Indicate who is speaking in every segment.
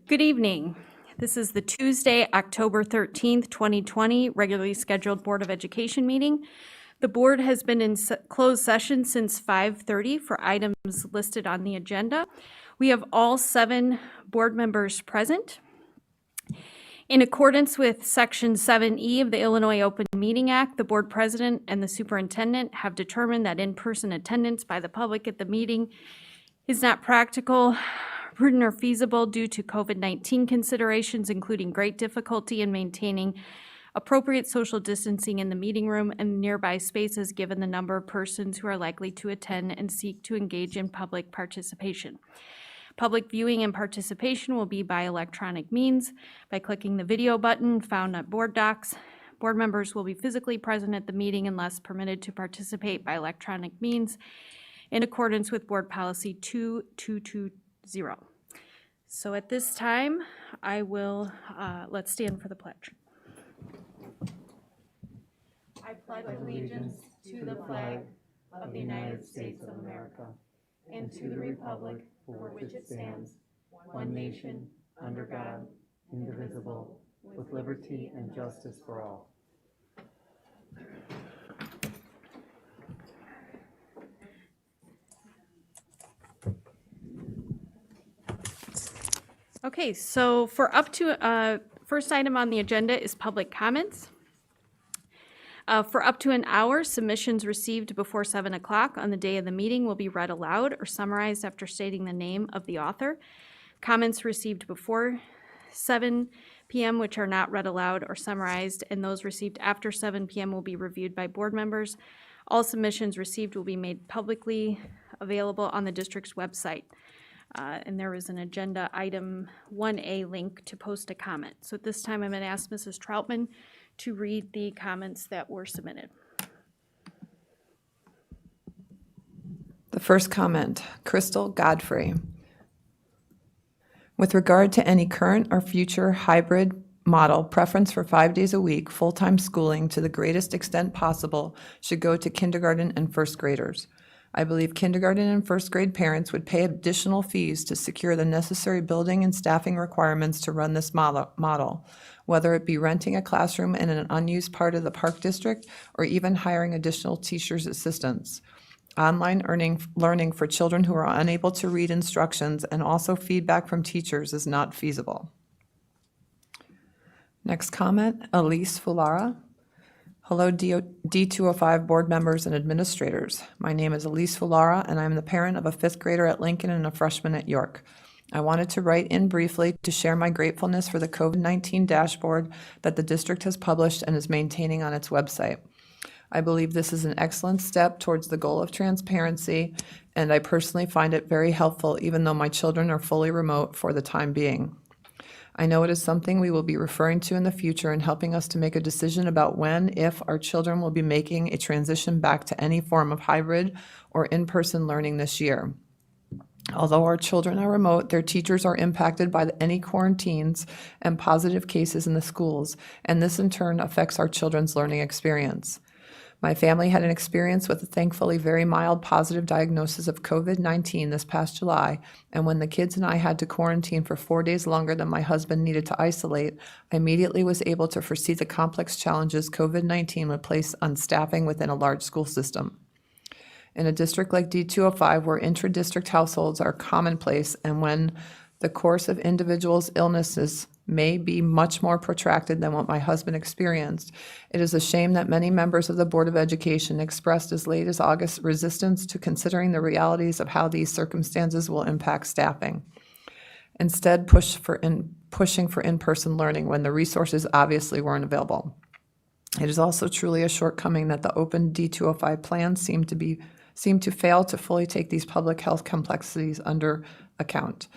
Speaker 1: Good evening. This is the Tuesday, October 13th, 2020, regularly scheduled Board of Education meeting. The board has been in closed session since 5:30 for items listed on the agenda. We have all 7 board members present. In accordance with Section 7E of the Illinois Open Meeting Act, the board president and the superintendent have determined that in-person attendance by the public at the meeting is not practical, prudent, or feasible due to COVID-19 considerations, including great difficulty in maintaining appropriate social distancing in the meeting room and nearby spaces given the number of persons who are likely to attend and seek to engage in public participation. Public viewing and participation will be by electronic means by clicking the video button found at Board Docs. Board members will be physically present at the meeting unless permitted to participate by electronic means in accordance with Board Policy 2220. So at this time, I will, let's stand for the pledge. I pledge allegiance to the flag of the United States of America and to the republic for which it stands, one nation, under God, indivisible, with liberty and justice for all. Okay, so for up to, first item on the agenda is public comments. For up to an hour, submissions received before 7 o'clock on the day of the meeting will be read aloud or summarized after stating the name of the author. Comments received before 7 p.m. which are not read aloud or summarized, and those received after 7 p.m. will be reviewed by board members. All submissions received will be made publicly available on the district's website. And there is an agenda item 1A link to post a comment. So at this time, I'm going to ask Mrs. Troutman to read the comments that were submitted.
Speaker 2: The first comment, Crystal Godfrey. With regard to any current or future hybrid model, preference for 5 days a week, full-time schooling to the greatest extent possible should go to kindergarten and first graders. I believe kindergarten and first grade parents would pay additional fees to secure the necessary building and staffing requirements to run this model, whether it be renting a classroom in an unused part of the Park District or even hiring additional teachers' assistants. Online learning for children who are unable to read instructions and also feedback from teachers is not feasible. Next comment, Elise Fulara. Hello, D205 board members and administrators. My name is Elise Fulara, and I'm the parent of a 5th grader at Lincoln and a freshman at York. I wanted to write in briefly to share my gratefulness for the COVID-19 dashboard that the district has published and is maintaining on its website. I believe this is an excellent step towards the goal of transparency, and I personally find it very helpful even though my children are fully remote for the time being. I know it is something we will be referring to in the future and helping us to make a decision about when, if our children will be making a transition back to any form of hybrid or in-person learning this year. Although our children are remote, their teachers are impacted by any quarantines and positive cases in the schools, and this in turn affects our children's learning experience. My family had an experience with a thankfully very mild positive diagnosis of COVID-19 this past July, and when the kids and I had to quarantine for 4 days longer than my husband needed to isolate, I immediately was able to foresee the complex challenges COVID-19 would place on staffing within a large school system. In a district like D205, where intra-district households are commonplace and when the course of individuals' illnesses may be much more protracted than what my husband experienced, it is a shame that many members of the Board of Education expressed as late as August resistance to considering the realities of how these circumstances will impact staffing. Instead, pushing for in-person learning when the resources obviously weren't available. It is also truly a shortcoming that the open D205 plans seem to fail to fully take these public health complexities under account.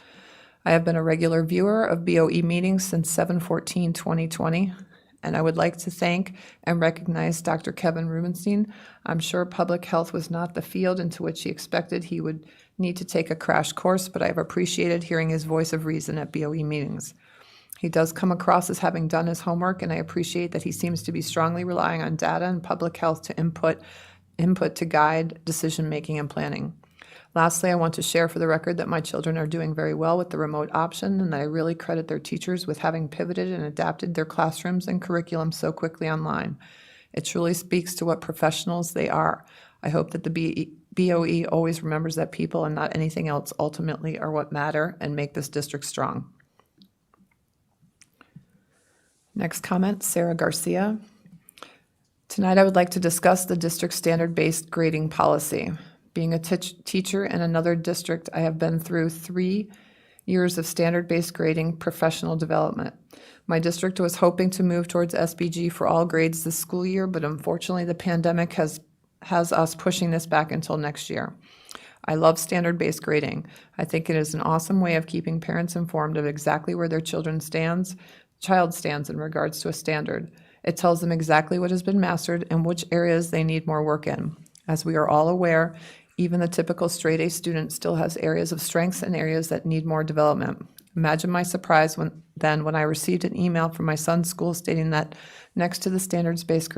Speaker 2: I have been a regular viewer of BOE meetings since 7/14/2020, and I would like to thank and recognize Dr. Kevin Rubenstein. I'm sure public health was not the field into which he expected he would need to take a crash course, but I have appreciated hearing his voice of reason at BOE meetings. He does come across as having done his homework, and I appreciate that he seems to be strongly relying on data and public health to input to guide decision-making and planning. Lastly, I want to share for the record that my children are doing very well with the remote option, and that I really credit their teachers with having pivoted and adapted their classrooms and curriculum so quickly online. It truly speaks to what professionals they are. I hope that the BOE always remembers that people and not anything else ultimately are what matter and make this district strong. Next comment, Sarah Garcia. Tonight I would like to discuss the district standard-based grading policy. Being a teacher in another district, I have been through 3 years of standard-based grading professional development. My district was hoping to move towards SBG for all grades this school year, but unfortunately the pandemic has us pushing this back until next year. I love standard-based grading. I think it is an awesome way of keeping parents informed of exactly where their child stands in regards to a standard. It tells them exactly what has been mastered and which areas they need more work in. As we are all aware, even the typical straight-A student still has areas of strengths and areas that need more development. Imagine my surprise when I received an email from my son's school stating that next to the standards-based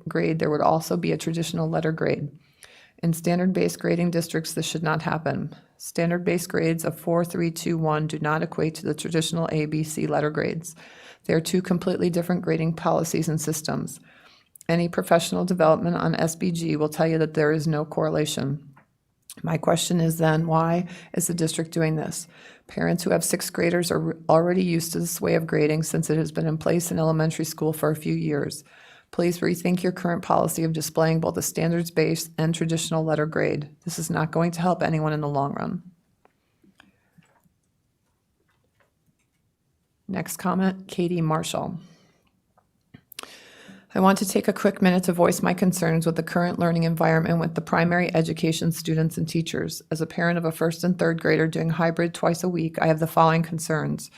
Speaker 2: grade, there would also be a traditional letter grade. In standard-based grading districts, this should not happen. Standard-based grades of 4, 3, 2, 1 do not equate to the traditional A, B, C letter grades. They are two completely different grading policies and systems. Any professional development on SBG will tell you that there is no correlation. My question is then, why is the district doing this? Parents who have sixth graders are already used to this way of grading since it has been in place in elementary school for a few years. Please rethink your current policy of displaying both a standards-based and traditional letter grade. This is not going to help anyone in the long run. Next comment, Katie Marshall. I want to take a quick minute to voice my concerns with the current learning environment with the primary education students and teachers. As a parent of a first and third grader doing hybrid twice a week, I have the following concerns.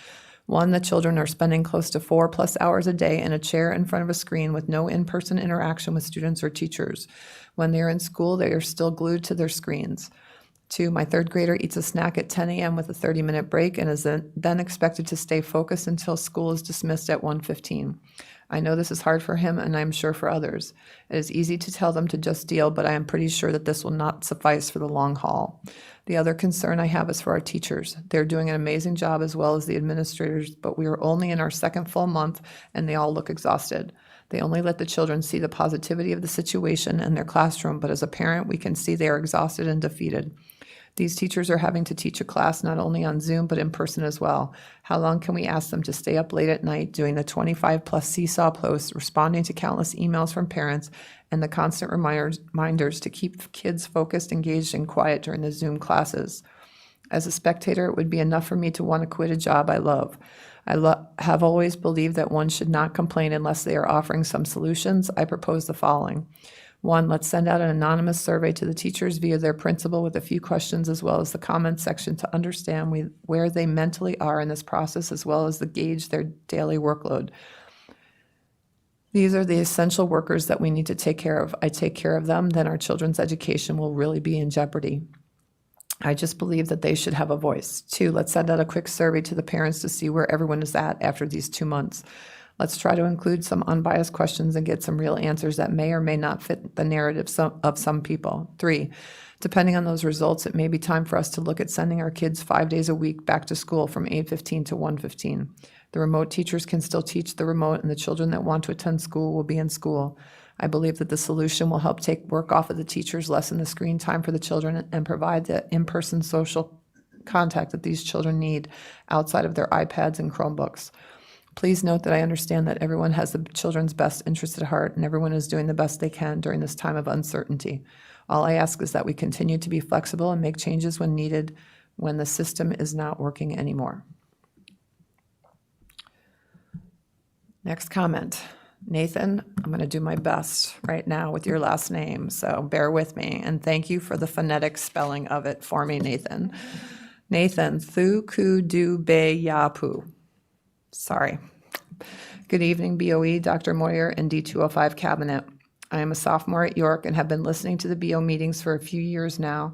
Speaker 2: One, the children are spending close to 4+ hours a day in a chair in front of a screen with no in-person interaction with students or teachers. When they are in school, they are still glued to their screens. 2, my third grader eats a snack at 10 a.m. with a 30-minute break and is then expected to stay focused until school is dismissed at 1:15. I know this is hard for him, and I'm sure for others. It is easy to tell them to just deal, but I am pretty sure that this will not suffice for the long haul. The other concern I have is for our teachers. They're doing an amazing job as well as the administrators, but we are only in our second full month, and they all look exhausted. They only let the children see the positivity of the situation in their classroom, but as a parent, we can see they are exhausted and defeated. These teachers are having to teach a class not only on Zoom, but in person as well. How long can we ask them to stay up late at night doing the 25+ seesaw posts, responding to countless emails from parents, and the constant reminders to keep kids focused, engaged, and quiet during the Zoom classes? As a spectator, it would be enough for me to want to quit a job I love. I have always believed that one should not complain unless they are offering some solutions. I propose the following. 1, let's send out an anonymous survey to the teachers via their principal with a few questions as well as the comments section to understand where they mentally are in this process as well as to gauge their daily workload. These are the essential workers that we need to take care of. I take care of them, then our children's education will really be in jeopardy. I just believe that they should have a voice. 2, let's send out a quick survey to the parents to see where everyone is at after these 2 months. Let's try to include some unbiased questions and get some real answers that may or may not fit the narrative of some people. 3, depending on those results, it may be time for us to look at sending our kids 5 days a week back to school from 8:15 to 1:15. The remote teachers can still teach the remote, and the children that want to attend school will be in school. I believe that the solution will help take work off of the teachers, lessen the screen time for the children, and provide the in-person social contact that these children need outside of their iPads and Chromebooks. Please note that I understand that everyone has the children's best interest at heart and everyone is doing the best they can during this time of uncertainty. All I ask is that we continue to be flexible and make changes when needed when the system is not working anymore. Next comment. Nathan, I'm going to do my best right now with your last name, so bear with me. And thank you for the phonetic spelling of it for me, Nathan. Nathan, Thu Ku Du Be Yapu. Sorry. Good evening, BOE, Dr. Moyer, and D205 Cabinet. I am a sophomore at York and have been listening to the BO meetings for a few years now.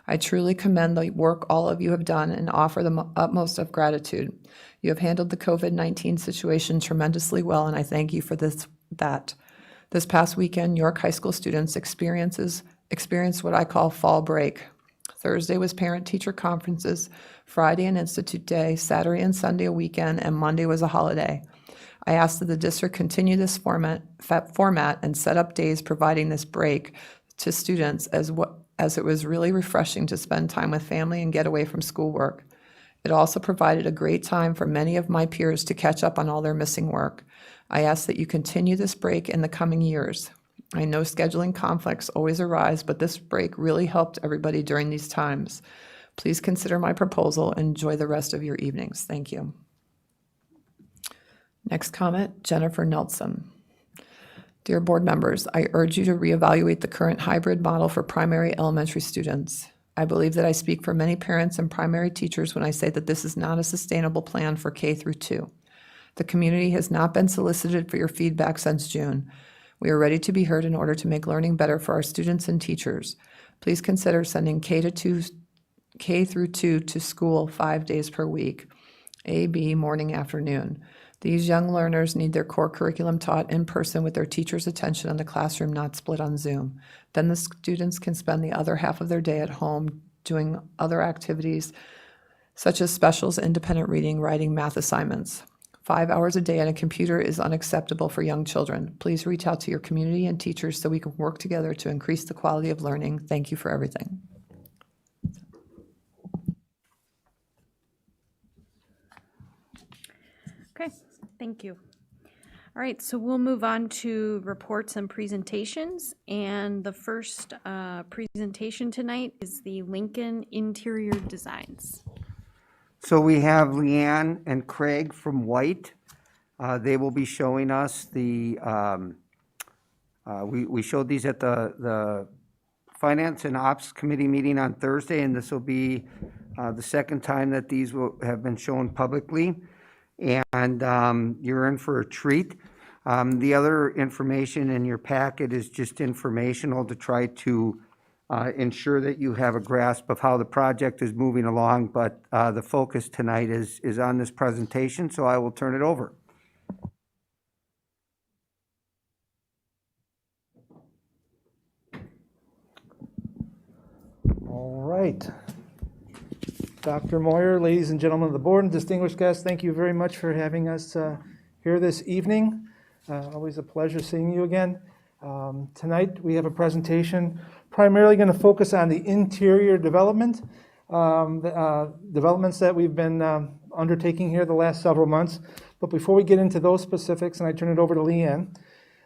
Speaker 2: I truly commend the work all of you have done and offer the utmost of gratitude. You have handled the COVID-19 situation tremendously well, and I thank you for that. This past weekend, York High School students experienced what I call fall break. Thursday was parent-teacher conferences, Friday an Institute Day, Saturday and Sunday a weekend, and Monday was a holiday. I asked that the district continue this format and set up days providing this break to students as it was really refreshing to spend time with family and get away from schoolwork. It also provided a great time for many of my peers to catch up on all their missing work. I ask that you continue this break in the coming years. I know scheduling conflicts always arise, but this break really helped everybody during these times. Please consider my proposal and enjoy the rest of your evenings. Thank you. Next comment, Jennifer Nelson. Dear board members, I urge you to reevaluate the current hybrid model for primary elementary students. I believe that I speak for many parents and primary teachers when I say that this is not a sustainable plan for K through 2. The community has not been solicited for your feedback since June. We are ready to be heard in order to make learning better for our students and teachers. Please consider sending K through 2 to school 5 days per week, A, B, morning, afternoon. These young learners need their core curriculum taught in person with their teacher's attention in the classroom, not split on Zoom. Then the students can spend the other half of their day at home doing other activities such as specials, independent reading, writing, math assignments. 5 hours a day on a computer is unacceptable for young children. Please reach out to your community and teachers so we can work together to increase the quality of learning. Thank you for everything.
Speaker 1: Okay, thank you. All right, so we'll move on to reports and presentations. And the first presentation tonight is the Lincoln Interior Designs.
Speaker 3: So we have Leanne and Craig from White. They will be showing us the, we showed these at the Finance and Ops Committee meeting on Thursday, and this will be the second time that these will have been shown publicly. And you're in for a treat. The other information in your packet is just informational to try to ensure that you have a grasp of how the project is moving along, but the focus tonight is on this presentation, so I will turn it over.
Speaker 4: All right. Dr. Moyer, ladies and gentlemen of the board, and distinguished guests, thank you very much for having us here this evening. Always a pleasure seeing you again. Tonight we have a presentation primarily going to focus on the interior development, developments that we've been undertaking here the last several months. But before we get into those specifics, and I turn it over to Leanne,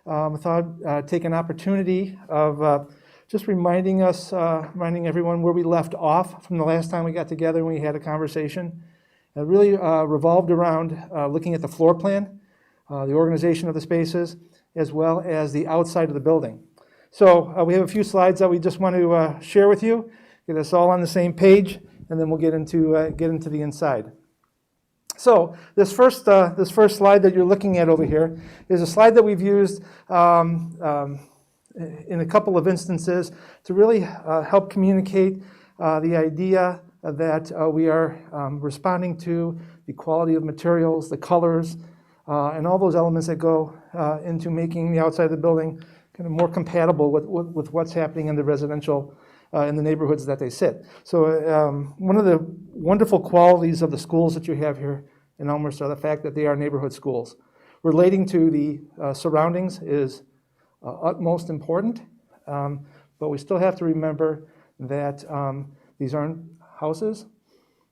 Speaker 4: I thought I'd take an opportunity of just reminding everyone where we left off from the last time we got together and we had a conversation. It really revolved around looking at the floor plan, the organization of the spaces, as well as the outside of the building. So we have a few slides that we just want to share with you, get us all on the same page, and then we'll get into the inside. So this first slide that you're looking at over here is a slide that we've used in a couple of instances to really help communicate the idea that we are responding to the quality of materials, the colors, and all those elements that go into making the outside of the building kind of more compatible with what's happening in the residential, in the neighborhoods that they sit. So one of the wonderful qualities of the schools that you have here in Elmhurst are the fact that they are neighborhood schools. Relating to the surroundings is utmost important, but we still have to remember that these aren't houses.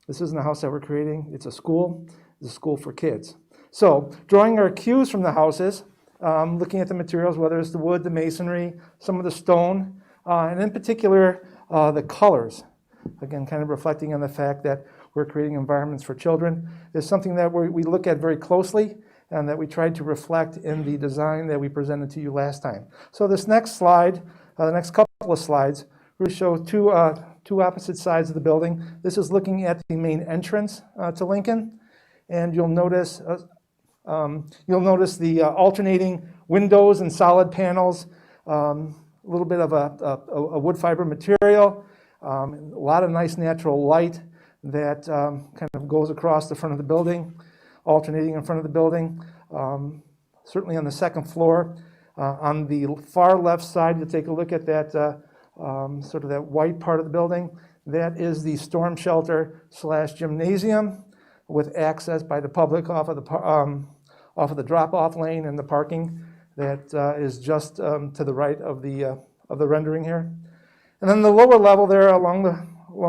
Speaker 4: This isn't a house that we're creating. It's a school. It's a school for kids. So drawing our cues from the houses, looking at the materials, whether it's the wood, the masonry, some of the stone, and in particular the colors. Again, kind of reflecting on the fact that we're creating environments for children is something that we look at very closely and that we tried to reflect in the design that we presented to you last time. So this next slide, the next couple of slides, really show two opposite sides of the building. This is looking at the main entrance to Lincoln, and you'll notice the alternating windows and solid panels, a little bit of a wood fiber material, a lot of nice natural light that kind of goes across the front of the building, alternating in front of the building. Certainly on the second floor. On the far left side, you'll take a look at that sort of that white part of the building. That is the storm shelter / gymnasium with access by the public off of the drop-off lane and the parking that is just to the right of the rendering here. And then the lower level there along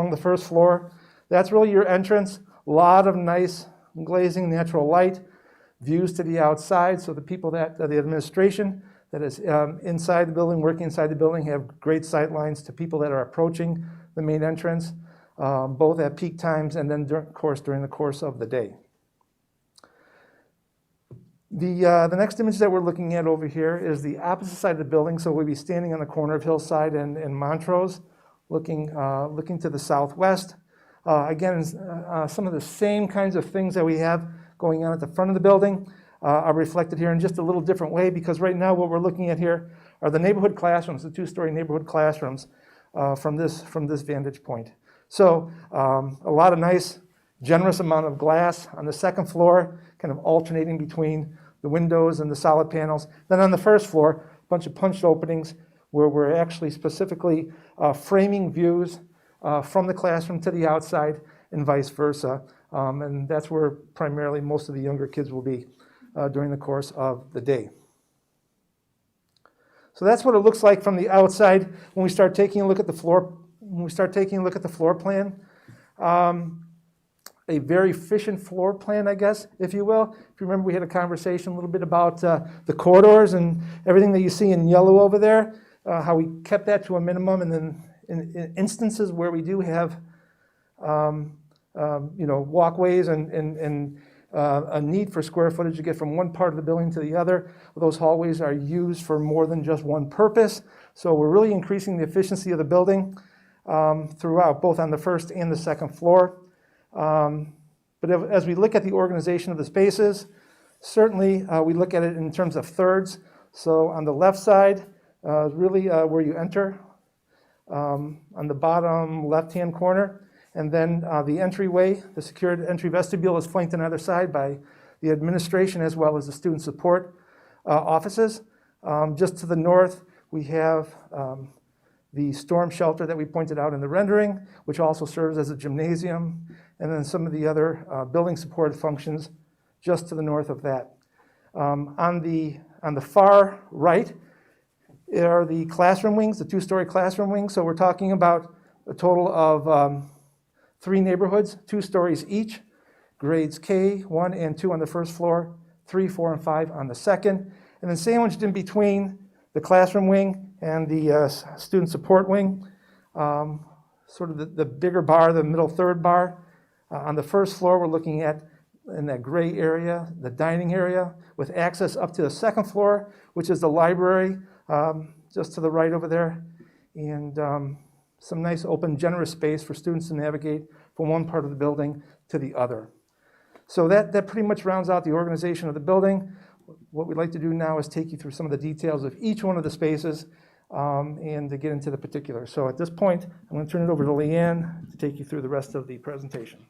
Speaker 4: the first floor, that's really your entrance. A lot of nice glazing natural light, views to the outside, so the people that, the administration that is inside the building, working inside the building, have great sight lines to people that are approaching the main entrance, both at peak times and then during the course of the day. The next image that we're looking at over here is the opposite side of the building. So we'll be standing on the corner of Hillside and Montrose, looking to the southwest. Again, some of the same kinds of things that we have going on at the front of the building are reflected here in just a little different way, because right now what we're looking at here are the neighborhood classrooms, the two-story neighborhood classrooms from this vantage point. So a lot of nice, generous amount of glass on the second floor, kind of alternating between the windows and the solid panels. Then on the first floor, a bunch of punched openings where we're actually specifically framing views from the classroom to the outside and vice versa. And that's where primarily most of the younger kids will be during the course of the day. So that's what it looks like from the outside when we start taking a look at the floor. When we start taking a look at the floor plan. A very efficient floor plan, I guess, if you will. If you remember, we had a conversation a little bit about the corridors and everything that you see in yellow over there, how we kept that to a minimum, and then in instances where we do have walkways and a need for square footage to get from one part of the building to the other, those hallways are used for more than just one purpose. So we're really increasing the efficiency of the building throughout, both on the first and the second floor. But as we look at the organization of the spaces, certainly we look at it in terms of thirds. So on the left side, really where you enter, on the bottom left-hand corner, and then the entryway, the secured entry vestibule, is flanked on either side by the administration as well as the student support offices. Just to the north, we have the storm shelter that we pointed out in the rendering, which also serves as a gymnasium, and then some of the other building support functions just to the north of that. On the far right are the classroom wings, the two-story classroom wings. So we're talking about a total of 3 neighborhoods, 2 stories each, grades K, 1 and 2 on the first floor, 3, 4, and 5 on the second, and then sandwiched in between the classroom wing and the student support wing, sort of the bigger bar, the middle third bar. On the first floor, we're looking at, in that gray area, the dining area with access up to the second floor, which is the library, just to the right over there, and some nice open, generous space for students to navigate from one part of the building to the other. So that pretty much rounds out the organization of the building. What we'd like to do now is take you through some of the details of each one of the spaces and to get into the particulars. So at this point, I'm going to turn it over to Leanne to take you through the rest of the presentation.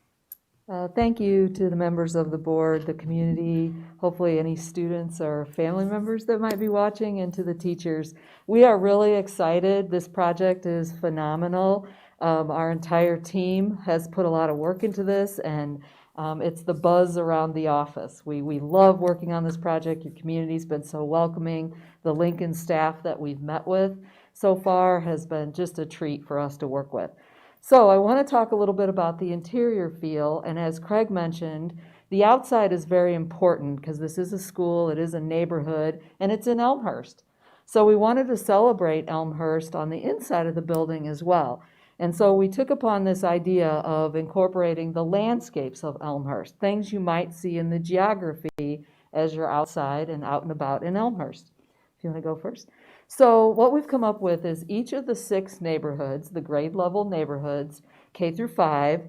Speaker 5: Thank you to the members of the board, the community, hopefully any students or family members that might be watching, and to the teachers. We are really excited. This project is phenomenal. Our entire team has put a lot of work into this, and it's the buzz around the office. We love working on this project. Your community's been so welcoming. The Lincoln staff that we've met with so far has been just a treat for us to work with. So I want to talk a little bit about the interior feel, and as Craig mentioned, the outside is very important because this is a school, it is a neighborhood, and it's in Elmhurst. So we wanted to celebrate Elmhurst on the inside of the building as well. And so we took upon this idea of incorporating the landscapes of Elmhurst, things you might see in the geography as you're outside and out and about in Elmhurst. If you want to go first. So what we've come up with is each of the 6 neighborhoods, the grade level neighborhoods, K through 5,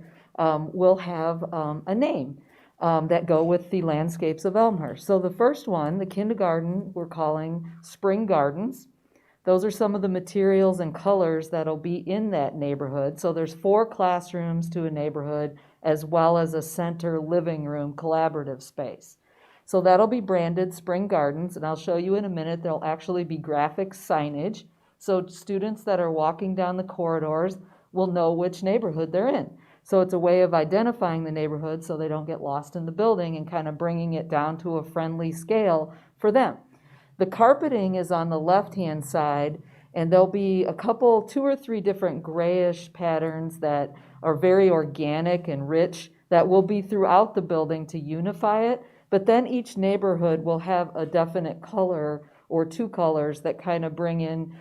Speaker 5: will have a name that go with the landscapes of Elmhurst. So the first one, the kindergarten, we're calling Spring Gardens. Those are some of the materials and colors that'll be in that neighborhood. So there's 4 classrooms to a neighborhood, as well as a center living room collaborative space. So that'll be branded Spring Gardens, and I'll show you in a minute. There'll actually be graphic signage, so students that are walking down the corridors will know which neighborhood they're in. So it's a way of identifying the neighborhood so they don't get lost in the building and kind of bringing it down to a friendly scale for them. The carpeting is on the left-hand side, and there'll be a couple, 2 or 3 different grayish patterns that are very organic and rich that will be throughout the building to unify it. But then each neighborhood will have a definite color or 2 colors that kind of bring in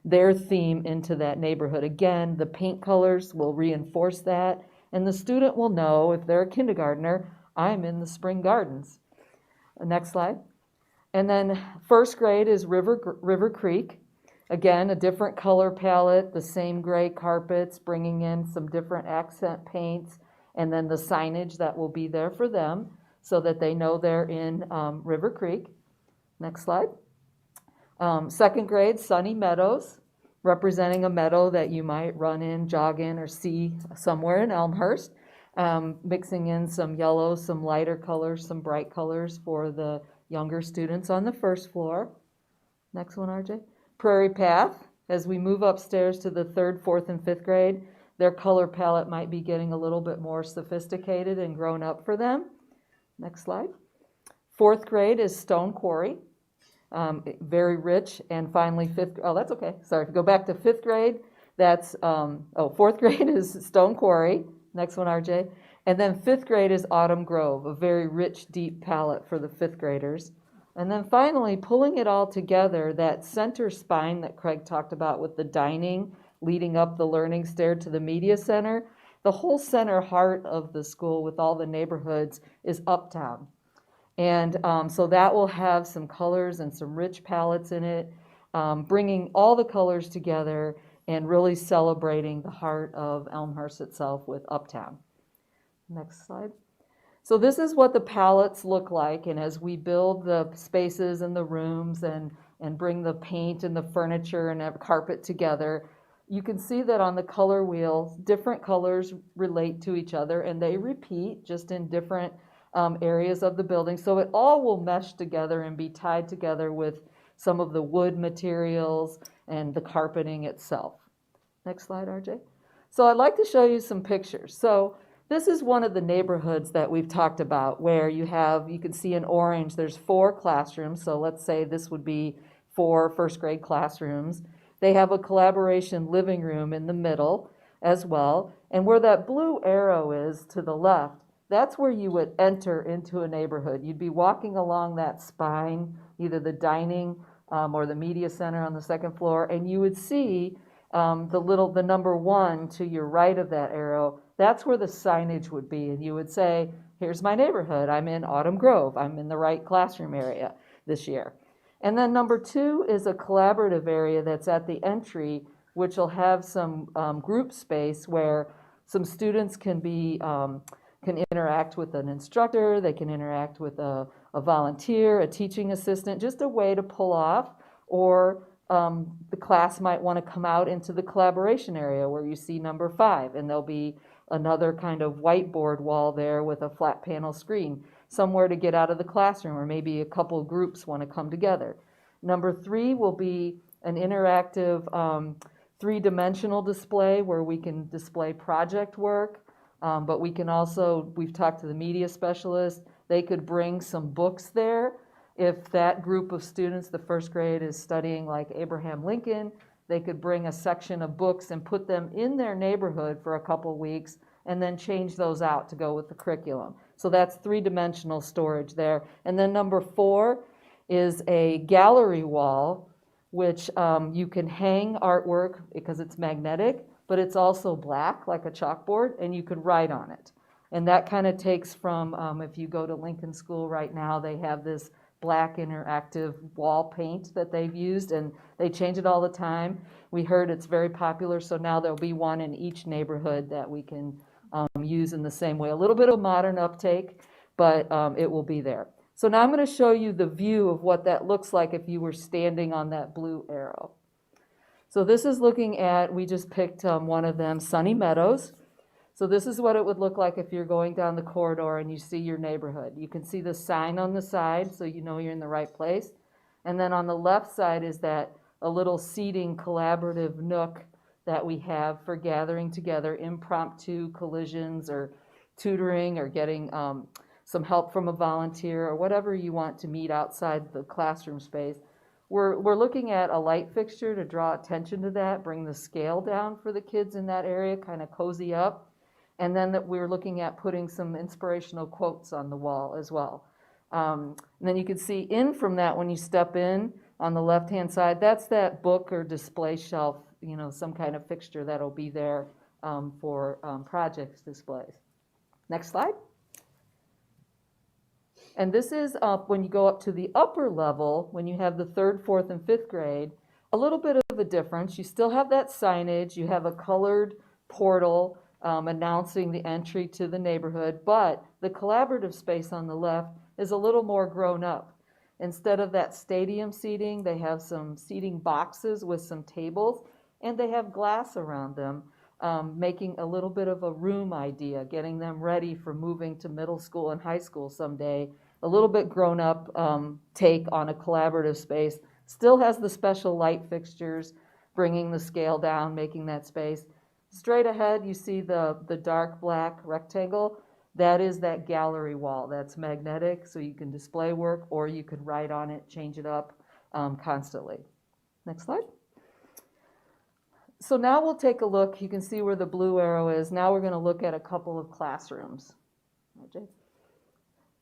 Speaker 5: their theme into that neighborhood. Again, the paint colors will reinforce that, and the student will know, if they're a kindergartner, I'm in the Spring Gardens. Next slide. And then first grade is River Creek. Again, a different color palette, the same gray carpets, bringing in some different accent paints, and then the signage that will be there for them so that they know they're in River Creek. Next slide. Second grade, Sunny Meadows, representing a meadow that you might run in, jog in, or see somewhere in Elmhurst. Mixing in some yellow, some lighter colors, some bright colors for the younger students on the first floor. Next one, RJ. Prairie Path. As we move upstairs to the third, fourth, and fifth grade, their color palette might be getting a little bit more sophisticated and grown up for them. Next slide. Fourth grade is Stone Quarry. Very rich. And finally, that's okay. Sorry, go back to fifth grade. That's, fourth grade is Stone Quarry. Next one, RJ. And then fifth grade is Autumn Grove, a very rich, deep palette for the fifth graders. And then finally, pulling it all together, that center spine that Craig talked about with the dining leading up the learning stair to the media center, the whole center heart of the school with all the neighborhoods is uptown. And so that will have some colors and some rich palettes in it, bringing all the colors together and really celebrating the heart of Elmhurst itself with uptown. Next slide. So this is what the palettes look like, and as we build the spaces and the rooms and bring the paint and the furniture and carpet together, you can see that on the color wheel, different colors relate to each other, and they repeat just in different areas of the building. So it all will mesh together and be tied together with some of the wood materials and the carpeting itself. Next slide, RJ. So I'd like to show you some pictures. So this is one of the neighborhoods that we've talked about where you can see in orange, there's 4 classrooms. So let's say this would be 4 first grade classrooms. They have a collaboration living room in the middle as well. And where that blue arrow is to the left, that's where you would enter into a neighborhood. You'd be walking along that spine, either the dining or the media center on the second floor, and you would see the number 1 to your right of that arrow. That's where the signage would be, and you would say, here's my neighborhood. I'm in Autumn Grove. I'm in the right classroom area this year. And then number 2 is a collaborative area that's at the entry, which will have some group space where some students can interact with an instructor, they can interact with a volunteer, a teaching assistant, just a way to pull off, or the class might want to come out into the collaboration area where you see number 5, and there'll be another kind of whiteboard wall there with a flat panel screen, somewhere to get out of the classroom, or maybe a couple groups want to come together. Number 3 will be an interactive 3-dimensional display where we can display project work, but we can also, we've talked to the media specialist, they could bring some books there. If that group of students, the first grade, is studying like Abraham Lincoln, they could bring a section of books and put them in their neighborhood for a couple weeks and then change those out to go with the curriculum. So that's 3-dimensional storage there. And then number 4 is a gallery wall, which you can hang artwork because it's magnetic, but it's also black like a chalkboard, and you could write on it. And that kind of takes from, if you go to Lincoln School right now, they have this black interactive wall paint that they've used, and they change it all the time. We heard it's very popular, so now there'll be one in each neighborhood that we can use in the same way. A little bit of modern uptake, but it will be there. So now I'm going to show you the view of what that looks like if you were standing on that blue arrow. So this is looking at, we just picked one of them, Sunny Meadows. So this is what it would look like if you're going down the corridor and you see your neighborhood. You can see the sign on the side, so you know you're in the right place. And then on the left side is that a little seating collaborative nook that we have for gathering together, impromptu collisions or tutoring or getting some help from a volunteer or whatever you want to meet outside the classroom space. We're looking at a light fixture to draw attention to that, bring the scale down for the kids in that area, kind of cozy up. And then that we're looking at putting some inspirational quotes on the wall as well. And then you can see in from that when you step in on the left-hand side, that's that book or display shelf, you know, some kind of fixture that'll be there for projects displays. Next slide. And this is up when you go up to the upper level, when you have the 3rd, 4th, and 5th grade, a little bit of a difference. You still have that signage, you have a colored portal announcing the entry to the neighborhood, but the collaborative space on the left is a little more grown up. Instead of that stadium seating, they have some seating boxes with some tables, and they have glass around them, making a little bit of a room idea, getting them ready for moving to middle school and high school someday. A little bit grown up take on a collaborative space. Still has the special light fixtures, bringing the scale down, making that space. Straight ahead, you see the dark black rectangle. That is that gallery wall. That's magnetic, so you can display work, or you could write on it, change it up constantly. Next slide. So now we'll take a look. You can see where the blue arrow is. Now we're going to look at a couple of classrooms.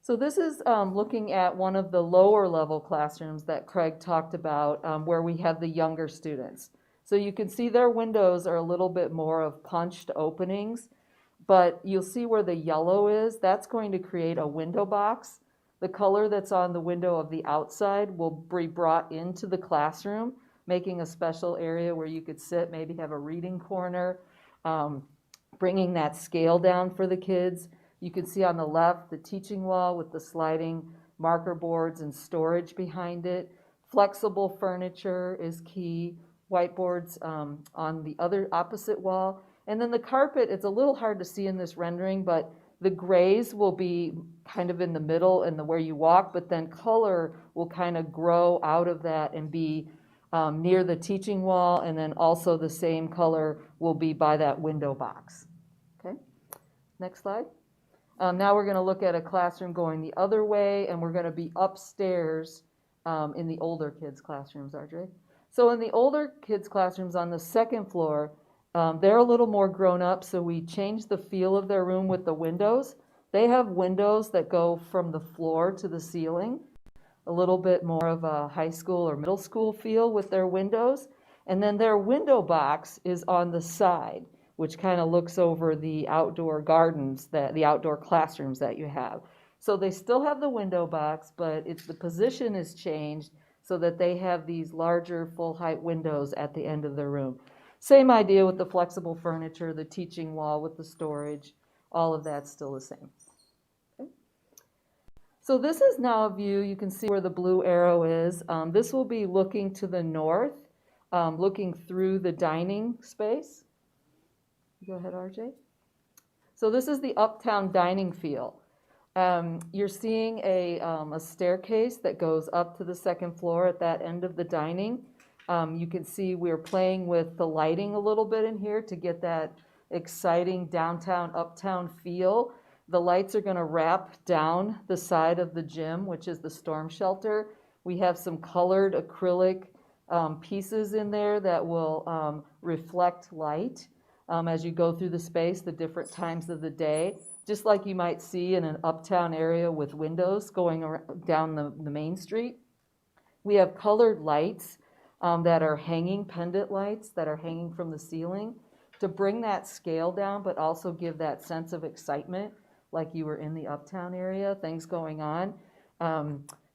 Speaker 5: So this is looking at one of the lower level classrooms that Craig talked about, where we have the younger students. So you can see their windows are a little bit more of punched openings, but you'll see where the yellow is. That's going to create a window box. The color that's on the window of the outside will be brought into the classroom, making a special area where you could sit, maybe have a reading corner, bringing that scale down for the kids. You can see on the left the teaching wall with the sliding marker boards and storage behind it. Flexible furniture is key. Whiteboards on the other opposite wall. And then the carpet, it's a little hard to see in this rendering, but the grays will be kind of in the middle and where you walk, but then color will kind of grow out of that and be near the teaching wall, and then also the same color will be by that window box. Okay, next slide. Now we're going to look at a classroom going the other way, and we're going to be upstairs in the older kids' classrooms, Audrey. So in the older kids' classrooms on the 2nd floor, they're a little more grown up, so we changed the feel of their room with the windows. They have windows that go from the floor to the ceiling, a little bit more of a high school or middle school feel with their windows. And then their window box is on the side, which kind of looks over the outdoor gardens, the outdoor classrooms that you have. So they still have the window box, but the position is changed so that they have these larger full height windows at the end of their room. Same idea with the flexible furniture, the teaching wall with the storage, all of that's still the same. Okay. So this is now a view, you can see where the blue arrow is. This will be looking to the north, looking through the dining space. Go ahead, RJ. So this is the uptown dining feel. You're seeing a staircase that goes up to the 2nd floor at that end of the dining. You can see we're playing with the lighting a little bit in here to get that exciting downtown, uptown feel. The lights are going to wrap down the side of the gym, which is the storm shelter. We have some colored acrylic pieces in there that will reflect light as you go through the space, the different times of the day, just like you might see in an uptown area with windows going down the main street. We have colored lights that are hanging, pendant lights that are hanging from the ceiling to bring that scale down, but also give that sense of excitement like you were in the uptown area, things going on.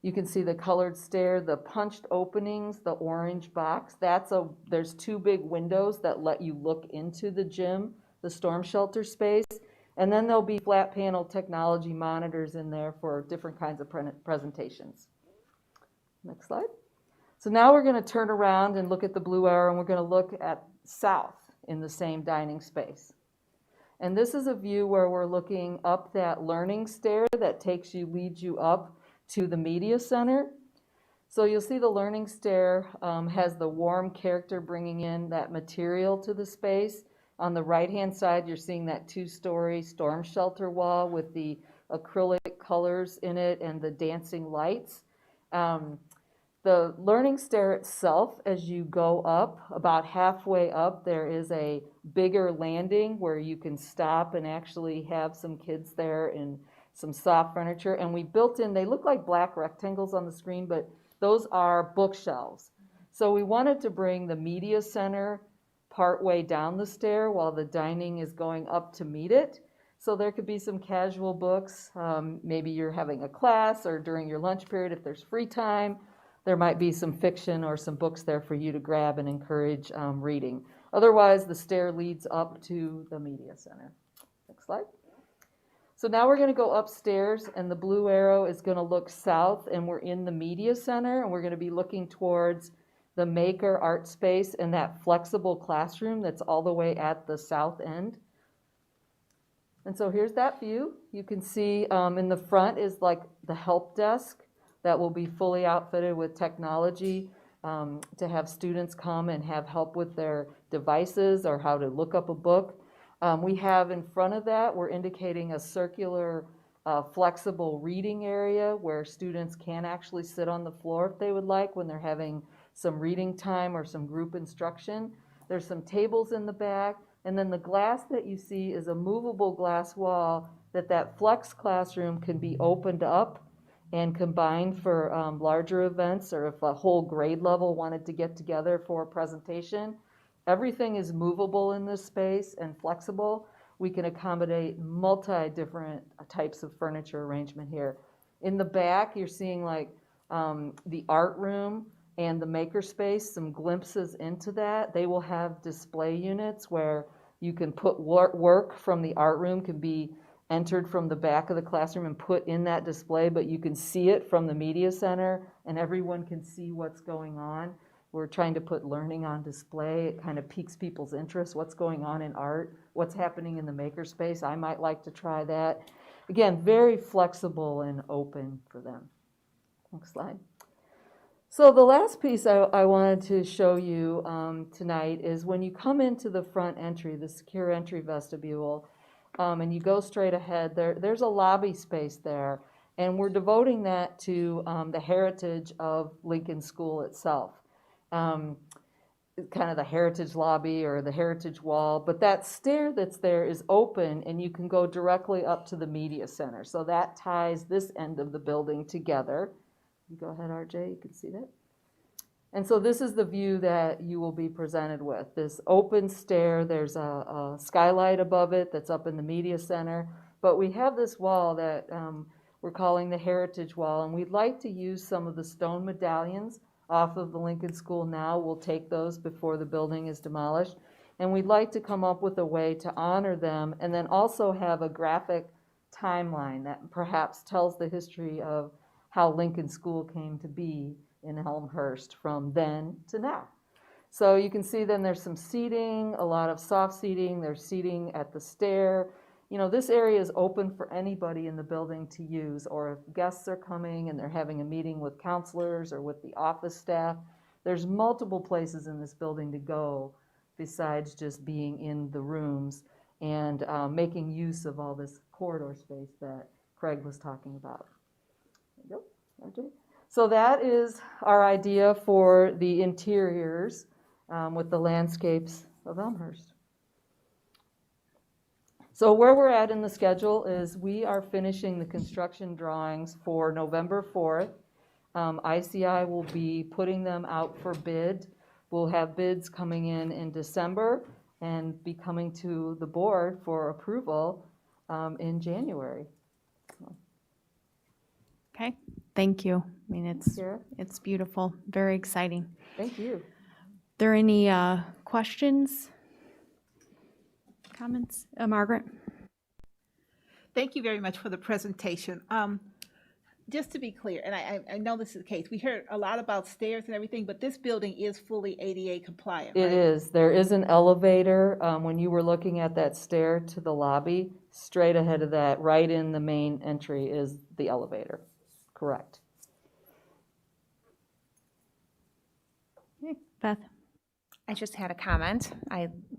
Speaker 5: You can see the colored stair, the punched openings, the orange box. There's 2 big windows that let you look into the gym, the storm shelter space. And then there'll be flat panel technology monitors in there for different kinds of presentations. Next slide. So now we're going to turn around and look at the blue arrow, and we're going to look at south in the same dining space. And this is a view where we're looking up that learning stair that leads you up to the media center. So you'll see the learning stair has the warm character bringing in that material to the space. On the right-hand side, you're seeing that 2-story storm shelter wall with the acrylic colors in it and the dancing lights. The learning stair itself, as you go up, about halfway up, there is a bigger landing where you can stop and actually have some kids there and some soft furniture. And we built in, they look like black rectangles on the screen, but those are bookshelves. So we wanted to bring the media center partway down the stair while the dining is going up to meet it. So there could be some casual books. Maybe you're having a class or during your lunch period if there's free time. There might be some fiction or some books there for you to grab and encourage reading. Otherwise, the stair leads up to the media center. Next slide. So now we're going to go upstairs, and the blue arrow is going to look south, and we're in the media center, and we're going to be looking towards the maker art space and that flexible classroom that's all the way at the south end. And so here's that view. You can see in the front is like the help desk that will be fully outfitted with technology to have students come and have help with their devices or how to look up a book. We have in front of that, we're indicating a circular flexible reading area where students can actually sit on the floor if they would like when they're having some reading time or some group instruction. There's some tables in the back, and then the glass that you see is a movable glass wall that flex classroom can be opened up and combined for larger events, or if a whole grade level wanted to get together for a presentation. Everything is movable in this space and flexible. We can accommodate multi-different types of furniture arrangement here. In the back, you're seeing like the art room and the maker space, some glimpses into that. They will have display units where you can put work from the art room can be entered from the back of the classroom and put in that display, but you can see it from the media center and everyone can see what's going on. We're trying to put learning on display. It kind of piques people's interest. What's going on in art? What's happening in the makerspace? I might like to try that. Again, very flexible and open for them. Next slide. So the last piece I wanted to show you tonight is when you come into the front entry, the secure entry vestibule, and you go straight ahead, there's a lobby space there. And we're devoting that to the heritage of Lincoln School itself. Kind of the heritage lobby or the heritage wall, but that stair that's there is open and you can go directly up to the media center. So that ties this end of the building together. You go ahead, RJ, you can see that. And so this is the view that you will be presented with. This open stair, there's a skylight above it that's up in the media center, but we have this wall that we're calling the heritage wall, and we'd like to use some of the stone medallions off of the Lincoln School now. We'll take those before the building is demolished. And we'd like to come up with a way to honor them and then also have a graphic timeline that perhaps tells the history of how Lincoln School came to be in Elmhurst from then to now. So you can see then there's some seating, a lot of soft seating. There's seating at the stair. You know, this area is open for anybody in the building to use, or if guests are coming and they're having a meeting with counselors or with the office staff, there's multiple places in this building to go besides just being in the rooms and making use of all this corridor space that Craig was talking about. There you go, RJ. So that is our idea for the interiors with the Landscapes of Elmhurst. So where we're at in the schedule is we are finishing the construction drawings for November 4th. ICI will be putting them out for bid. We'll have bids coming in December and be coming to the board for approval in January.
Speaker 1: Okay, thank you. I mean, it's beautiful, very exciting.
Speaker 5: Thank you.
Speaker 1: There any questions, comments? Margaret?
Speaker 6: Thank you very much for the presentation. Just to be clear, and I know this is the case, we heard a lot about stairs and everything, but this building is fully ADA compliant, right?
Speaker 5: It is. There is an elevator. When you were looking at that stair to the lobby, straight ahead of that, right in the main entry is the elevator. Correct.
Speaker 1: Okay, Beth?
Speaker 7: I just had a comment.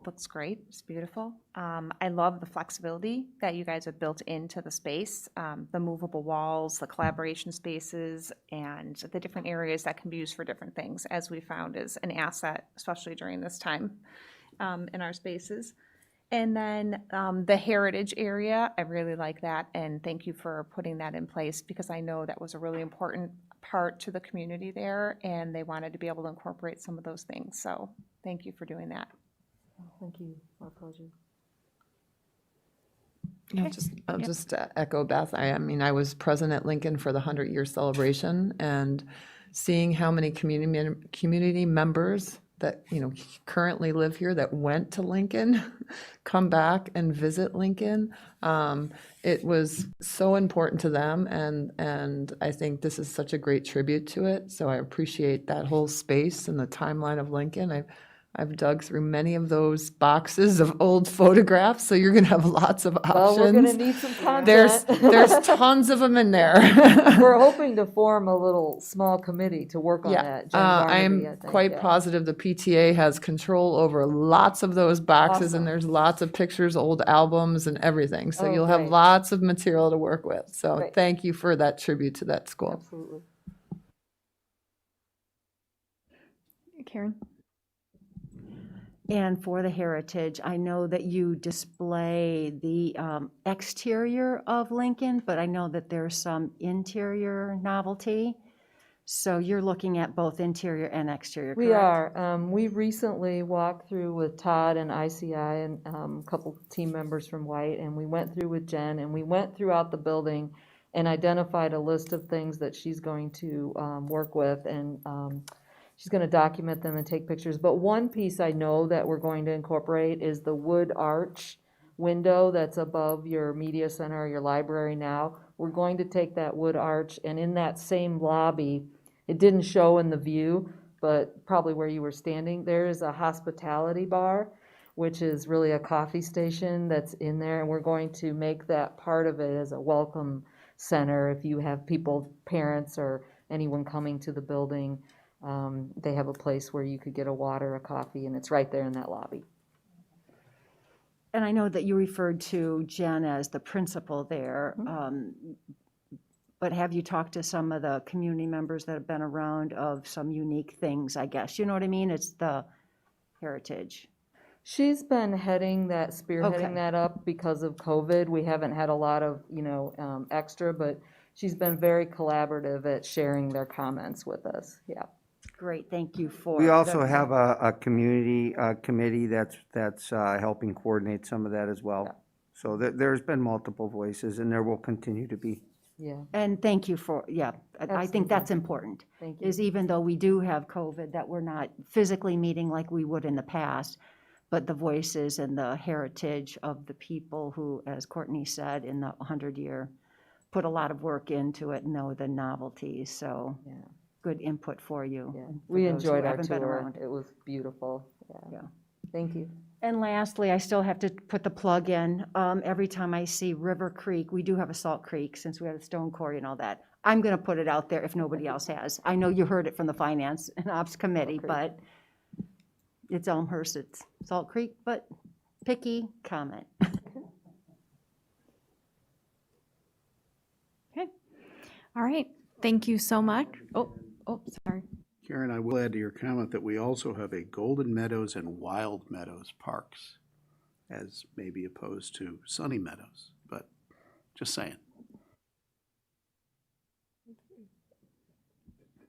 Speaker 7: Looks great. It's beautiful. I love the flexibility that you guys have built into the space, the movable walls, the collaboration spaces, and the different areas that can be used for different things, as we found is an asset, especially during this time in our spaces. And then the heritage area, I really like that, and thank you for putting that in place because I know that was a really important part to the community there, and they wanted to be able to incorporate some of those things. So thank you for doing that.
Speaker 5: Thank you. Our pleasure.
Speaker 2: I'll just echo Beth. I mean, I was present at Lincoln for the 100-year celebration, and seeing how many community members that, currently live here that went to Lincoln come back and visit Lincoln, it was so important to them, and I think this is such a great tribute to it. So I appreciate that whole space and the timeline of Lincoln. I've dug through many of those boxes of old photographs, so you're going to have lots of options.
Speaker 5: Well, we're gonna need some content.
Speaker 2: There's tons of them in there.
Speaker 5: We're hoping to form a little small committee to work on that. Jen Barnaby, I
Speaker 2: I'm
Speaker 5: think,
Speaker 2: quite
Speaker 5: yeah.
Speaker 2: positive the PTA has control over lots of those boxes,
Speaker 5: Awesome.
Speaker 2: and there's lots of pictures, old albums, and everything. So
Speaker 5: Oh,
Speaker 2: you'll have
Speaker 5: great.
Speaker 2: lots of material to work with. So
Speaker 5: Great.
Speaker 2: thank you for that tribute to that school.
Speaker 5: Absolutely.
Speaker 1: Karen?
Speaker 8: And for the heritage, I know that you display the exterior of Lincoln, but I know that there's some interior novelty. So you're looking at both interior and exterior, correct?
Speaker 5: We are. We recently walked through with Todd and ICI and a couple team members from White, and we went through with Jen, and we went throughout the building and identified a list of things that she's going to work with, and she's going to document them and take pictures. But one piece I know that we're going to incorporate is the wood arch window that's above your media center or your library now. We're going to take that wood arch, and in that same lobby, it didn't show in the view, but probably where you were standing, there is a hospitality bar, which is really a coffee station that's in there, and we're going to make that part of it as a welcome center. If you have people, parents, or anyone coming to the building, they have a place where you could get a water, a coffee, and it's right there in that lobby.
Speaker 8: And I know that you referred to Jen as the principal there, but have you talked to some of the community members that have been around of some unique things, I guess? You know what I mean? It's the heritage.
Speaker 5: She's been spearheading
Speaker 8: Okay.
Speaker 5: that up because of COVID. We haven't had a lot of, extra, but she's been very collaborative at sharing their comments with us, yeah.
Speaker 8: Great, thank you for.
Speaker 3: We also
Speaker 8: the-
Speaker 3: have a community committee that's helping coordinate some of that as well.
Speaker 5: Yeah.
Speaker 3: So there's been multiple voices, and there will continue to be.
Speaker 5: Yeah,
Speaker 8: And thank you for, I
Speaker 5: Absolutely.
Speaker 8: think that's important.
Speaker 5: thank you.
Speaker 8: Is even though we do have COVID, that we're not physically meeting like we would in the past, but the voices and the heritage of the people who, as Courtney said, in the 100-year, put a lot of work into it, know the novelties, so
Speaker 5: Yeah.
Speaker 8: good input for you.
Speaker 5: Yeah,
Speaker 8: and for
Speaker 5: we
Speaker 8: those who
Speaker 5: enjoyed our
Speaker 8: haven't been
Speaker 5: tour.
Speaker 8: around.
Speaker 5: It was beautiful, yeah.
Speaker 8: Yeah.
Speaker 5: Thank you.
Speaker 8: And lastly, I still have to put the plug in. Every time I see River Creek, we do have a Salt Creek since we have a stone quarry and all that. I'm going to put it out there if nobody else has. I know you heard it from the Finance and Ops Committee,
Speaker 5: Creek.
Speaker 8: but it's Elmhurst, it's Salt Creek, but picky comment.
Speaker 1: Okay. All right. Thank you so much. Sorry.
Speaker 9: Karen, I will add to your comment that we also have a Golden Meadows and Wild Meadows parks, as maybe opposed to Sunny Meadows, but just saying.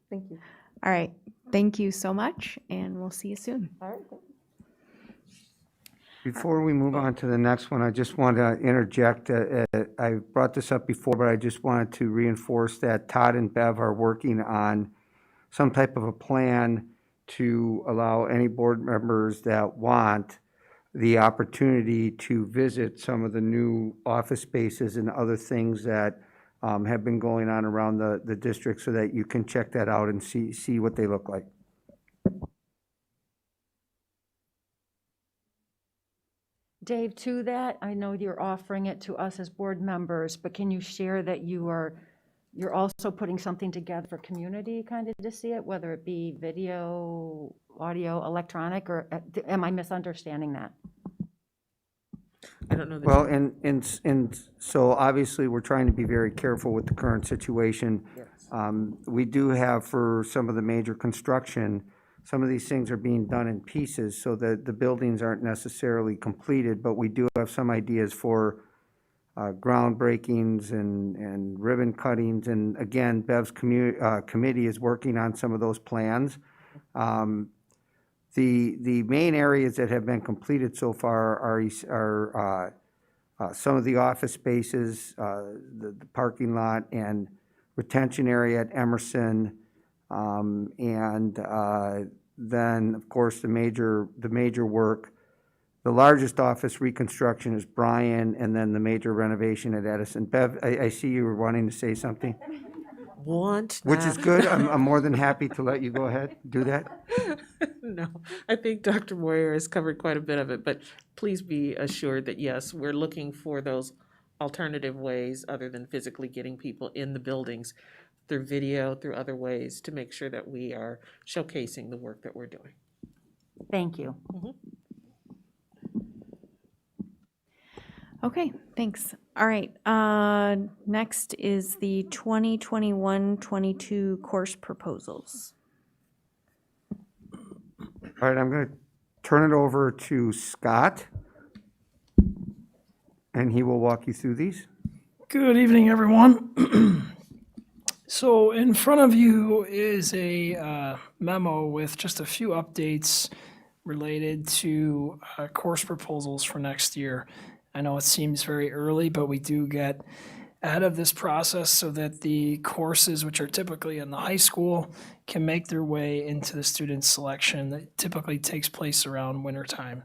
Speaker 5: Thank you.
Speaker 1: All right. Thank you so much, and we'll see you soon.
Speaker 5: All right.
Speaker 3: Before we move on to the next one, I just want to interject. I brought this up before, but I just wanted to reinforce that Todd and Bev are working on some type of a plan to allow any board members that want the opportunity to visit some of the new office spaces and other things that have been going on around the district, so that you can check that out and see what they look like.
Speaker 8: Dave, to that, I know you're offering it to us as board members, but can you share that you're also putting something together for community kind of to see it, whether it be video, audio, electronic, or am I misunderstanding that?
Speaker 2: I don't know.
Speaker 3: Well, and so obviously, we're trying to be very careful with the current situation. We do have, for some of the major construction, some of these things are being done in pieces, so that the buildings aren't necessarily completed, but we do have some ideas for groundbreakings and ribbon cuttings. And again, Bev's committee is working on some of those plans. The main areas that have been completed so far are some of the office spaces, the parking lot and retention area at Emerson, and then, of course, the major work. The largest office reconstruction is Bryan, and then the major renovation at Edison. Bev, I see you were wanting to say something, which is good. I'm more than happy to let you go ahead, do that.
Speaker 10: No, I think Dr. Moyer has covered quite a bit of it, but please be assured that, yes, we're looking for those alternative ways other than physically getting people in the buildings through video, through other ways, to make sure that we are showcasing the work that we're doing.
Speaker 8: Thank you.
Speaker 1: Okay, thanks. All right, next is the 2021-22 course proposals.
Speaker 3: All right, I'm going to turn it over to Scott, and he will walk you through these.
Speaker 11: Good evening, everyone. So in front of you is a memo with just a few updates related to course proposals for next year. I know it seems very early, but we do get ahead of this process so that the courses, which are typically in the high school, can make their way into the student selection that typically takes place around wintertime.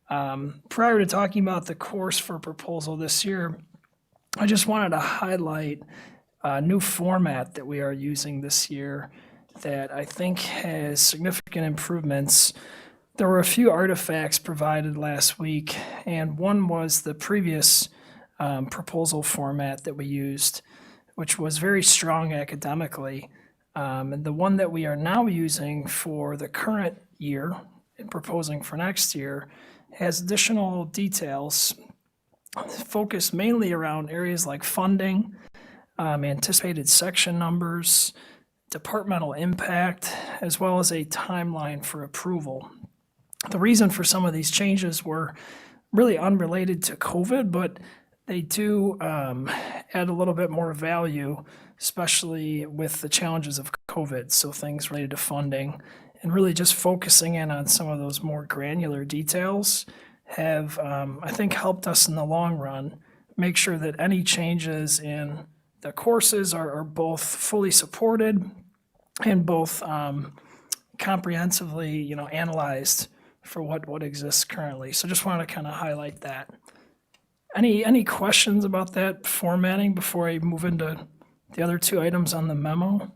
Speaker 11: Prior to talking about the course for proposal this year, I just wanted to highlight a new format that we are using this year that I think has significant improvements. There were a few artifacts provided last week, and one was the previous proposal format that we used, which was very strong academically. And the one that we are now using for the current year and proposing for next year has additional details focused mainly around areas like funding, anticipated section numbers, departmental impact, as well as a timeline for approval. The reason for some of these changes were really unrelated to COVID, but they do add a little bit more value, especially with the challenges of COVID. So things related to funding and really just focusing in on some of those more granular details have, I think, helped us in the long run make sure that any changes in the courses are both fully supported and both comprehensively, analyzed for what exists currently. So just wanted to kind of highlight that. Any questions about that formatting before I move into the other two items on the memo?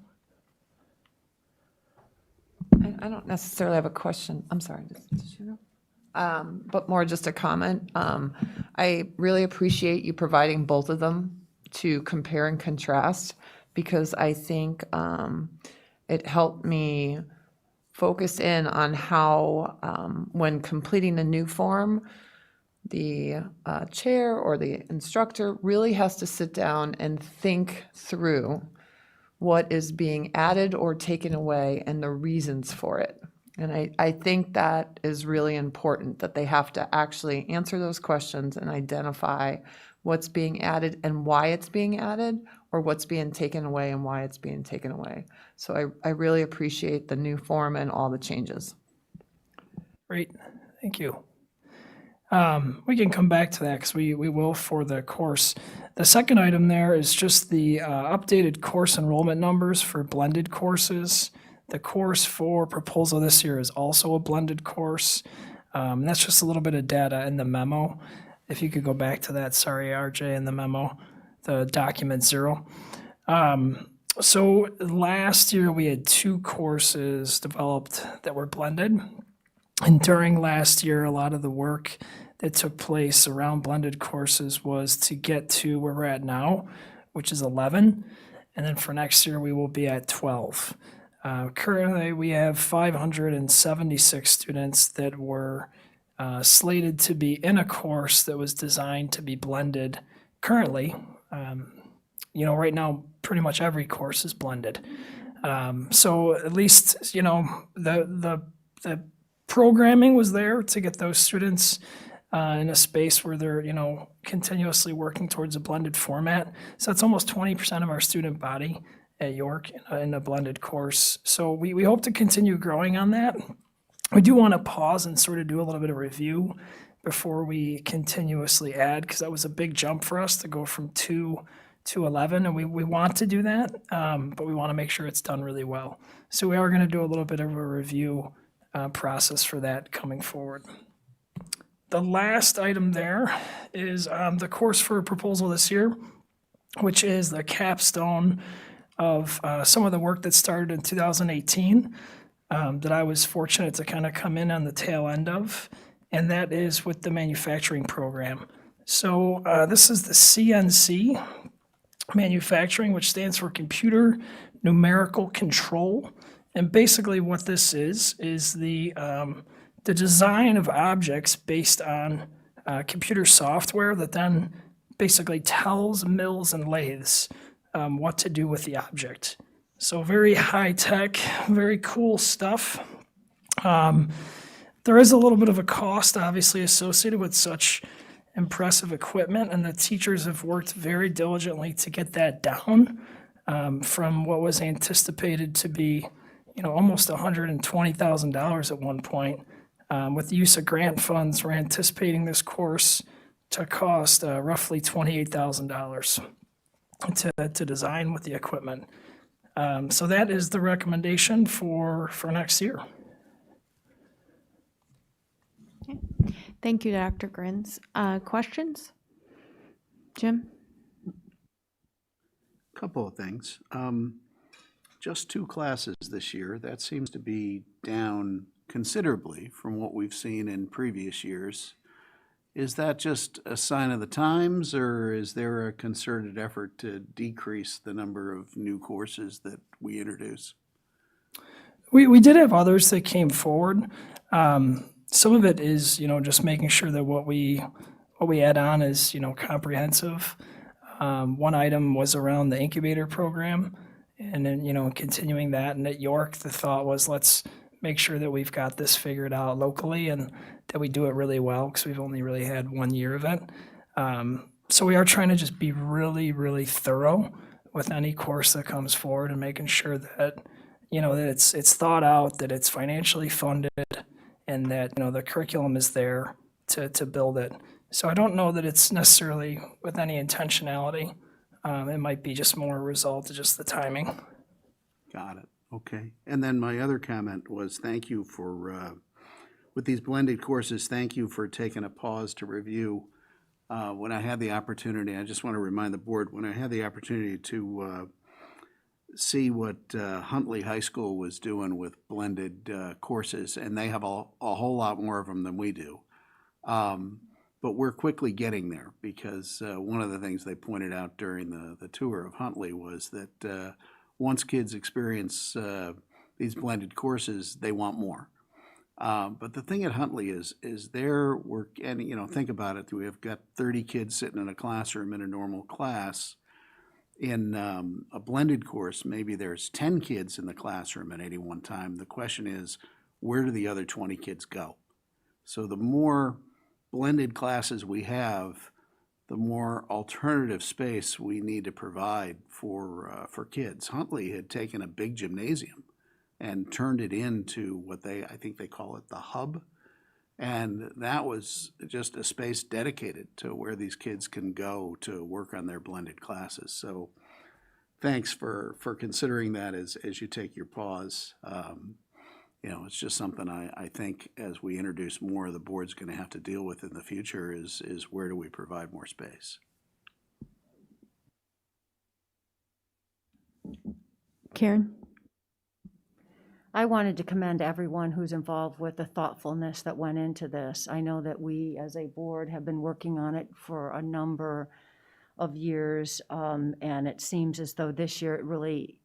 Speaker 2: I don't necessarily have a question. I'm sorry. Did you know? But more just a comment. I really appreciate you providing both of them to compare and contrast, because I think it helped me focus in on how, when completing a new form, the chair or the instructor really has to sit down and think through what is being added or taken away and the reasons for it. And I think that is really important, that they have to actually answer those questions and identify what's being added and why it's being added, or what's being taken away and why it's being taken away. So I really appreciate the new form and all the changes.
Speaker 11: Great, thank you. We can come back to that because we will for the course. The second item there is just the updated course enrollment numbers for blended courses. The course for proposal this year is also a blended course. That's just a little bit of data in the memo. If you could go back to that, sorry, RJ, in the memo, the document 0. So last year we had 2 courses developed that were blended. And during last year, a lot of the work that took place around blended courses was to get to where we're at now, which is 11. And then for next year, we will be at 12. Currently, we have 576 students that were slated to be in a course that was designed to be blended currently. Right now, pretty much every course is blended. So at least, the programming was there to get those students in a space where they're, continuously working towards a blended format. So that's almost 20% of our student body at York in a blended course. So we hope to continue growing on that. We do want to pause and sort of do a little bit of review before we continuously add, because that was a big jump for us to go from 2 to 11, and we want to do that, but we want to make sure it's done really well. So we are going to do a little bit of a review process for that coming forward. The last item there is the course for proposal this year, which is the capstone of some of the work that started in 2018 that I was fortunate to kind of come in on the tail end of, and that is with the manufacturing program. So this is the CNC manufacturing, which stands for Computer Numerical Control. And basically what this is the design of objects based on computer software that then basically tells mills and lathes what to do with the object. So very high tech, very cool stuff. There is a little bit of a cost obviously associated with such impressive equipment, and the teachers have worked very diligently to get that down from what was anticipated to be, almost $120,000 at one point. With the use of grant funds, we're anticipating this course to cost roughly $28,000 to design with the equipment. So that is the recommendation for next year.
Speaker 1: Thank you, Dr. Grins. Questions? Jim?
Speaker 9: Couple of things. Just 2 classes this year. That seems to be down considerably from what we've seen in previous years. Is that just a sign of the times, or is there a concerted effort to decrease the number of new courses that we introduce?
Speaker 11: We did have others that came forward. Some of it is, just making sure that what we add on is, comprehensive. One item was around the incubator program, and then, continuing that. And at York, the thought was, let's make sure that we've got this figured out locally and that we do it really well, because we've only really had 1 year of it. So we are trying to just be really, really thorough with any course that comes forward, and making sure that, that it's thought out, that it's financially funded, and that, the curriculum is there to build it. So I don't know that it's necessarily with any intentionality. It might be just more a result of just the timing.
Speaker 9: Got it. Okay. And then my other comment was thank you for, with these blended courses, thank you for taking a pause to review. When I had the opportunity, I just want to remind the board, when I had the opportunity to see what Huntley High School was doing with blended courses, and they have a whole lot more of them than we do. But we're quickly getting there, because one of the things they pointed out during the tour of Huntley was that once kids experience these blended courses, they want more. But the thing at Huntley is their work, and think about it, we have got 30 kids sitting in a classroom in a normal class. In a blended course, maybe there's 10 kids in the classroom at any one time. The question is, where do the other 20 kids go? So the more blended classes we have, the more alternative space we need to provide for kids. Huntley had taken a big gymnasium and turned it into what I think they call it the hub. And that was just a space dedicated to where these kids can go to work on their blended classes. So thanks for considering that as you take your pause. It's just something I think as we introduce more, the board's going to have to deal with in the future is where do we provide more space?
Speaker 1: Karen?
Speaker 8: I wanted to commend everyone who's involved with the thoughtfulness that went into this. I know that we, as a board, have been working on it for a number of years, and it seems as though this year it really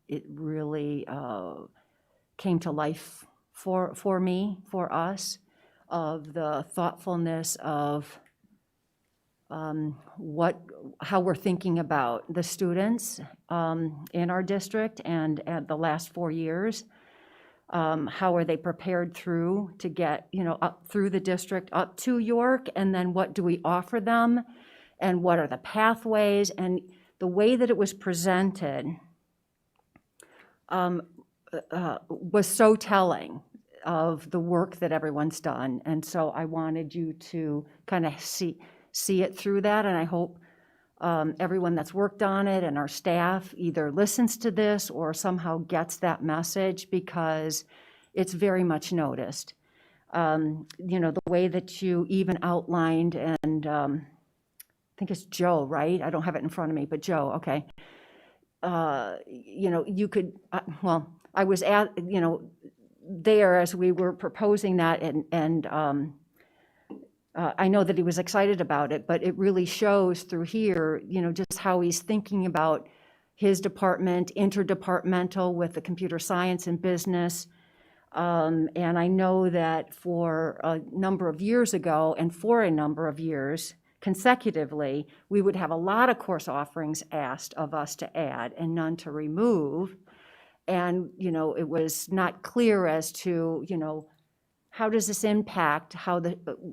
Speaker 8: came to life for me, for us, of the thoughtfulness of how we're thinking about the students in our district and at the last 4 years. How are they prepared to get, up through the district, up to York, and then what do we offer them, and what are the pathways? And the way that it was presented was so telling. of the work that everyone's done. And so I wanted you to kind of see it through that, and I hope everyone that's worked on it and our staff either listens to this or somehow gets that message, because it's very much noticed. The way that you even outlined, and I think it's Joe, right? I don't have it in front of me, but Joe, okay. You could, I was at, there as we were proposing that, and I know that he was excited about it, but it really shows through here, just how he's thinking about his department, interdepartmental with the computer science and business. And I know that for a number of years ago, and for a number of years consecutively, we would have a lot of course offerings asked of us to add and none to remove. And, it was not clear as to, how does this impact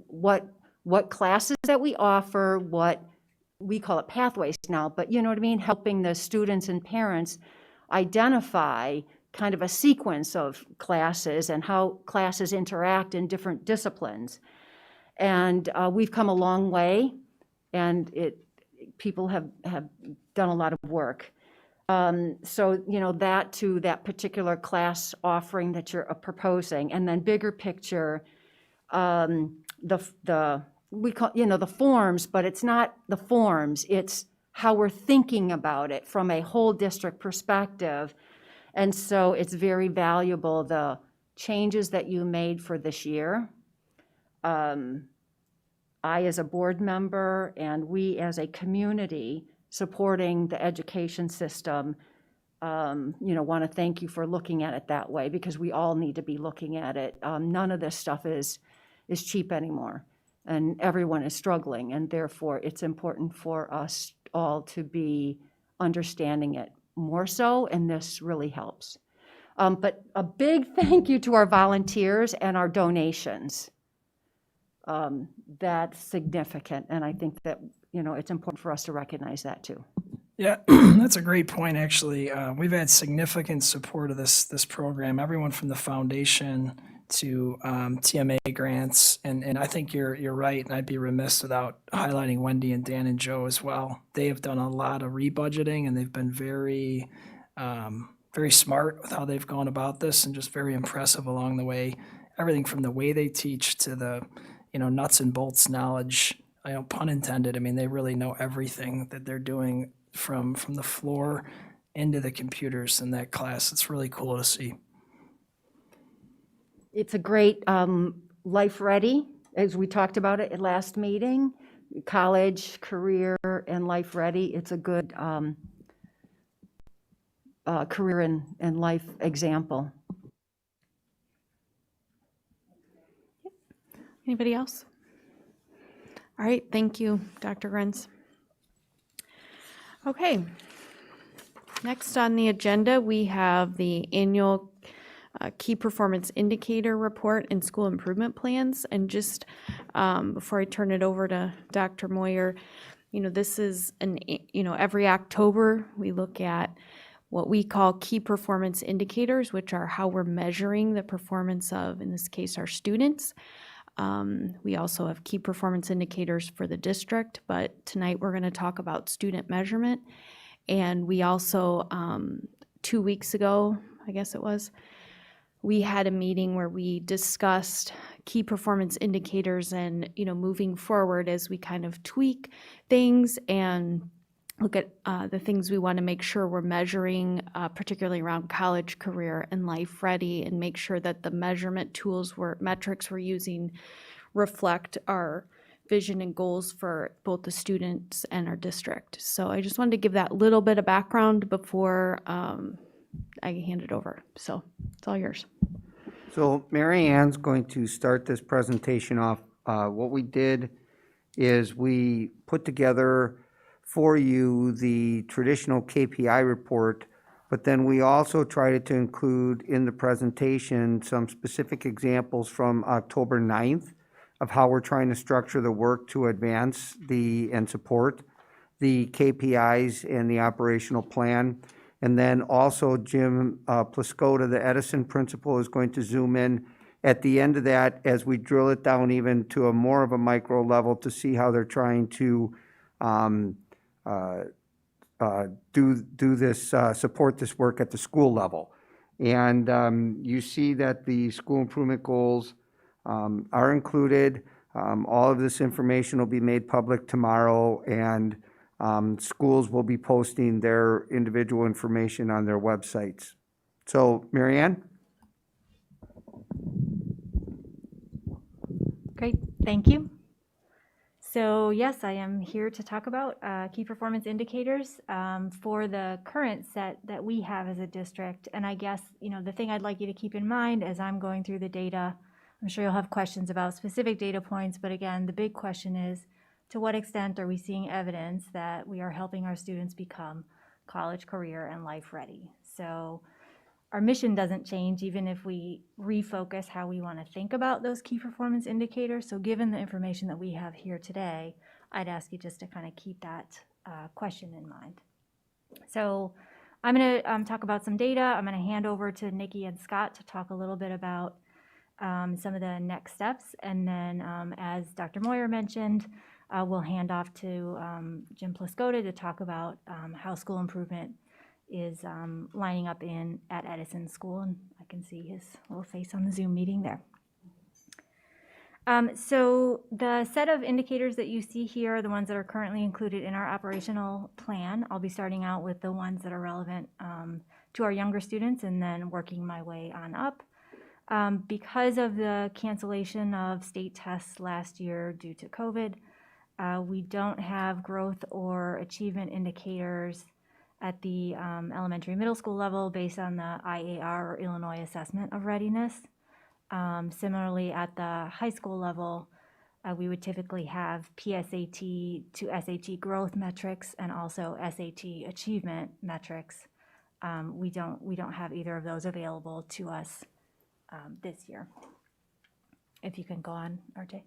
Speaker 8: what classes that we offer, what we call it pathways now, but you know what I mean? Helping the students and parents identify kind of a sequence of classes and how classes interact in different disciplines. And we've come a long way, and people have done a lot of work. So, that to that particular class offering that you're proposing, and then bigger picture, we call, the forms, but it's not the forms, it's how we're thinking about it from a whole district perspective. And so it's very valuable, the changes that you made for this year. I, as a board member, and we as a community supporting the education system, want to thank you for looking at it that way, because we all need to be looking at it. None of this stuff is cheap anymore, and everyone is struggling, and therefore it's important for us all to be understanding it more so, and this really helps. But a big thank you to our volunteers and our donations. That's significant, and I think that, it's important for us to recognize that too.
Speaker 11: Yeah, that's a great point, actually. We've had significant support of this program, everyone from the foundation to TMA grants, and I think you're right, and I'd be remiss without highlighting Wendy and Dan and Joe as well. They have done a lot of rebudgeting, and they've been very, very smart with how they've gone about this, and just very impressive along the way. Everything from the way they teach to the, nuts and bolts knowledge, pun intended. I mean, they really know everything that they're doing from the floor into the computers in that class. It's really cool to see.
Speaker 8: It's a great life ready, as we talked about it at last meeting, college, career, and life ready. It's a good career and life example.
Speaker 1: Anybody else? All right, thank you, Dr. Grenz. Okay. Next on the agenda, we have the annual key performance indicator report and school improvement plans. And just before I turn it over to Dr. Moyer, this is every October we look at what we call key performance indicators, which are how we're measuring the performance of, in this case, our students. We also have key performance indicators for the district, but tonight we're going to talk about student measurement. And we also, 2 weeks ago, I guess it was, we had a meeting where we discussed key performance indicators and, moving forward as we kind of tweak things and look at the things we want to make sure we're measuring, particularly around college, career, and life ready, and make sure that the measurement tools, metrics we're using reflect our vision and goals for both the students and our district. So I just wanted to give that little bit of background before I hand it over. So it's all yours.
Speaker 3: So Mary Ann's going to start this presentation off. What we did is we put together for you the traditional KPI report, but then we also tried to include in the presentation some specific examples from October 9th of how we're trying to structure the work to advance and support the KPIs and the operational plan. And then also Jim Plascota, the Edison principal, is going to zoom in at the end of that, as we drill it down even to a more of a micro level to see how they're trying to do this, support this work at the school level. And you see that the school improvement goals are included. All of this information will be made public tomorrow, and schools will be posting their individual information on their websites. So, Mary Ann?
Speaker 12: Great, thank you. So yes, I am here to talk about key performance indicators for the current set that we have as a district. And I guess, the thing I'd like you to keep in mind as I'm going through the data, I'm sure you'll have questions about specific data points, but again, the big question is, to what extent are we seeing evidence that we are helping our students become college, career, and life ready? So our mission doesn't change even if we refocus how we want to think about those key performance indicators. So given the information that we have here today, I'd ask you just to kind of keep that question in mind. So I'm going to talk about some data. I'm going to hand over to Nikki and Scott to talk a little bit about some of the next steps. And then as Dr. Moyer mentioned, we'll hand off to Jim Plascota to talk about how school improvement is lining up at Edison School, and I can see his little face on the Zoom meeting there. So the set of indicators that you see here are the ones that are currently included in our operational plan. I'll be starting out with the ones that are relevant to our younger students and then working my way on up. Because of the cancellation of state tests last year due to COVID, we don't have growth or achievement indicators at the elementary middle school level based on the IAR, or Illinois Assessment of Readiness. Similarly, at the high school level, we would typically have PSAT to SAT growth metrics and also SAT achievement metrics. We don't have either of those available to us this year. If you can go on, RJ.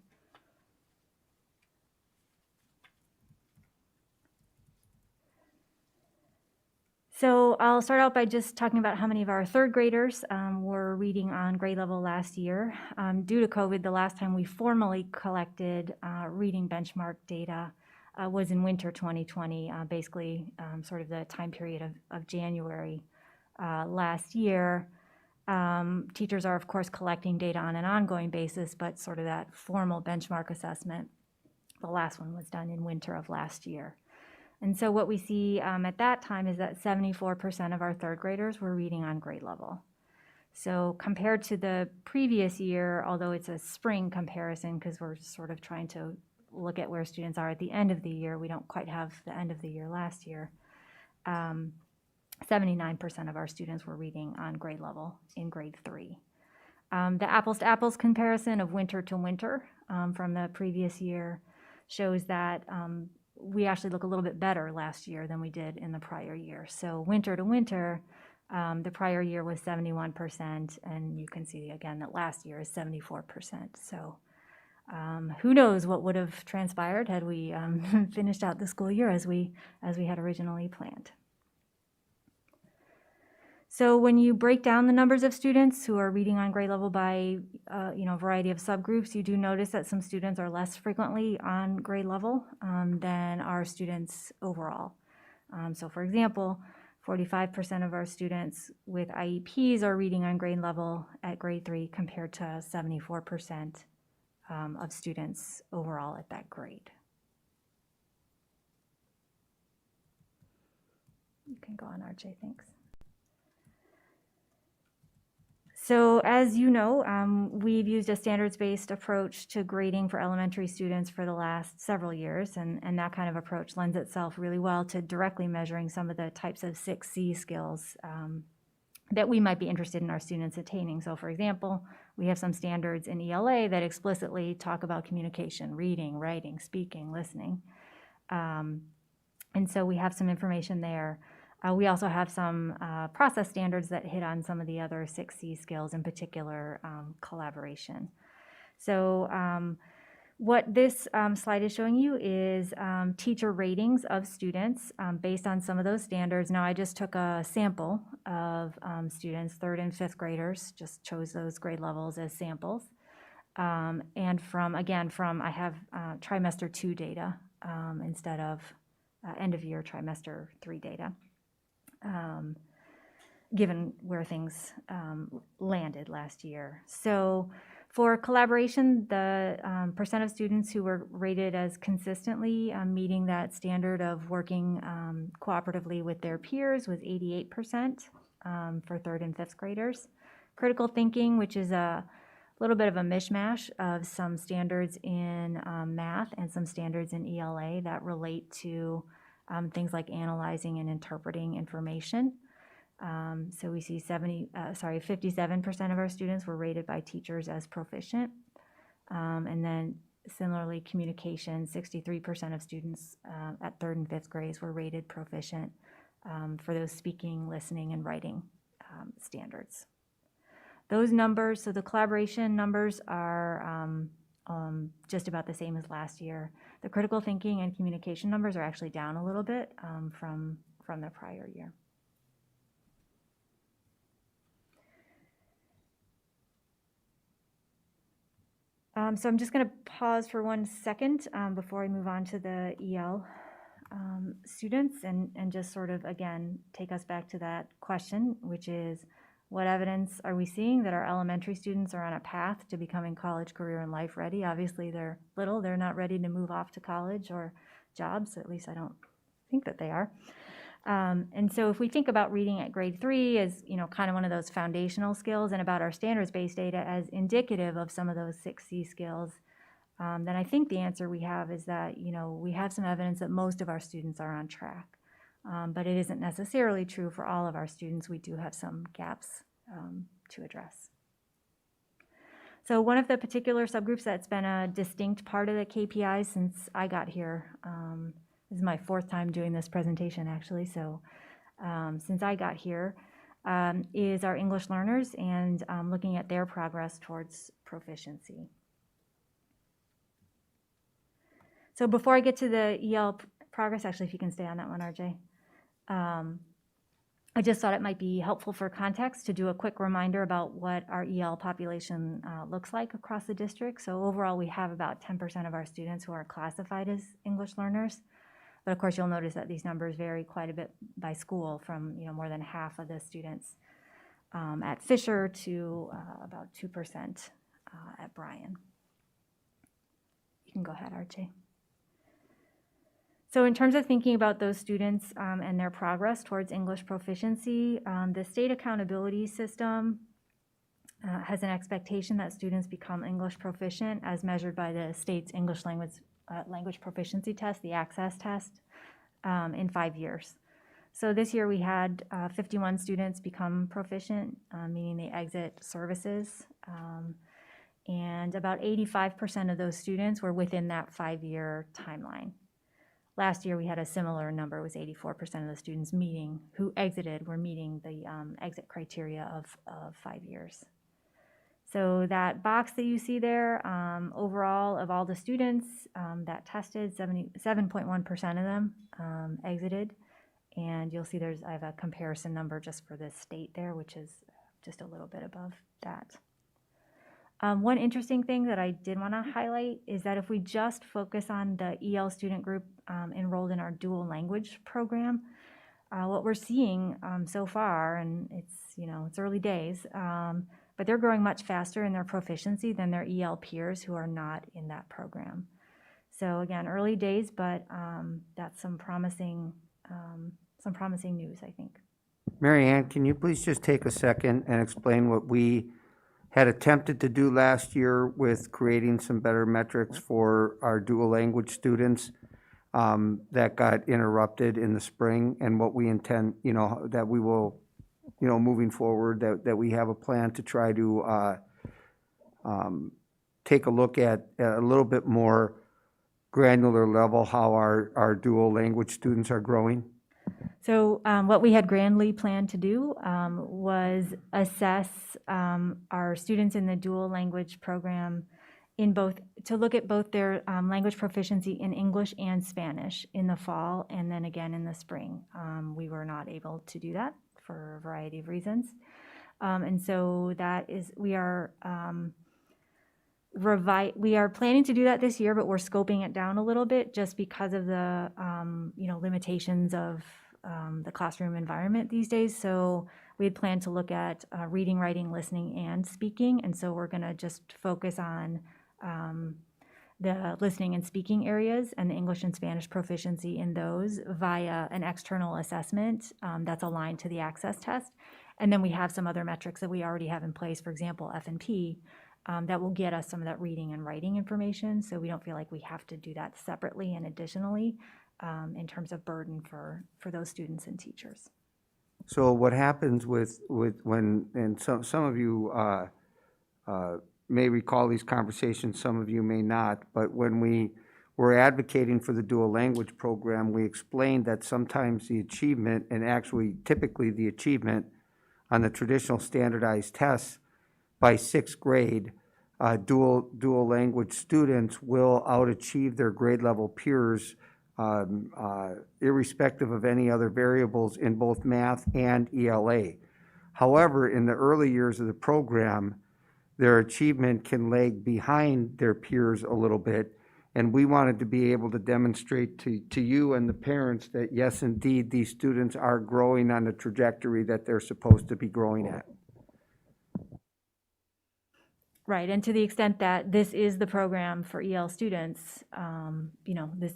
Speaker 12: So I'll start out by just talking about how many of our third graders were reading on grade level last year. Due to COVID, the last time we formally collected reading benchmark data was in winter 2020, basically sort of the time period of January last year. Teachers are, of course, collecting data on an ongoing basis, but sort of that formal benchmark assessment, the last one was done in winter of last year. And so what we see at that time is that 74% of our third graders were reading on grade level. So compared to the previous year, although it's a spring comparison because we're sort of trying to look at where students are at the end of the year, we don't quite have the end of the year last year. 79% of our students were reading on grade level in grade 3. The apples to apples comparison of winter to winter from the previous year shows that we actually look a little bit better last year than we did in the prior year. So winter to winter, the prior year was 71%, and you can see again that last year is 74%. So who knows what would have transpired had we finished out the school year as we had originally planned. So when you break down the numbers of students who are reading on grade level by a variety of subgroups, you do notice that some students are less frequently on grade level than our students overall. So for example, 45% of our students with IEPs are reading on grade level at grade 3 compared to 74% of students overall at that grade. You can go on, RJ, thanks. So as you know, we've used a standards-based approach to grading for elementary students for the last several years, and that kind of approach lends itself really well to directly measuring some of the types of 6C skills that we might be interested in our students attaining. So for example, we have some standards in ELA that explicitly talk about communication, reading, writing, speaking, listening. And so we have some information there. We also have some process standards that hit on some of the other 6C skills, in particular collaboration. So What this slide is showing you is teacher ratings of students based on some of those standards. Now, I just took a sample of students, 3rd and 5th graders, just chose those grade levels as samples. And I have trimester 2 data instead of end of year trimester 3 data, given where things landed last year. So for collaboration, the percent of students who were rated as consistently meeting that standard of working cooperatively with their peers was 88% for 3rd and 5th graders. Critical thinking, which is a little bit of a mishmash of some standards in math and some standards in ELA that relate to things like analyzing and interpreting information. So we see 57% of our students were rated by teachers as proficient. And then similarly, communication, 63% of students at 3rd and 5th grades were rated proficient for those speaking, listening, and writing standards. Those numbers, so the collaboration numbers are just about the same as last year. The critical thinking and communication numbers are actually down a little bit from the prior year. So I'm just going to pause for 1 second before I move on to the EL students and just sort of, again, take us back to that question, which is, what evidence are we seeing that our elementary students are on a path to becoming college, career, and life ready? Obviously, they're little. They're not ready to move off to college or jobs. At least I don't think that they are. And so if we think about reading at grade 3 as, kind of one of those foundational skills, and about our standards-based data as indicative of some of those 6 C skills, then I think the answer we have is that, we have some evidence that most of our students are on track. But it isn't necessarily true for all of our students. We do have some gaps to address. So one of the particular subgroups that's been a distinct part of the KPI since I got here, this is my 4th time doing this presentation, actually. So since I got here, is our English learners and looking at their progress towards proficiency. So before I get to the EL progress, actually, if you can stay on that one, RJ. I just thought it might be helpful for context to do a quick reminder about what our EL population looks like across the district. So overall, we have about 10% of our students who are classified as English learners. But of course, you'll notice that these numbers vary quite a bit by school, from more than half of the students at Fisher to about 2% at Bryan. You can go ahead, RJ. So in terms of thinking about those students and their progress towards English proficiency, the state accountability system has an expectation that students become English proficient as measured by the state's English language proficiency test, the Access test, in 5 years. So this year we had 51 students become proficient, meaning they exit services, and about 85% of those students were within that 5-year timeline. Last year we had a similar number. It was 84% of the students who exited were meeting the exit criteria of 5 years. So that box that you see there, overall of all the students that tested, 7.1% of them exited. And you'll see I have a comparison number just for the state there, which is just a little bit above that. One interesting thing that I did want to highlight is that if we just focus on the EL student group enrolled in our dual language program, what we're seeing so far, and it's early days, but they're growing much faster in their proficiency than their EL peers who are not in that program. So again, early days, but that's some promising news, I think.
Speaker 3: Mary Ann, can you please just take a second and explain what we had attempted to do last year with creating some better metrics for our dual language students that got interrupted in the spring, and what we intend, that we will, moving forward, that we have a plan to try to take a look at a little bit more granular level how our dual language students are growing?
Speaker 12: So what we had grandly planned to do was assess our students in the dual language program to look at both their language proficiency in English and Spanish in the fall and then again in the spring. We were not able to do that for a variety of reasons. And so we are planning to do that this year, but we're scoping it down a little bit just because of the limitations of the classroom environment these days. So we had planned to look at reading, writing, listening, and speaking. And so we're going to just focus on the listening and speaking areas and the English and Spanish proficiency in those via an external assessment that's aligned to the access test. And then we have some other metrics that we already have in place, for example, F&P, that will get us some of that reading and writing information. So we don't feel like we have to do that separately and additionally in terms of burden for those students and teachers.
Speaker 3: So what happens with when, and some of you may recall these conversations, some of you may not, but when we were advocating for the dual language program, we explained that sometimes the achievement, and actually typically the achievement on the traditional standardized tests by sixth grade, dual language students will outachieve their grade level peers irrespective of any other variables in both math and ELA. However, in the early years of the program, their achievement can lag behind their peers a little bit, and we wanted to be able to demonstrate to you and the parents that yes, indeed, these students are growing on the trajectory that they're supposed to be growing at.
Speaker 12: Right, and to the extent that this is the program for EL students,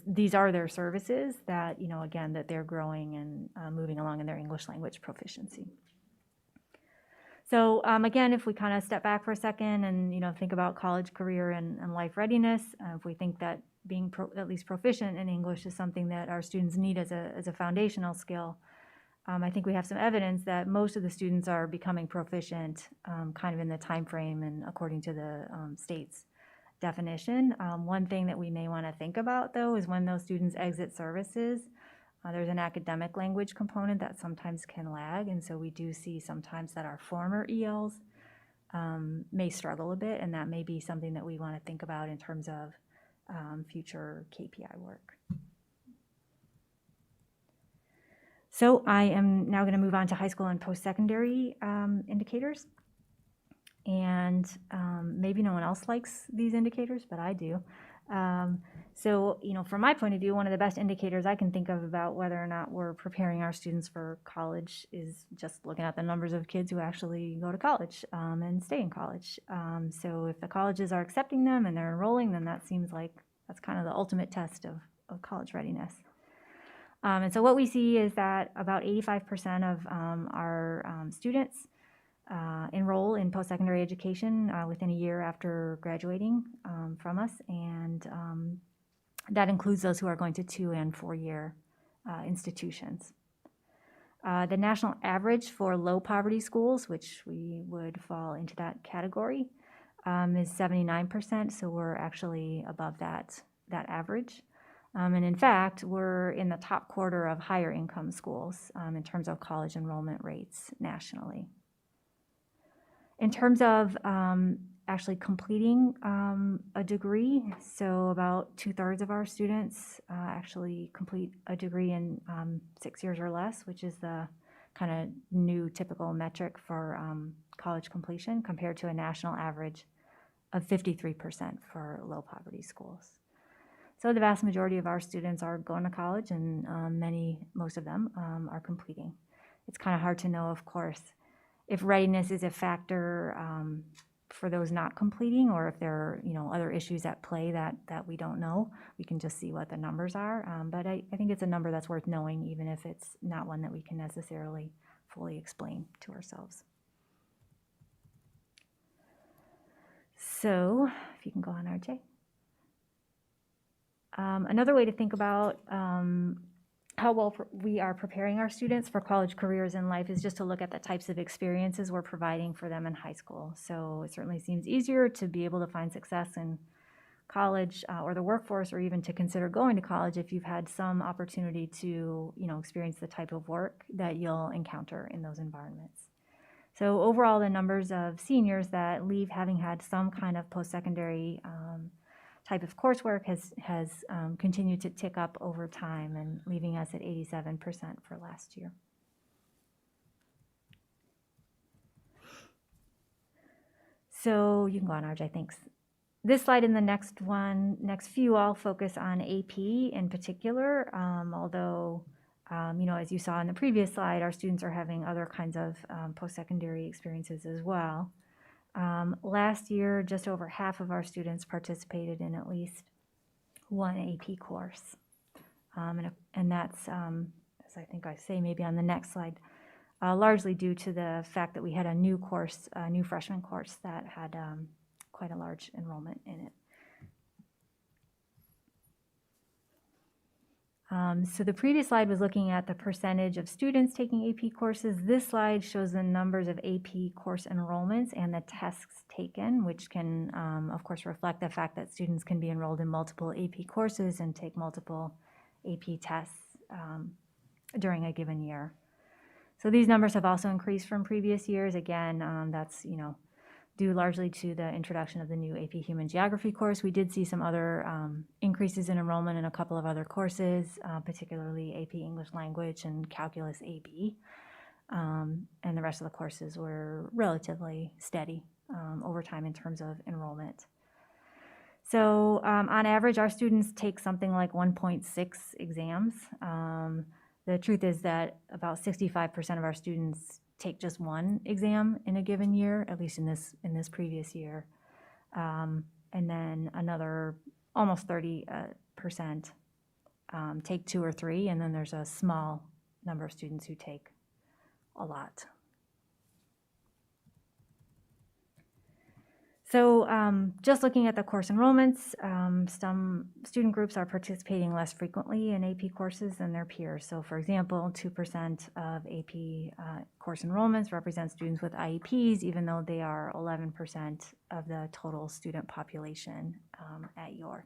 Speaker 12: these are their services that, again, that they're growing and moving along in their English language proficiency. So again, if we kind of step back for a second and, think about college, career, and life readiness, if we think that being at least proficient in English is something that our students need as a foundational skill, I think we have some evidence that most of the students are becoming proficient kind of in the time frame and according to the state's definition. One thing that we may want to think about, though, is when those students exit services, there's an academic language component that sometimes can lag, and so we do see sometimes that our former ELs may struggle a bit, and that may be something that we want to think about in terms of future KPI work. So I am now going to move on to high school and post-secondary indicators. And maybe no one else likes these indicators, but I do. So, from my point of view, one of the best indicators I can think of about whether or not we're preparing our students for college is just looking at the numbers of kids who actually go to college and stay in college. So if the colleges are accepting them and they're enrolling, then that seems like that's kind of the ultimate test of college readiness. And so what we see is that about 85% of our students enroll in post-secondary education within a year after graduating from us, and that includes those who are going to 2- and 4-year institutions. The national average for low poverty schools, which we would fall into that category, is 79%, so we're actually above that average. And in fact, we're in the top quarter of higher income schools in terms of college enrollment rates nationally. In terms of actually completing a degree, so about 2/3 of our students actually complete a degree in 6 years or less, which is the kind of new typical metric for college completion compared to a national average of 53% for low poverty schools. So the vast majority of our students are going to college, and most of them are completing. It's kind of hard to know, of course, if readiness is a factor for those not completing, or if there are other issues at play that we don't know. We can just see what the numbers are. But I think it's a number that's worth knowing, even if it's not one that we can necessarily fully explain to ourselves. So if you can go on, RJ. Another way to think about how well we are preparing our students for college careers in life is just to look at the types of experiences we're providing for them in high school. So it certainly seems easier to be able to find success in college or the workforce, or even to consider going to college if you've had some opportunity to experience the type of work that you'll encounter in those environments. So overall, the numbers of seniors that leave having had some kind of post-secondary type of coursework has continued to tick up over time and leaving us at 87% for last year. So you can go on, RJ, thanks. This slide and the next few all focus on AP in particular, although, as you saw in the previous slide, our students are having other kinds of post-secondary experiences as well. Last year, just over half of our students participated in at least one AP course. And that's, as I think I say maybe on the next slide, largely due to the fact that we had a new freshman course that had quite a large enrollment in it. So the previous slide was looking at the percentage of students taking AP courses. This slide shows the numbers of AP course enrollments and the tests taken, which can, of course, reflect the fact that students can be enrolled in multiple AP courses and take multiple AP tests during a given year. So these numbers have also increased from previous years. Again, that's, due largely to the introduction of the new AP Human Geography course. We did see some other increases in enrollment in a couple of other courses, particularly AP English Language and Calculus AB. And the rest of the courses were relatively steady over time in terms of enrollment. So on average, our students take something like 1.6 exams. The truth is that about 65% of our students take just one exam in a given year, at least in this previous year. And then another almost 30% take two or three, and then there's a small number of students who take a lot. So just looking at the course enrollments, some student groups are participating less frequently in AP courses than their peers. So for example, 2% of AP course enrollments represent students with IEPs, even though they are 11% of the total student population at York.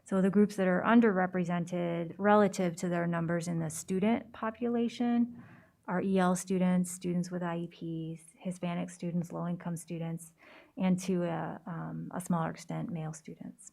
Speaker 12: So the groups that are underrepresented relative to their numbers in the student population are EL students, students with IEPs, Hispanic students, low-income students, and to a smaller extent, male students.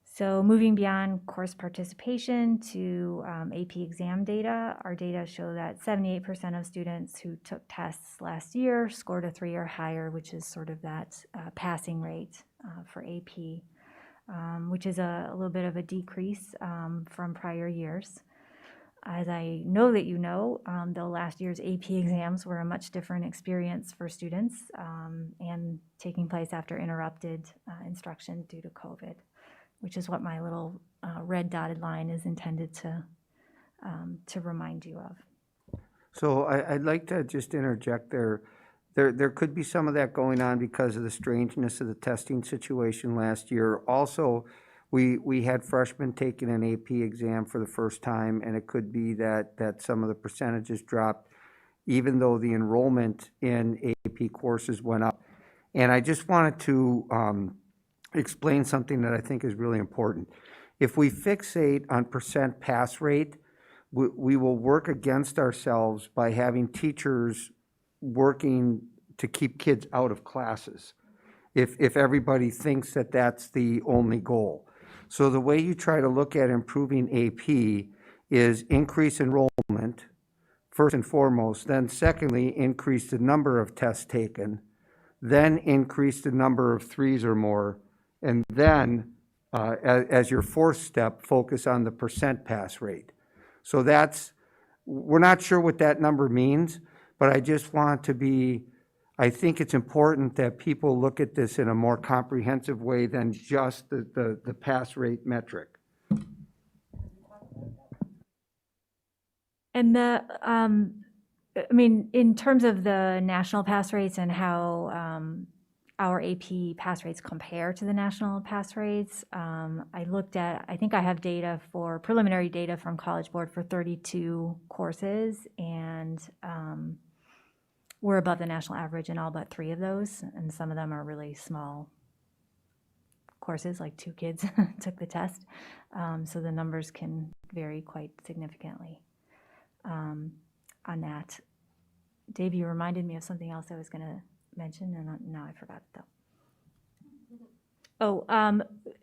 Speaker 12: So moving beyond course participation to AP exam data, our data show that 78% of students who took tests last year scored a 3 or higher, which is sort of that passing rate for AP, which is a little bit of a decrease from prior years. As I know that you know, though last year's AP exams were a much different experience for students and taking place after interrupted instruction due to COVID, which is what my little red dotted line is intended to remind you of.
Speaker 3: So I'd like to just interject there. There could be some of that going on because of the strangeness of the testing situation last year. Also, we had freshmen taking an AP exam for the first time, and it could be that some of the percentages dropped, even though the enrollment in AP courses went up. And I just wanted to explain something that I think is really important. If we fixate on percent pass rate, we will work against ourselves by having teachers working to keep kids out of classes if everybody thinks that that's the only goal. So the way you try to look at improving AP is increase enrollment, first and foremost, then secondly, increase the number of tests taken, then increase the number of 3s or more, and then, as your fourth step, focus on the percent pass rate. So we're not sure what that number means, but I just want to I think it's important that people look at this in a more comprehensive way than just the pass rate metric.
Speaker 12: And in terms of the national pass rates and how our AP pass rates compare to the national pass rates, I think I have preliminary data from College Board for 32 courses, and we're above the national average in all but 3 of those, and some of them are really small courses, like 2 kids took the test. So the numbers can vary quite significantly on that. Dave, you reminded me of something else I was going to mention, and now I forgot it, though. Oh,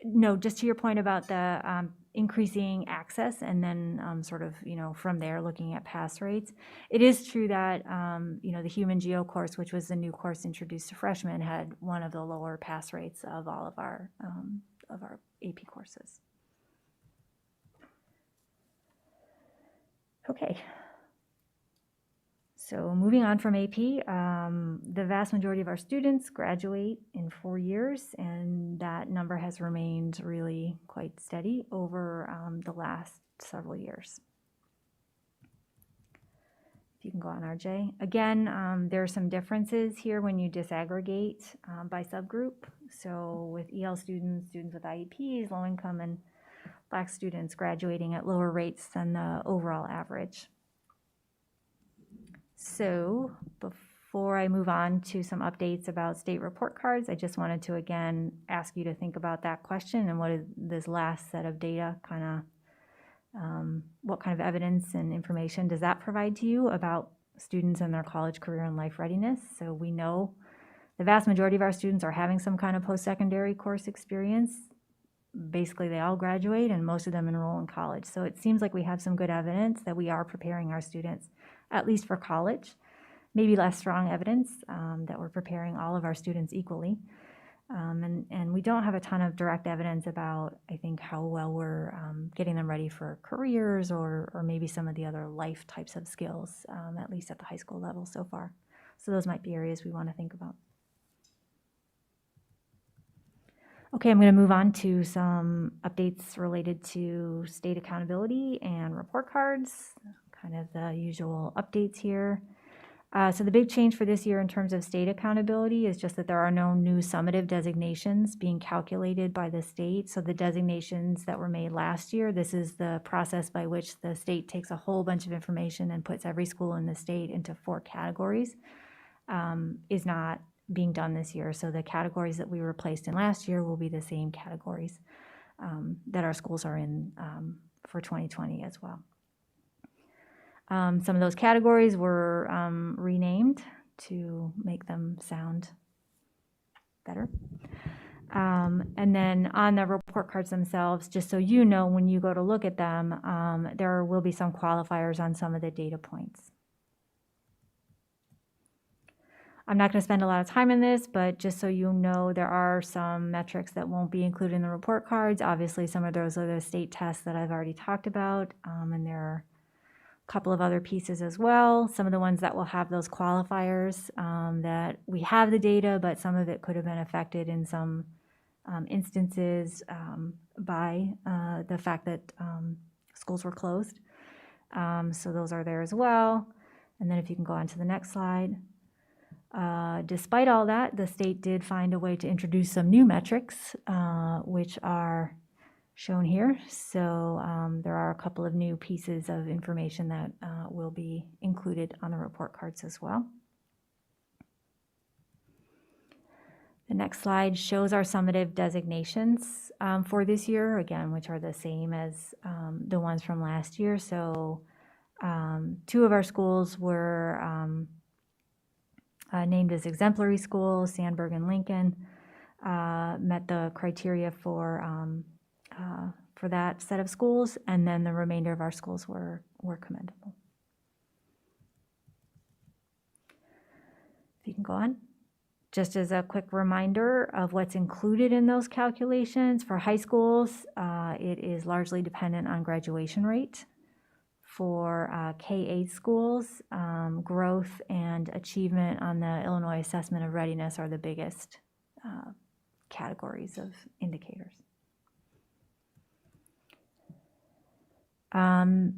Speaker 12: no, just to your point about the increasing access and then sort of, from there looking at pass rates. It is true that, the Human Geo course, which was the new course introduced to freshmen, had one of the lower pass rates of all of our AP courses. Okay. So moving on from AP, the vast majority of our students graduate in 4 years, and that number has remained really quite steady over the last several years. If you can go on, RJ. Again, there are some differences here when you disaggregate by subgroup. So with EL students, students with IEPs, low income, and Black students graduating at lower rates than the overall average. So before I move on to some updates about state report cards, I just wanted to again ask you to think about that question and what is this last set of data what kind of evidence and information does that provide to you about students and their college, career, and life readiness? So we know the vast majority of our students are having some kind of post-secondary course experience. Basically, they all graduate and most of them enroll in college. So it seems like we have some good evidence that we are preparing our students, at least for college. Maybe less strong evidence that we're preparing all of our students equally. And we don't have a ton of direct evidence about, I think, how well we're getting them ready for careers or maybe some of the other life types of skills, at least at the high school level so far. So those might be areas we want to think about. Okay, I'm going to move on to some updates related to state accountability and report cards, kind of the usual updates here. So the big change for this year in terms of state accountability is just that there are no new summative designations being calculated by the state. So the designations that were made last year, this is the process by which the state takes a whole bunch of information and puts every school in the state into 4 categories, is not being done this year. So the categories that we were placed in last year will be the same categories that our schools are in for 2020 as well. Some of those categories were renamed to make them sound better. And then on the report cards themselves, just so you know, when you go to look at them, there will be some qualifiers on some of the data points. I'm not going to spend a lot of time on this, but just so you know, there are some metrics that won't be included in the report cards. Obviously, some of those are the state tests that I've already talked about, and there are couple of other pieces as well. Some of the ones that will have those qualifiers that we have the data, but some of it could have been affected in some instances by the fact that schools were closed. So those are there as well. And then if you can go on to the next slide. Despite all that, the state did find a way to introduce some new metrics, which are shown here. So there are a couple of new pieces of information that will be included on the report cards as well. The next slide shows our summative designations for this year, again, which are the same as the ones from last year. So 2 of our schools were named as exemplary schools. Sandburg and Lincoln met the criteria for that set of schools, and then the remainder of our schools were commendable. If you can go on. Just as a quick reminder of what's included in those calculations, for high schools, it is largely dependent on graduation rate. For K-8 schools, growth and achievement on the Illinois Assessment of Readiness are the biggest categories of indicators.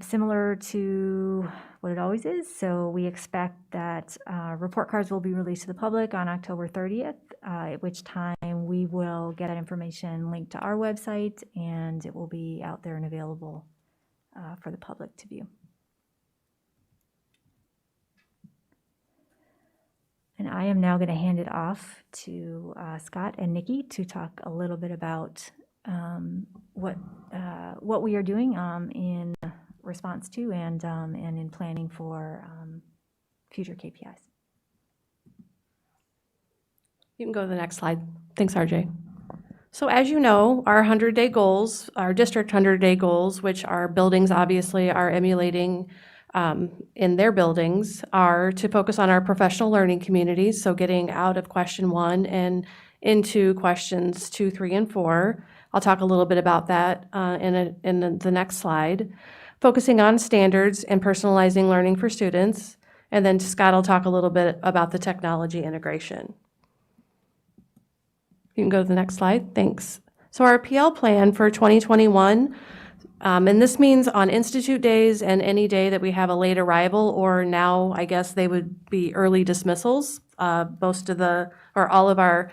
Speaker 12: Similar to what it always is, so we expect that report cards will be released to the public on October 30th, at which time we will get that information linked to our website, and it will be out there and available for the public to view. And I am now going to hand it off to Scott and Nikki to talk a little bit about what we are doing in response to and in planning for future KPIs.
Speaker 13: You can go to the next slide. Thanks, RJ. So as you know, our 100-day goals, our district 100-day goals, which our buildings obviously are emulating in their buildings, are to focus on our professional learning communities, so getting out of question 1 and into questions 2, 3, and 4. I'll talk a little bit about that in the next slide. Focusing on standards and personalizing learning for students. And then Scott will talk a little bit about the technology integration. You can go to the next slide. Thanks. So our PL plan for 2021, and this means on institute days and any day that we have a late arrival, or now I guess they would be early dismissals. Most of all of our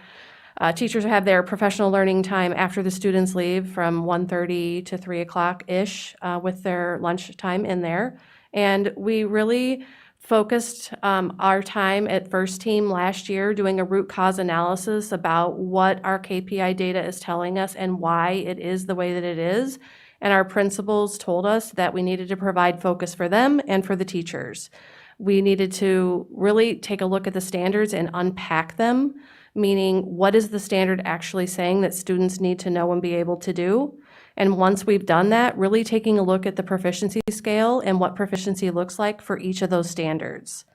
Speaker 13: teachers have their professional learning time after the students leave from 1:30 to 3 o'clock-ish with their lunch time in there. And we really focused our time at First Team last year doing a root cause analysis about what our KPI data is telling us and why it is the way that it is. And our principals told us that we needed to provide focus for them and for the teachers. We needed to really take a look at the standards and unpack them, meaning what is the standard actually saying that students need to know and be able to do? And once we've done that, really taking a look at the proficiency scale and what proficiency looks like for each of those standards.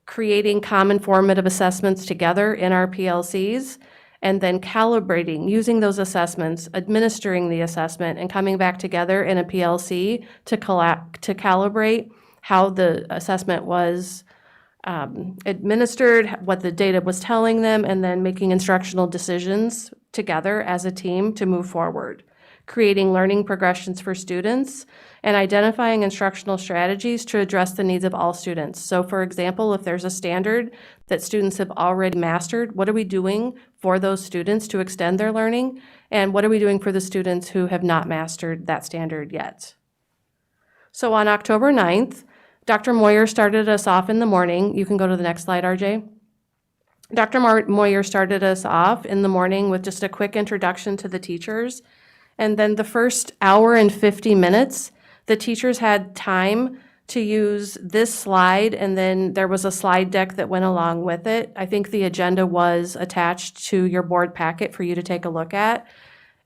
Speaker 13: Creating common formative assessments together in our PLCs, and then calibrating, using those assessments, administering the assessment, and coming back together in a PLC to calibrate how the assessment was administered, what the data was telling them, and then making instructional decisions together as a team to move forward. Creating learning progressions for students, and identifying instructional strategies to address the needs of all students. So for example, if there's a standard that students have already mastered, what are we doing for those students to extend their learning? And what are we doing for the students who have not mastered that standard yet? So on October 9th, Dr. Moyer started us off in the morning. You can go to the next slide, RJ. Dr. Moyer started us off in the morning with just a quick introduction to the teachers. And then the first hour and 50 minutes, the teachers had time to use this slide, and then there was a slide deck that went along with it. I think the agenda was attached to your board packet for you to take a look at.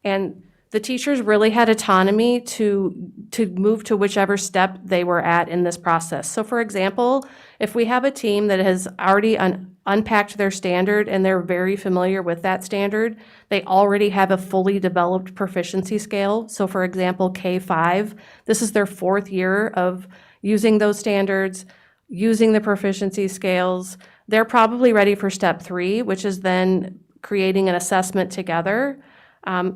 Speaker 13: And the teachers really had autonomy to move to whichever step they were at in this process. So for example, if we have a team that has already unpacked their standard and they're very familiar with that standard, they already have a fully developed proficiency scale. So for example, K5, this is their 4th year of using those standards, using the proficiency scales. They're probably ready for step 3, which is then creating an assessment together.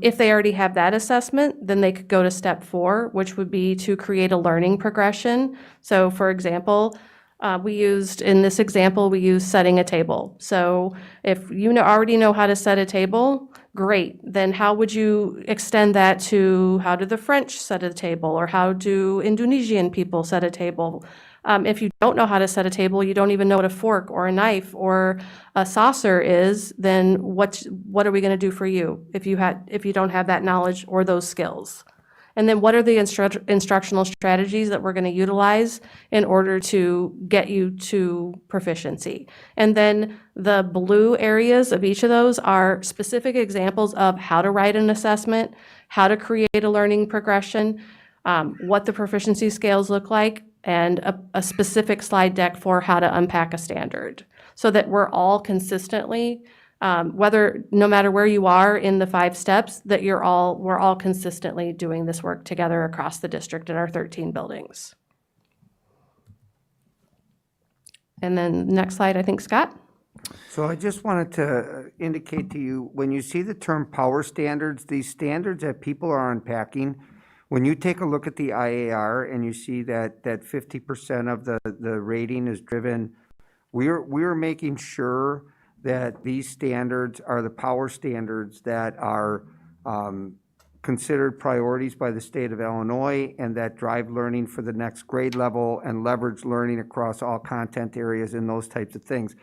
Speaker 13: If they already have that assessment, then they could go to step 4, which would be to create a learning progression. So for example, in this example, we used setting a table. So if you already know how to set a table, great. Then how would you extend that to how do the French set a table, or how do Indonesian people set a table? If you don't know how to set a table, you don't even know what a fork or a knife or a saucer is, then what are we going to do for you if you don't have that knowledge or those skills? And then what are the instructional strategies that we're going to utilize in order to get you to proficiency? And then the blue areas of each of those are specific examples of how to write an assessment, how to create a learning progression, what the proficiency scales look like, and a specific slide deck for how to unpack a standard, so that we're all consistently, no matter where you are in the 5 steps, that we're all consistently doing this work together across the district in our 13 buildings. And then next slide, I think, Scott.
Speaker 3: So I just wanted to indicate to you, when you see the term power standards, these standards that people are unpacking, when you take a look at the IAR and you see that 50% of the rating is driven, we're making sure that these standards are the power standards that are considered priorities by the state of Illinois, and that drive learning for the next grade level and leverage learning across all content areas and those types of things.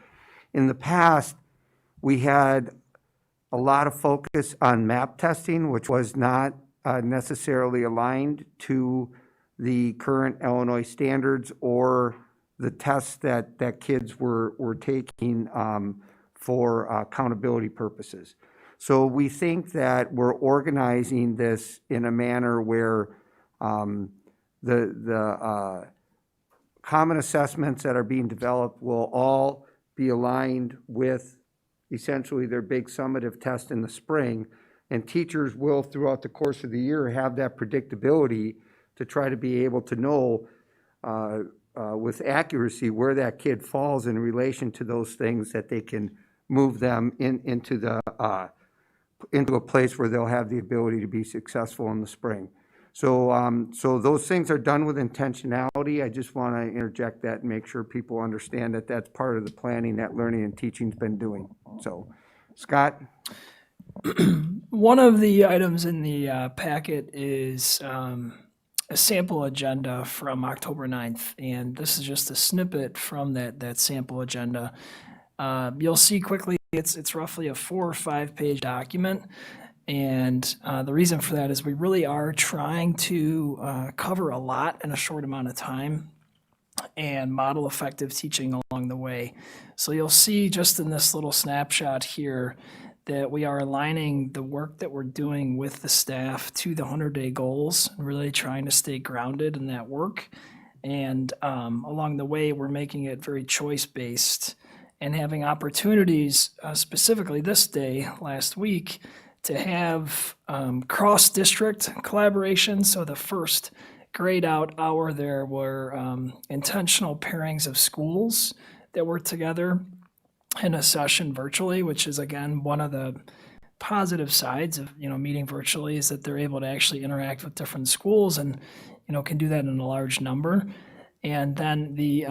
Speaker 3: In the past, we had a lot of focus on map testing, which was not necessarily aligned to the current Illinois standards or the tests that kids were taking for accountability purposes. So we think that we're organizing this in a manner where the common assessments that are being developed will all be aligned with essentially their big summative test in the spring, and teachers will, throughout the course of the year, have that predictability to try to be able to know with accuracy where that kid falls in relation to those things, that they can move them into a place where they'll have the ability to be successful in the spring. So those things are done with intentionality. I just want to interject that and make sure people understand that that's part of the planning that learning and teaching's been doing. So, Scott?
Speaker 11: One of the items in the packet is a sample agenda from October 9th, and this is just a snippet from that sample agenda. You'll see quickly it's roughly a 4 or 5 page document. And the reason for that is we really are trying to cover a lot in a short amount of time and model effective teaching along the way. So you'll see just in this little snapshot here that we are aligning the work that we're doing with the staff to the 100-day goals, and really trying to stay grounded in that work. And along the way, we're making it very choice-based and having opportunities, specifically this day, last week, to have cross-district collaboration. So the first grade out hour there were intentional pairings of schools that worked together in a session virtually, which is, again, one of the positive sides of meeting virtually, is that they're able to actually interact with different schools and can do that in a large number. And then the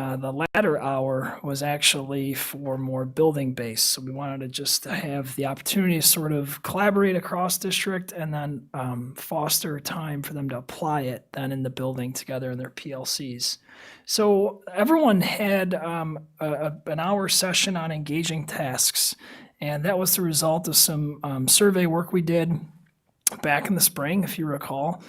Speaker 11: latter hour was actually for more building based. So we wanted to just have the opportunity to sort of collaborate across district and then foster time for them to apply it then in the building together in their PLCs. So everyone had an hour session on engaging tasks. And that was the result of some survey work we did back in the spring, if you recall.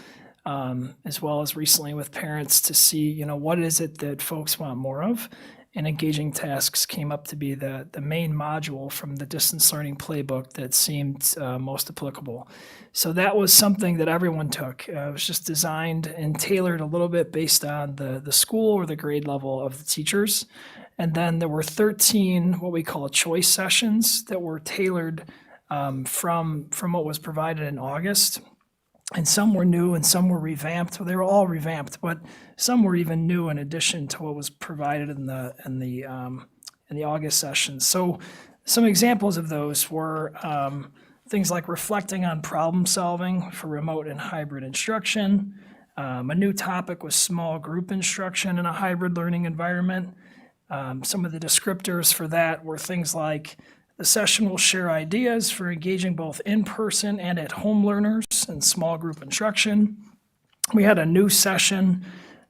Speaker 11: As well as recently with parents to see, what is it that folks want more of? And engaging tasks came up to be the main module from the distance learning playbook that seemed most applicable. So that was something that everyone took. It was just designed and tailored a little bit based on the school or the grade level of the teachers. And then there were 13 what we call choice sessions that were tailored from what was provided in August. And some were new and some were revamped. Well, they were all revamped, but some were even new in addition to what was provided in the August session. So some examples of those were things like reflecting on problem solving for remote and hybrid instruction. A new topic was small group instruction in a hybrid learning environment. Some of the descriptors for that were things like the session will share ideas for engaging both in-person and at-home learners in small group instruction. We had a new session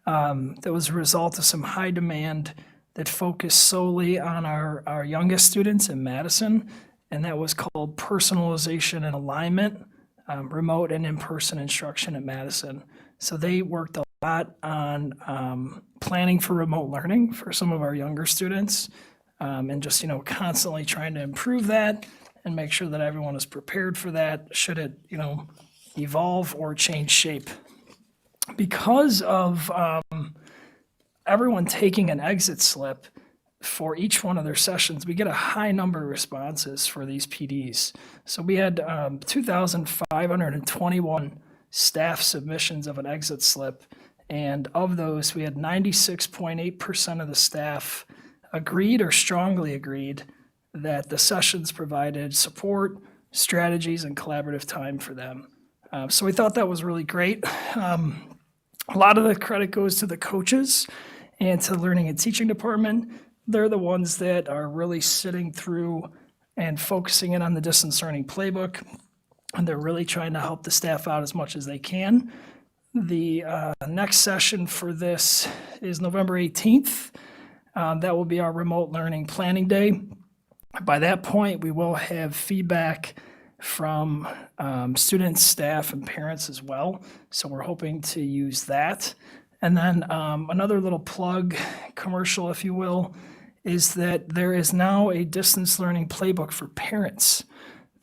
Speaker 11: that was a result of some high demand that focused solely on our youngest students in Madison, and that was called Personalization and Alignment, Remote and In-Person Instruction at Madison. So they worked a lot on planning for remote learning for some of our younger students. And just, constantly trying to improve that and make sure that everyone is prepared for that should it, evolve or change shape. Because of everyone taking an exit slip for each one of their sessions, we get a high number of responses for these PDs. So we had 2,521 staff submissions of an exit slip. And of those, we had 96.8% of the staff agreed or strongly agreed that the sessions provided support, strategies, and collaborative time for them. So we thought that was really great. A lot of the credit goes to the coaches and to the learning and teaching department. They're the ones that are really sitting through and focusing in on the distance learning playbook, and they're really trying to help the staff out as much as they can. The next session for this is November 18th. That will be our remote learning planning day. By that point, we will have feedback from students, staff, and parents as well. So we're hoping to use that. And then another little plug, commercial, if you will, is that there is now a distance learning playbook for parents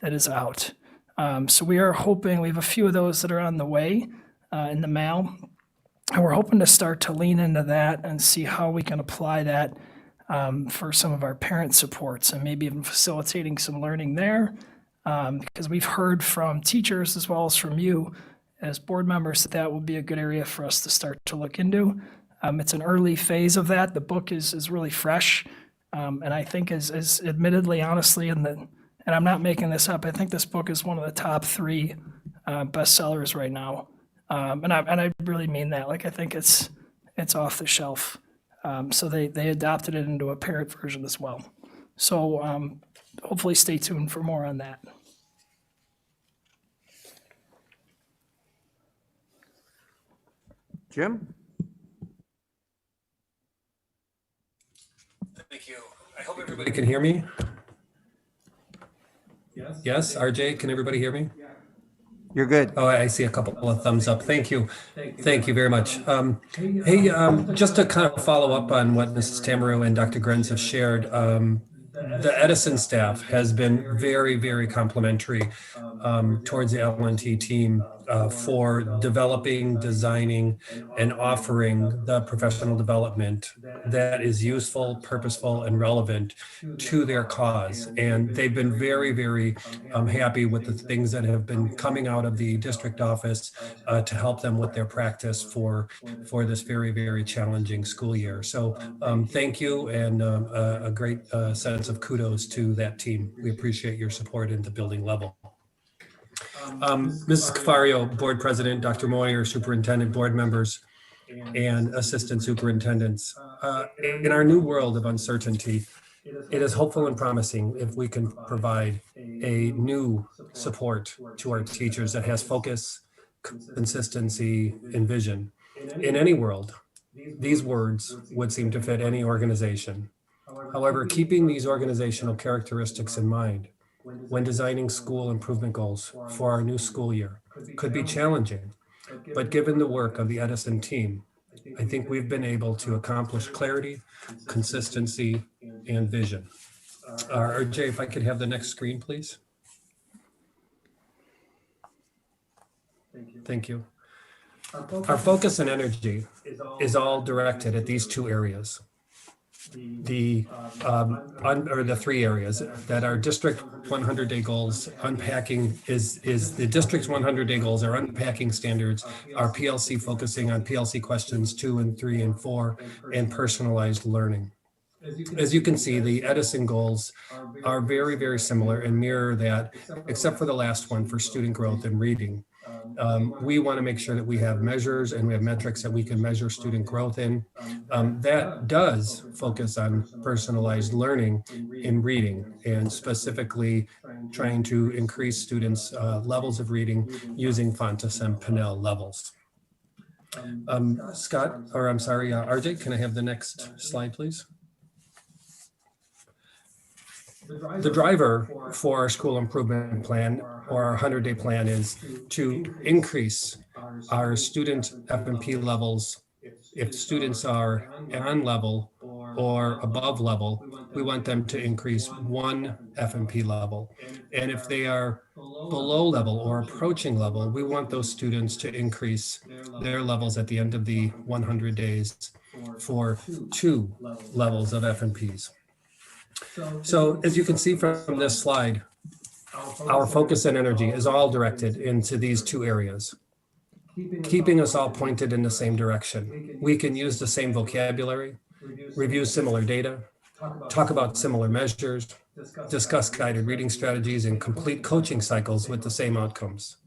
Speaker 11: that is out. So we are hoping, we have a few of those that are on the way in the mail. And we're hoping to start to lean into that and see how we can apply that for some of our parent supports and maybe even facilitating some learning there. Because we've heard from teachers as well as from you as board members that that will be a good area for us to start to look into. It's an early phase of that. The book is really fresh. And I think is admittedly, honestly, and I'm not making this up, I think this book is one of the top 3 bestsellers right now. And I really mean that. Like, I think it's off the shelf. So they adopted it into a parent version as well. So hopefully stay tuned for more on that.
Speaker 3: Jim?
Speaker 14: Thank you. I hope everybody can hear me. Yes, RJ, can everybody hear me?
Speaker 3: You're good.
Speaker 14: Oh, I see a couple of thumbs up. Thank you. Thank you very much. Hey, just to kind of follow up on what Mrs. Tamaro and Dr. Grenz have shared, the Edison staff has been very, very complimentary towards the L&T team for developing, designing, and offering the professional development that is useful, purposeful, and relevant to their cause. And they've been very, very happy with the things that have been coming out of the district office to help them with their practice for this very, very challenging school year. So thank you, and a great sense of kudos to that team. We appreciate your support at the building level. Mrs. Cafario, board president, Dr. Moyer, superintendent, board members, and assistant superintendents. In our new world of uncertainty, it is hopeful and promising if we can provide a new support to our teachers that has focus, consistency, and vision. In any world, these words would seem to fit any organization. However, keeping these organizational characteristics in mind when designing school improvement goals for our new school year could be challenging, but given the work of the Edison team, I think we've been able to accomplish clarity, consistency, and vision. RJ, if I could have the next screen, please. Thank you. Our focus and energy is all directed at these 2 areas. The 3 areas that our district 100-day goals unpacking is the district's 100-day goals are unpacking standards, our PLC focusing on PLC questions 2 and 3 and 4, and personalized learning. As you can see, the Edison goals are very, very similar and mirror that, except for the last one for student growth and reading. We want to make sure that we have measures and we have metrics that we can measure student growth in. That does focus on personalized learning in reading, and specifically trying to increase students' levels of reading using Fontes and Pinnell levels. RJ, can I have the next slide, please? The driver for our school improvement plan, or our 100-day plan, is to increase our student F&P levels. If students are on level or above level, we want them to increase 1 F&P level. And if they are below level or approaching level, we want those students to increase their levels at the end of the 100 days for 2 levels of F&Ps. So as you can see from this slide, our focus and energy is all directed into these 2 areas, keeping us all pointed in the same direction. We can use the same vocabulary, review similar data, talk about similar measures, discuss guided reading strategies, and complete coaching cycles with the same outcomes.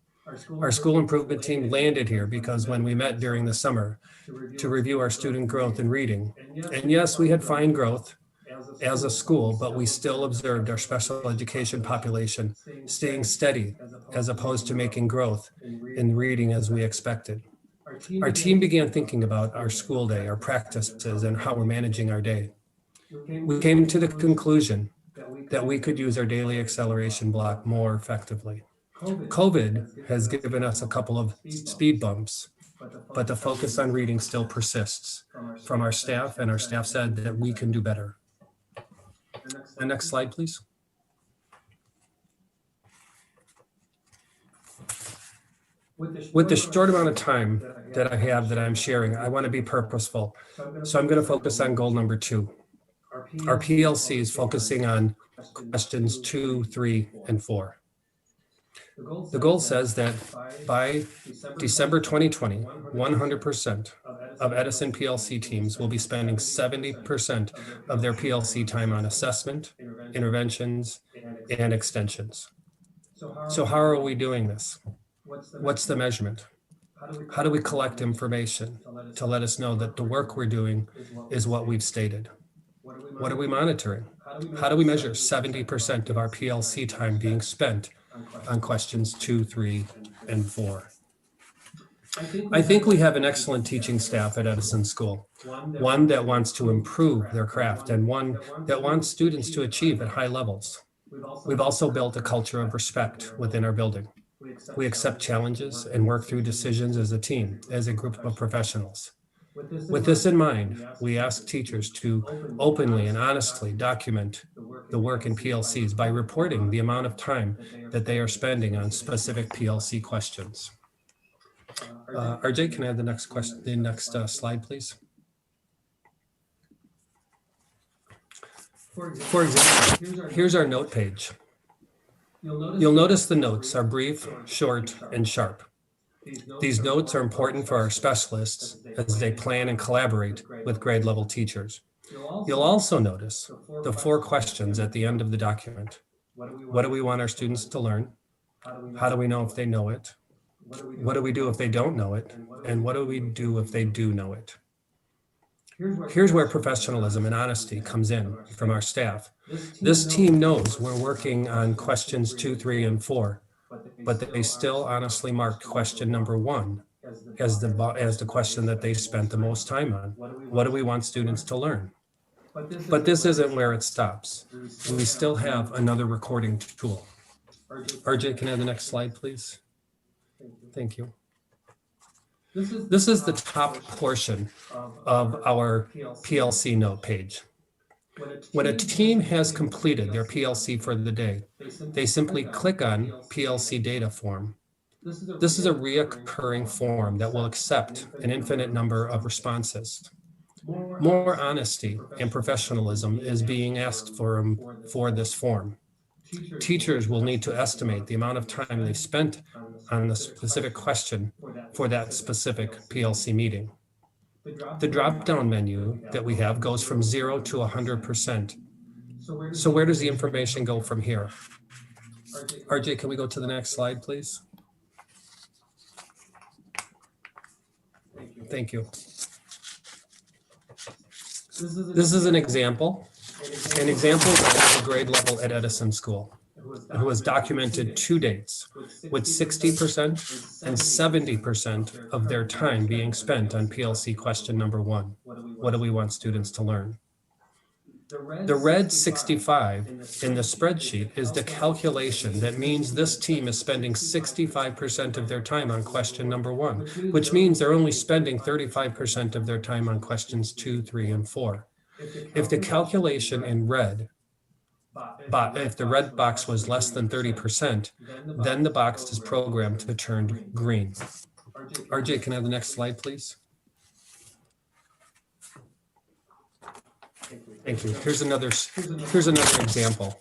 Speaker 14: Our school improvement team landed here because when we met during the summer to review our student growth in reading, and yes, we had fine growth as a school, but we still observed our special education population staying steady as opposed to making growth in reading as we expected. Our team began thinking about our school day, our practices, and how we're managing our day. We came to the conclusion that we could use our daily acceleration block more effectively. COVID has given us a couple of speed bumps, but the focus on reading still persists from our staff, and our staff said that we can do better. The next slide, please. With the short amount of time that I have that I'm sharing, I want to be purposeful. So I'm going to focus on goal number 2. Our PLC is focusing on questions 2, 3, and 4. The goal says that by December 2020, 100% of Edison PLC teams will be spending 70% of their PLC time on assessment, interventions, and extensions. So how are we doing this? What's the measurement? How do we collect information to let us know that the work we're doing is what we've stated? What are we monitoring? How do we measure 70% of our PLC time being spent on questions 2, 3, and 4? I think we have an excellent teaching staff at Edison School, one that wants to improve their craft and one that wants students to achieve at high levels. We've also built a culture of respect within our building. We accept challenges and work through decisions as a team, as a group of professionals. With this in mind, we ask teachers to openly and honestly document the work in PLCs by reporting the amount of time that they are spending on specific PLC questions. RJ, can I have the next question, the next slide, please? For example, here's our note page. You'll notice the notes are brief, short, and sharp. These notes are important for our specialists as they plan and collaborate with grade level teachers. You'll also notice the 4 questions at the end of the document. What do we want our students to learn? How do we know if they know it? What do we do if they don't know it? And what do we do if they do know it? Here's where professionalism and honesty comes in from our staff. This team knows we're working on questions 2, 3, and 4, but they still honestly marked question number 1 as the question that they spent the most time on. What do we want students to learn? But this isn't where it stops. We still have another recording tool. RJ, can I have the next slide, please? Thank you. This is the top portion of our PLC note page. When a team has completed their PLC for the day, they simply click on PLC Data Form. This is a reoccurring form that will accept an infinite number of responses. More honesty and professionalism is being asked for this form. Teachers will need to estimate the amount of time they spent on the specific question for that specific PLC meeting. The drop-down menu that we have goes from 0 to 100%. So where does the information go from here? RJ, can we go to the next slide, please? Thank you. This is an example of a grade level at Edison School, who has documented 2 dates with 60% and 70% of their time being spent on PLC question number 1. What do we want students to learn? The red 65 in the spreadsheet is the calculation that means this team is spending 65% of their time on question number 1, which means they're only spending 35% of their time on questions 2, 3, and 4. If the calculation in red, if the red box was less than 30%, then the box is programmed to turn green. RJ, can I have the next slide, please? Thank you. Here's another example.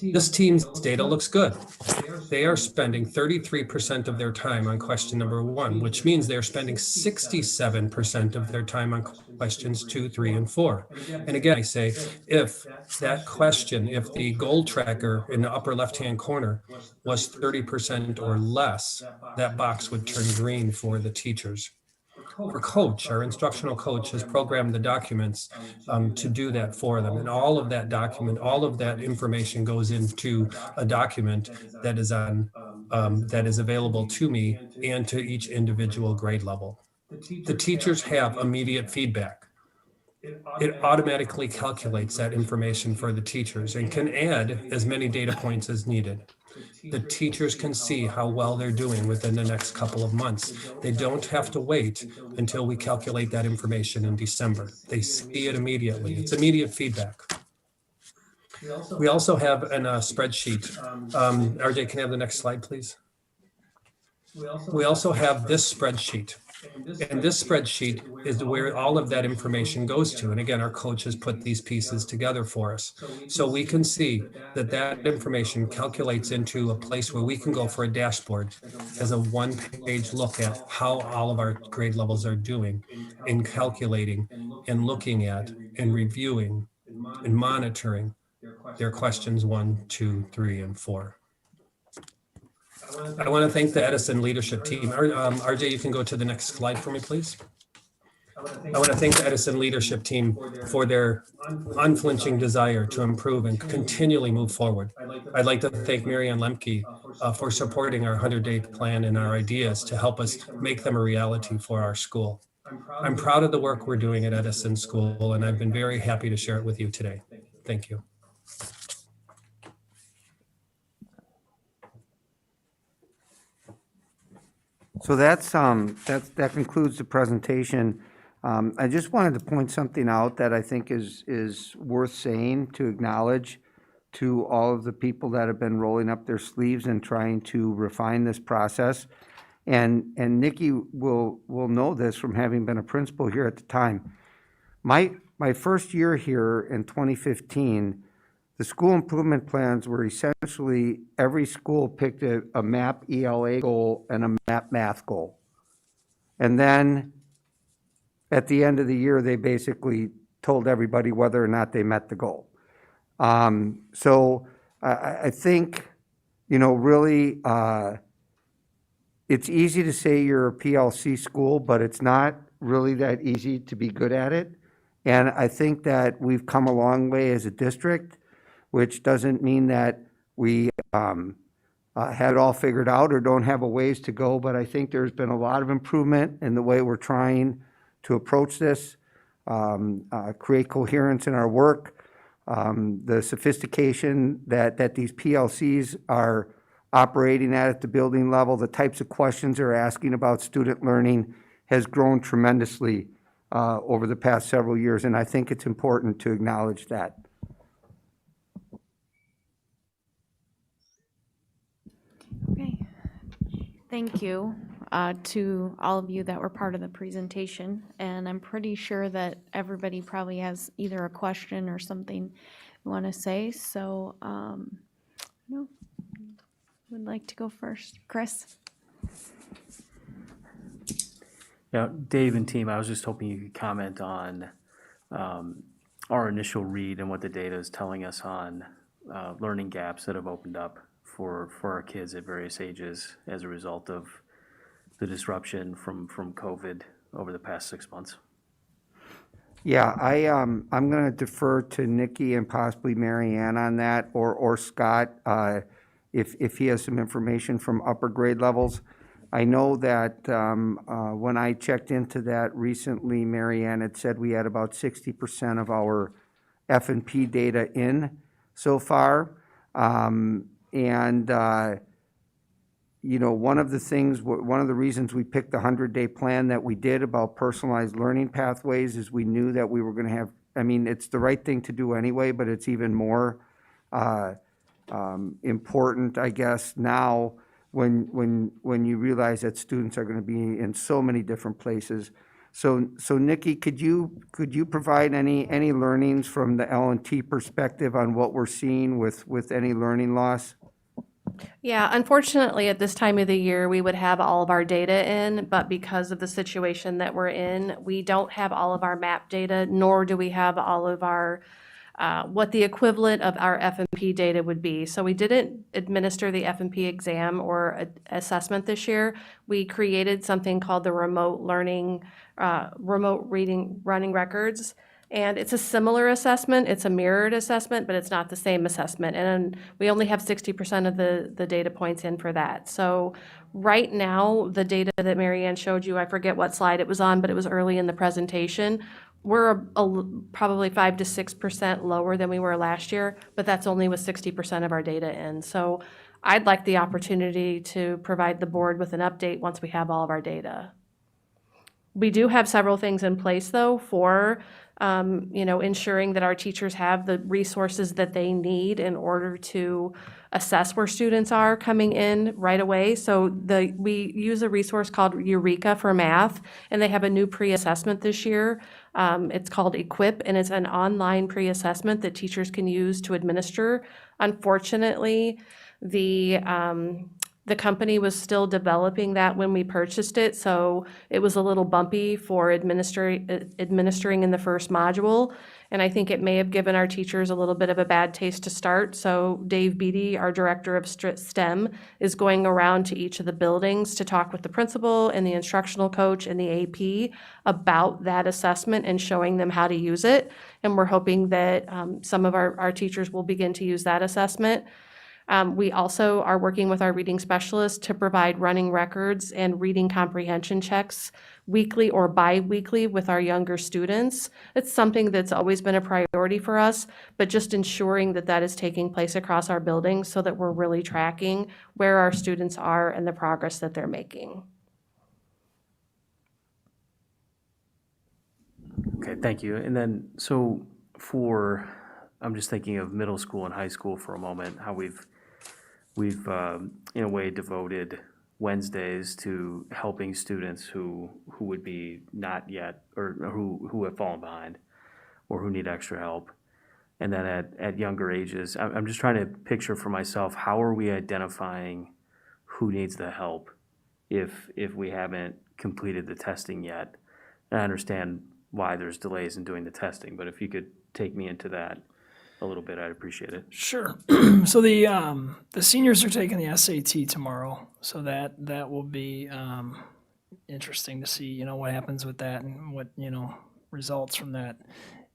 Speaker 14: This team's data looks good. They are spending 33% of their time on question number 1, which means they're spending 67% of their time on questions 2, 3, and 4. And again, I say, if that question, if the goal tracker in the upper left-hand corner was 30% or less, that box would turn green for the teachers. Our coach, our instructional coach, has programmed the documents to do that for them. And all of that document, all of that information goes into a document that is that is available to me and to each individual grade level. The teachers have immediate feedback. it automatically calculates that information for the teachers and can add as many data points as needed. The teachers can see how well they're doing within the next couple of months. They don't have to wait until we calculate that information in December. They see it immediately. It's immediate feedback. We also have a spreadsheet. RJ, can I have the next slide, please? We also have this spreadsheet. And this spreadsheet is where all of that information goes to. And again, our coach has put these pieces together for us. So we can see that that information calculates into a place where we can go for a dashboard as a one-page look at how all of our grade levels are doing in calculating and looking at and reviewing and monitoring their questions 1, 2, 3, and 4. I want to thank the Edison leadership team. RJ, you can go to the next slide for me, please. I want to thank the Edison leadership team for their unflinching desire to improve and continually move forward. I'd like to thank Mary Ann Lemke for supporting our 100-day plan and our ideas to help us make them a reality for our school. I'm proud of the work we're doing at Edison School, and I've been very happy to share it with you today. Thank you.
Speaker 3: So that concludes the presentation. I just wanted to point something out that I think is worth saying, to acknowledge to all of the people that have been rolling up their sleeves and trying to refine this process. And Nikki will know this from having been a principal here at the time. My first year here in 2015, the school improvement plans were essentially every school picked a MAP ELA goal and a MAP math goal. And then at the end of the year, they basically told everybody whether or not they met the goal. So I think, really, it's easy to say you're a PLC school, but it's not really that easy to be good at it. And I think that we've come a long way as a district, which doesn't mean that we had it all figured out or don't have a ways to go, but I think there's been a lot of improvement in the way we're trying to approach this, create coherence in our work, the sophistication that these PLCs are operating at the building level, the types of questions they're asking about student learning has grown tremendously over the past several years, and I think it's important to acknowledge that.
Speaker 1: Okay, thank you to all of you that were part of the presentation. And I'm pretty sure that everybody probably has either a question or something you want to say. So, no, would like to go first. Chris?
Speaker 15: Yeah, Dave and team, I was just hoping you could comment on our initial read and what the data is telling us on learning gaps that have opened up for our kids at various ages as a result of the disruption from COVID over the past 6 months.
Speaker 3: Yeah, I'm going to defer to Nikki and possibly Mary Ann on that, or Scott, if he has some information from upper grade levels. I know that when I checked into that recently, Mary Ann had said we had about 60% of our F&P data in so far. One of the reasons we picked the 100-day plan that we did about personalized learning pathways is we knew that we were going to have, it's the right thing to do anyway, but it's even more important, I guess, now when you realize that students are going to be in so many different places. So Nikki, could you provide any learnings from the L&T perspective on what we're seeing with any learning loss?
Speaker 13: Yeah, unfortunately, at this time of the year, we would have all of our data in, but because of the situation that we're in, we don't have all of our MAP data, nor do we have all of our what the equivalent of our F&P data would be. So we didn't administer the F&P exam or assessment this year. We created something called the remote learning, remote reading running records. And it's a similar assessment. It's a mirrored assessment, but it's not the same assessment. And we only have 60% of the data points in for that. So right now, the data that Mary Ann showed you, I forget what slide it was on, but it was early in the presentation. we're probably 5 to 6% lower than we were last year, but that's only with 60% of our data in. So I'd like the opportunity to provide the board with an update once we have all of our data. We do have several things in place, though, for ensuring that our teachers have the resources that they need in order to assess where students are coming in right away. So we use a resource called Eureka for Math, and they have a new pre-assessment this year. It's called Equip, and it's an online pre-assessment that teachers can use to administer. Unfortunately, the company was still developing that when we purchased it, so it was a little bumpy for administering in the first module. And I think it may have given our teachers a little bit of a bad taste to start. So Dave Beatty, our director of STEM, is going around to each of the buildings to talk with the principal and the instructional coach and the AP about that assessment and showing them how to use it. And we're hoping that some of our teachers will begin to use that assessment. We also are working with our reading specialist to provide running records and reading comprehension checks weekly or bi-weekly with our younger students. It's something that's always been a priority for us, but just ensuring that that is taking place across our buildings so that we're really tracking where our students are and the progress that they're making.
Speaker 15: Okay, thank you. And then, I'm just thinking of middle school and high school for a moment, how we've in a way devoted Wednesdays to helping students who would be not yet, or who have fallen behind or who need extra help. And then at younger ages, I'm just trying to picture for myself, how are we identifying who needs the help if we haven't completed the testing yet? And I understand why there's delays in doing the testing, but if you could take me into that a little bit, I'd appreciate it.
Speaker 11: Sure. So the seniors are taking the SAT tomorrow, so that will be interesting to see, what happens with that and what, results from that.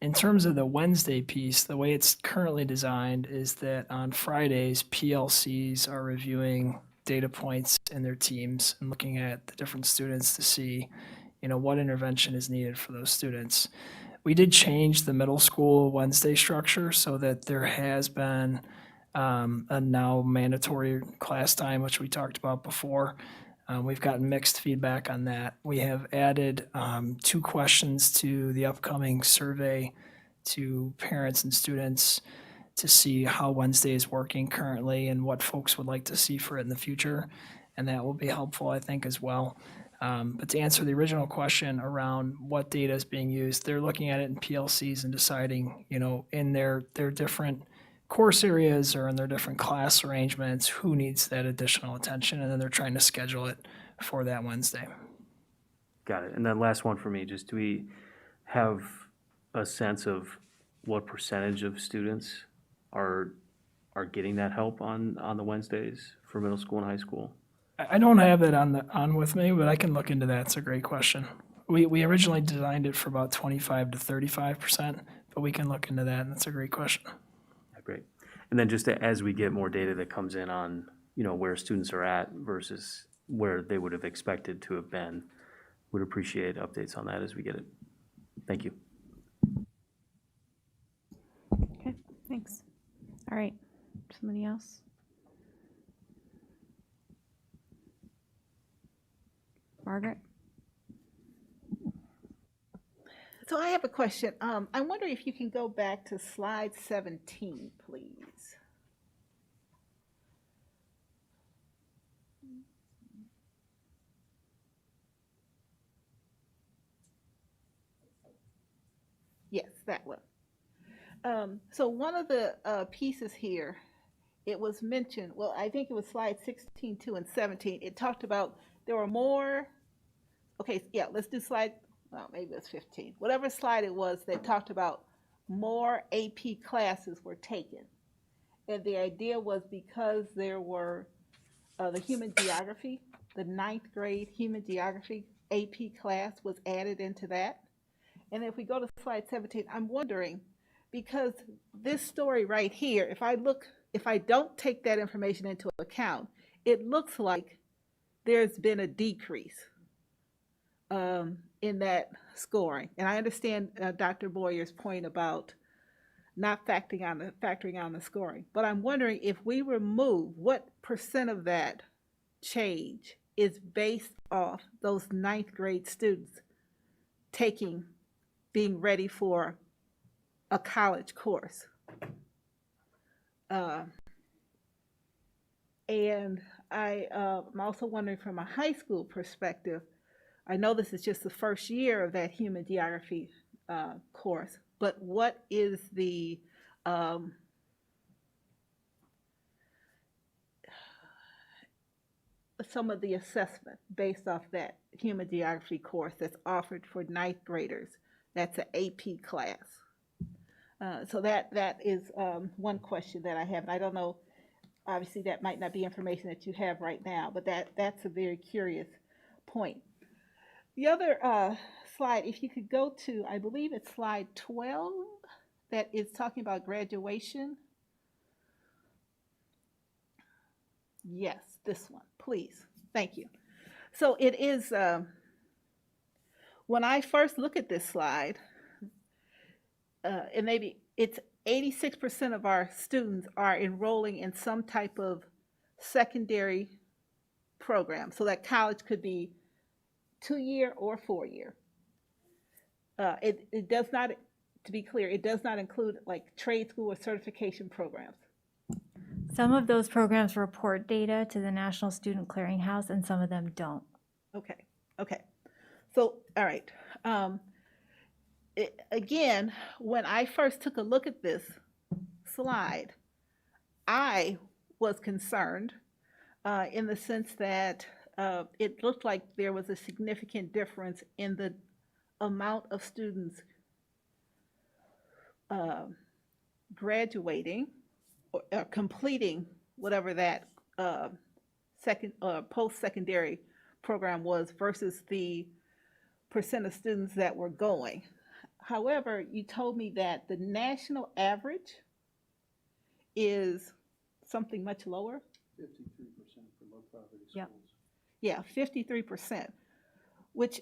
Speaker 11: In terms of the Wednesday piece, the way it's currently designed is that on Fridays, PLCs are reviewing data points in their teams and looking at the different students to see, what intervention is needed for those students. We did change the middle school Wednesday structure so that there has been a now mandatory class time, which we talked about before. We've gotten mixed feedback on that. We have added 2 questions to the upcoming survey to parents and students to see how Wednesday is working currently and what folks would like to see for it in the future. And that will be helpful, I think, as well. But to answer the original question around what data is being used, they're looking at it in PLCs and deciding, in their different course areas or in their different class arrangements, who needs that additional attention, and then they're trying to schedule it for that Wednesday.
Speaker 15: Got it. And then last one for me, just do we have a sense of what percentage of students are getting that help on the Wednesdays for middle school and high school?
Speaker 11: I don't have that on with me, but I can look into that. It's a great question. We originally designed it for about 25 to 35%, but we can look into that, and that's a great question.
Speaker 15: Yeah, great. And then just as we get more data that comes in on, where students are at versus where they would have expected to have been, would appreciate updates on that as we get it. Thank you.
Speaker 1: Okay, thanks. All right, somebody else? Margaret?
Speaker 6: So I have a question. I wonder if you can go back to slide 17, please. Yes, that one. So one of the pieces here, it was mentioned, well, I think it was slide 16, 2, and 17. It talked about there were more, okay, yeah, let's do slide, well, maybe it was 15. Whatever slide it was, they talked about more AP classes were taken. And the idea was because there were the human geography, the 9th grade human geography AP class was added into that. And if we go to slide 17, I'm wondering, because this story right here, if I don't take that information into account, it looks like there's been a decrease. in that scoring. And I understand Dr. Boyer's point about not factoring on the scoring. But I'm wondering if we remove what percent of that change is based off those ninth grade students being ready for a college course. And I'm also wondering from a high school perspective, I know this is just the first year of that human geography course, but what is the some of the assessment based off that human geography course that's offered for ninth graders? That's an AP class. So that is one question that I have. And I don't know, obviously that might not be information that you have right now, but that's a very curious point. The other slide, if you could go to, I believe it's slide 12, that is talking about graduation. Yes, this one, please. Thank you. So it is, when I first look at this slide, and maybe it's 86% of our students are enrolling in some type of secondary program. So that college could be 2-year or 4-year. It does not, to be clear, it does not include like trade school or certification programs.
Speaker 12: Some of those programs report data to the National Student Clearinghouse, and some of them don't.
Speaker 6: Okay. So, all right. Again, when I first took a look at this slide, I was concerned in the sense that it looked like there was a significant difference in the amount of students graduating or completing whatever that post-secondary program was versus the percent of students that were going. However, you told me that the national average is something much lower.
Speaker 9: 53% for low poverty schools.
Speaker 12: Yep.
Speaker 6: Yeah, 53%, which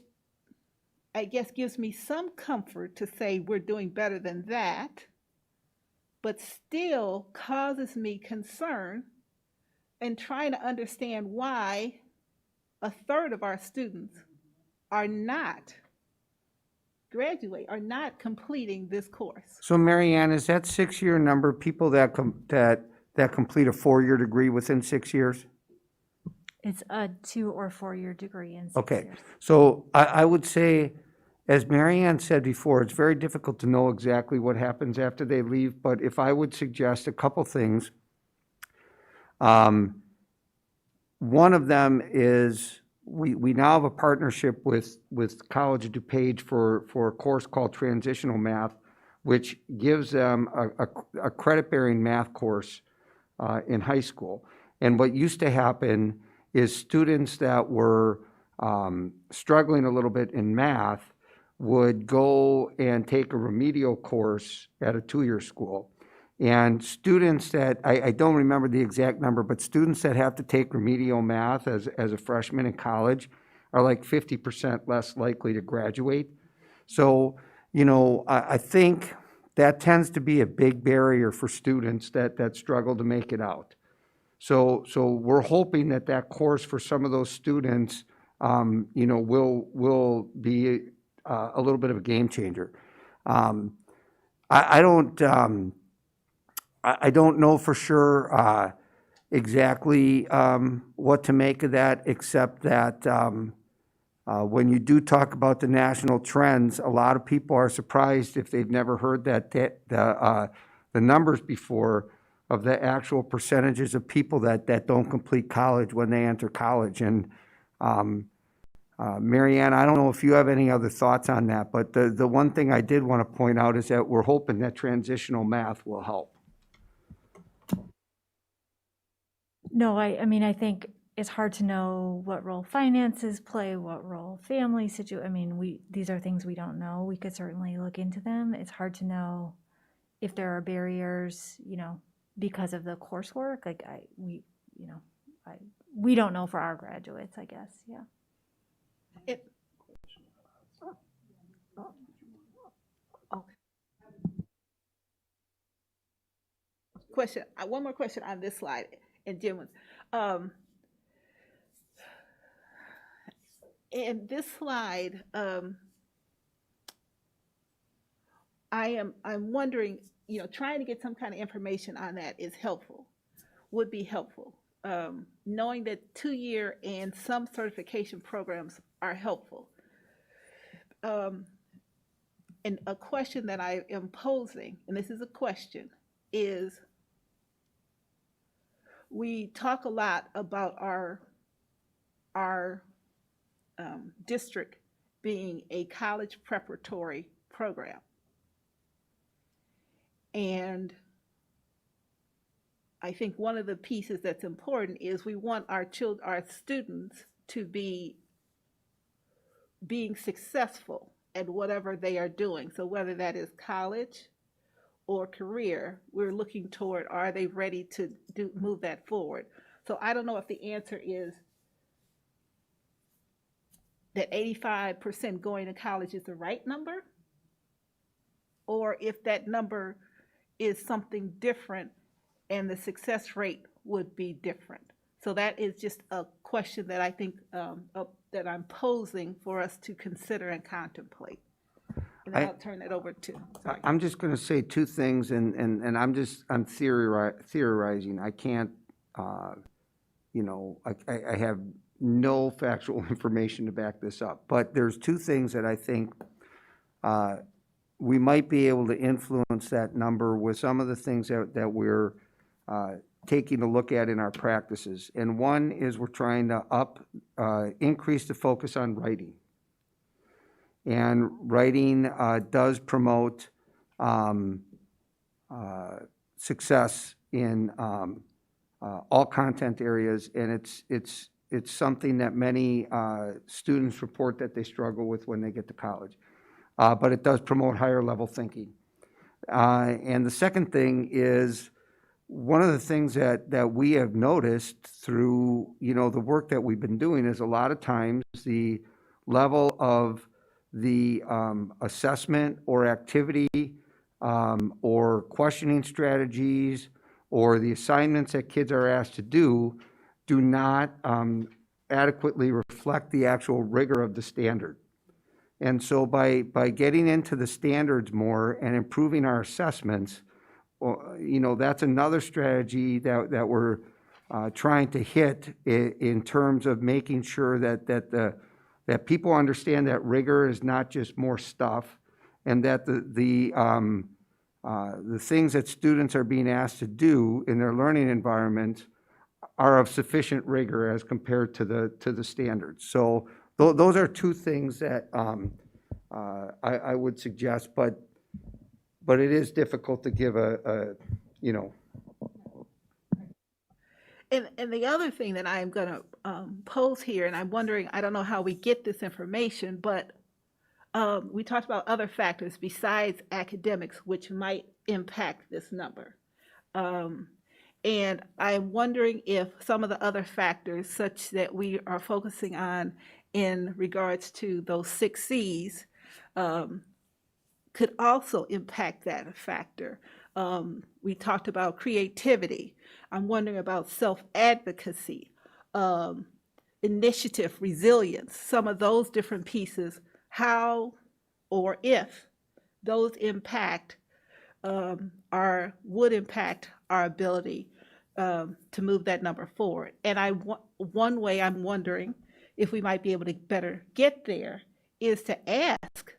Speaker 6: I guess gives me some comfort to say we're doing better than that, but still causes me concern in trying to understand why a third of our students are not completing this course.
Speaker 3: So Mary Ann, is that 6-year number people that complete a 4-year degree within 6 years?
Speaker 12: It's a 2 or 4-year degree in 6
Speaker 3: Okay,
Speaker 12: years.
Speaker 3: so I would say, as Mary Ann said before, it's very difficult to know exactly what happens after they leave, but if I would suggest a couple things. One of them is we now have a partnership with College of DuPage for a course called Transitional Math, which gives them a credit-bearing math course in high school. And what used to happen is students that were struggling a little bit in math would go and take a remedial course at a 2-year school. And students that, I don't remember the exact number, but students that have to take remedial math as a freshman in college are like 50% less likely to graduate. So, I think that tends to be a big barrier for students that struggle to make it out. So we're hoping that course for some of those students, will be a little bit of a game changer. I don't know for sure exactly what to make of that, except that when you do talk about the national trends, a lot of people are surprised if they've never heard the numbers before of the actual percentages of people that don't complete college when they enter college. And Mary Ann, I don't know if you have any other thoughts on that, but the one thing I did want to point out is that we're hoping that transitional math will help.
Speaker 12: No, I mean, I think it's hard to know what role finances play, what role family these are things we don't know. We could certainly look into them. It's hard to know if there are barriers, because of the coursework. Like we don't know for our graduates, I guess. Yeah.
Speaker 6: question, one more question on this slide, and Jim was, in this slide, I'm wondering, trying to get some kind of information on that is helpful, would be helpful. Knowing that 2-year and some certification programs are helpful. And a question that I am posing, and this is a question, is we talk a lot about our district being a college preparatory program. And I think one of the pieces that's important is we want our students to be being successful at whatever they are doing. So whether that is college or career, we're looking toward, are they ready to move that forward? So I don't know if the answer is that 85% going to college is the right number, or if that number is something different and the success rate would be different. So that is just a question that I think that I'm posing for us to consider and contemplate. And then I'll turn it over to. Sorry.
Speaker 3: I'm just going to say two things, and I'm theorizing. I can't, I have no factual information to back this up. But there's two things that I think we might be able to influence that number with some of the things that we're taking a look at in our practices. And one is we're trying to increase the focus on writing. And writing does promote success in all content areas, and it's something that many students report that they struggle with when they get to college. But it does promote higher level thinking. And the second thing is, one of the things that we have noticed through the work that we've been doing is a lot of times the level of the assessment or activity or questioning strategies or the assignments that kids are asked to do not adequately reflect the actual rigor of the standard. And so by getting into the standards more and improving our assessments, that's another strategy that we're trying to hit in terms of making sure that people understand that rigor is not just more stuff, and that the things that students are being asked to do in their learning environment are of sufficient rigor as compared to the standards. So those are two things that I would suggest, but it is difficult to give
Speaker 6: And the other thing that I'm going to pose here, and I'm wondering, I don't know how we get this information, but we talked about other factors besides academics which might impact this number. And I'm wondering if some of the other factors, such that we are focusing on in regards to those 6 C's, could also impact that factor. We talked about creativity. I'm wondering about self-advocacy, initiative, resilience, some of those different pieces, how or if those would impact our ability to move that number forward. And one way I'm wondering if we might be able to better get there is to ask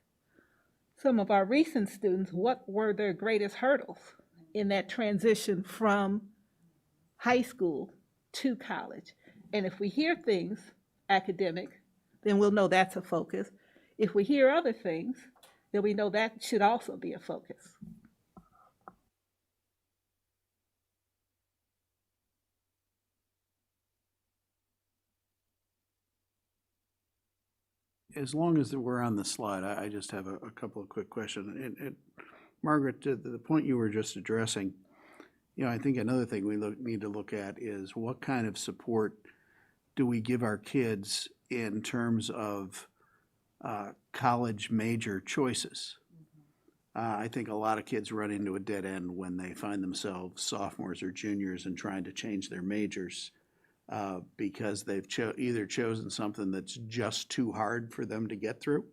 Speaker 6: some of our recent students what were their greatest hurdles in that transition from high school to college. And if we hear things academic, then we'll know that's a focus. If we hear other things, then we know that should also be a focus.
Speaker 9: As long as we're on the slide, I just have a couple of quick questions. And Margaret, to the point you were just addressing, I think another thing we need to look at is what kind of support do we give our kids in terms of college major choices? I think a lot of kids run into a dead end when they find themselves sophomores or juniors and trying to change their majors because they've either chosen something that's just too hard for them to get through,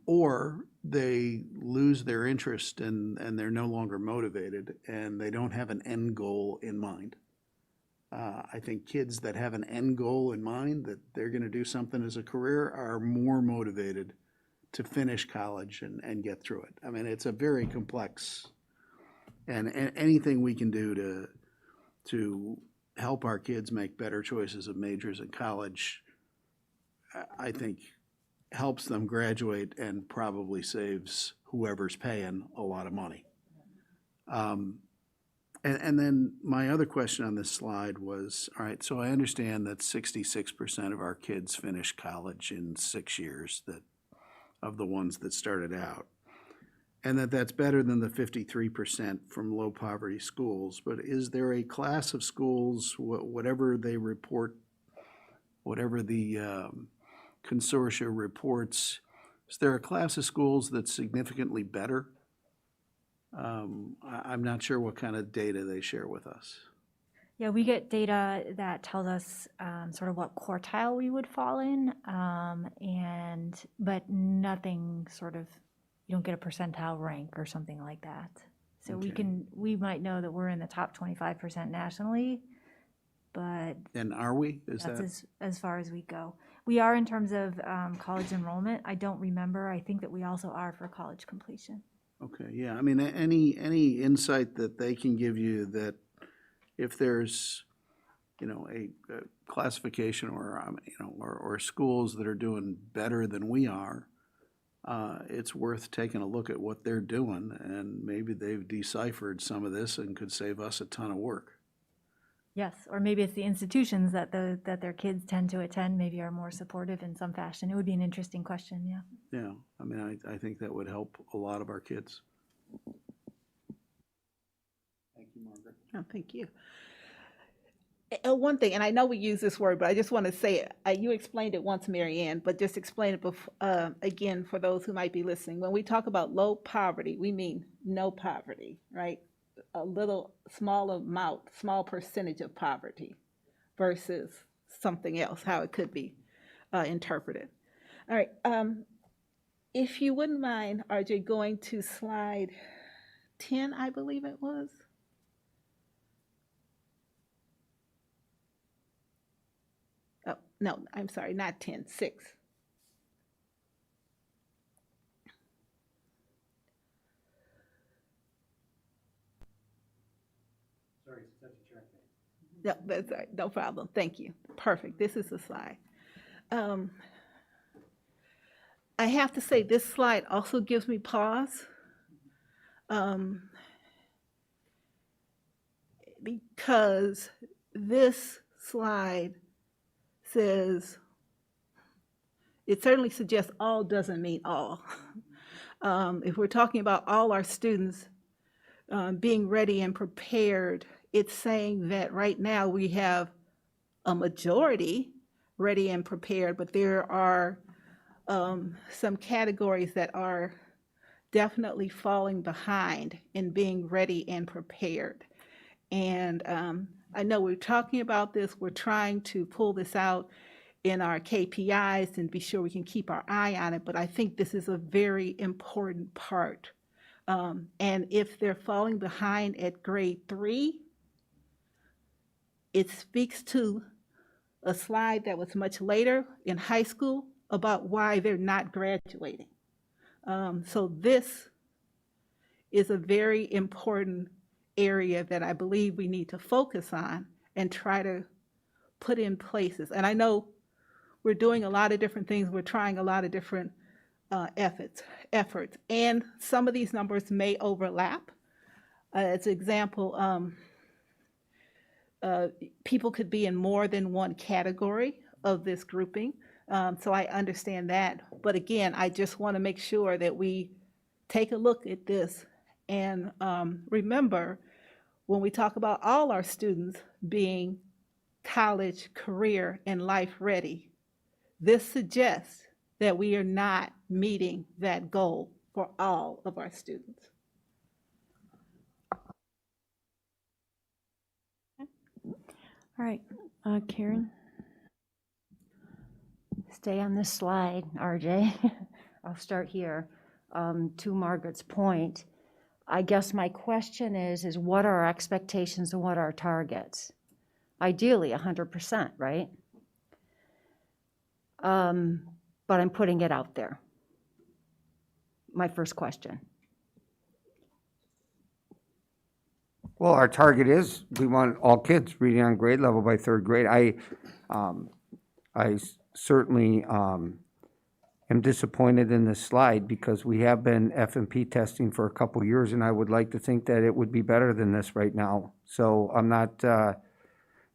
Speaker 9: or they lose their interest and they're no longer motivated and they don't have an end goal in mind. I think kids that have an end goal in mind, that they're going to do something as a career, are more motivated to finish college and get through it. I mean, it's a very complex, and anything we can do to help our kids make better choices of majors in college, I think helps them graduate and probably saves whoever's paying a lot of money. And then my other question on this slide was, all right, so I understand that 66% of our kids finish college in 6 years, that of the ones that started out, and that's better than the 53% from low poverty schools. But is there a class of schools, whatever they report, whatever the consortia reports, is there a class of schools that's significantly better? I'm not sure what kind of data they share with us.
Speaker 12: Yeah, we get data that tells us sort of what quartile we would fall in, but nothing sort of, you don't get a percentile rank or something like that. So
Speaker 9: Okay.
Speaker 12: we might know that we're in the top 25% nationally, but
Speaker 9: And are we? Is
Speaker 12: that's
Speaker 9: that?
Speaker 12: as far as we go. We are in terms of college enrollment. I don't remember. I think that we also are for college completion.
Speaker 9: Okay, yeah, I mean, any insight that they can give you that if there's, a classification or, or schools that are doing better than we are, it's worth taking a look at what they're doing, and maybe they've deciphered some of this and could save us a ton of work.
Speaker 12: Yes, or maybe it's the institutions that their kids tend to attend maybe are more supportive in some fashion. It would be an interesting question, yeah.
Speaker 9: Yeah, I mean, I think that would help a lot of our kids. Thank you, Margaret.
Speaker 6: Oh, thank you. One thing, and I know we use this word, but I just want to say it. You explained it once, Mary Ann, but just explain it again for those who might be listening. When we talk about low poverty, we mean no poverty, right? A little small amount, small percentage of poverty versus something else, how it could be interpreted. All right. If you wouldn't mind, RJ, going to slide 10, I believe it was. Oh, no, I'm sorry, not 10, 6.
Speaker 15: Sorry, it's such a track.
Speaker 6: No, that's all right, no problem. Thank you. Perfect. This is the slide. I have to say, this slide also gives me pause because this slide says, it certainly suggests all doesn't mean all. If we're talking about all our students being ready and prepared, it's saying that right now we have a majority ready and prepared, but there are some categories that are definitely falling behind in being ready and prepared. And I know we're talking about this, we're trying to pull this out in our KPIs and be sure we can keep our eye on it, but I think this is a very important part. And if they're falling behind at grade 3, it speaks to a slide that was much later in high school about why they're not graduating. So this is a very important area that I believe we need to focus on and try to put in places. And I know we're doing a lot of different things. We're trying a lot of different efforts, and some of these numbers may overlap. As an example, people could be in more than one category of this grouping. So I understand that. But again, I just want to make sure that we take a look at this and remember when we talk about all our students being college, career, and life ready, this suggests that we are not meeting that goal for all of our students.
Speaker 8: All right, Karen? Stay on this slide, RJ. I'll start here. To Margaret's point, I guess my question is what are our expectations and what are our targets? Ideally, 100%, right? But I'm putting it out there. My first question.
Speaker 3: Well, our target is, we want all kids reading on grade level by third grade. I certainly am disappointed in this slide because we have been F&P testing for a couple years, and I would like to think that it would be better than this right now. So I'm not,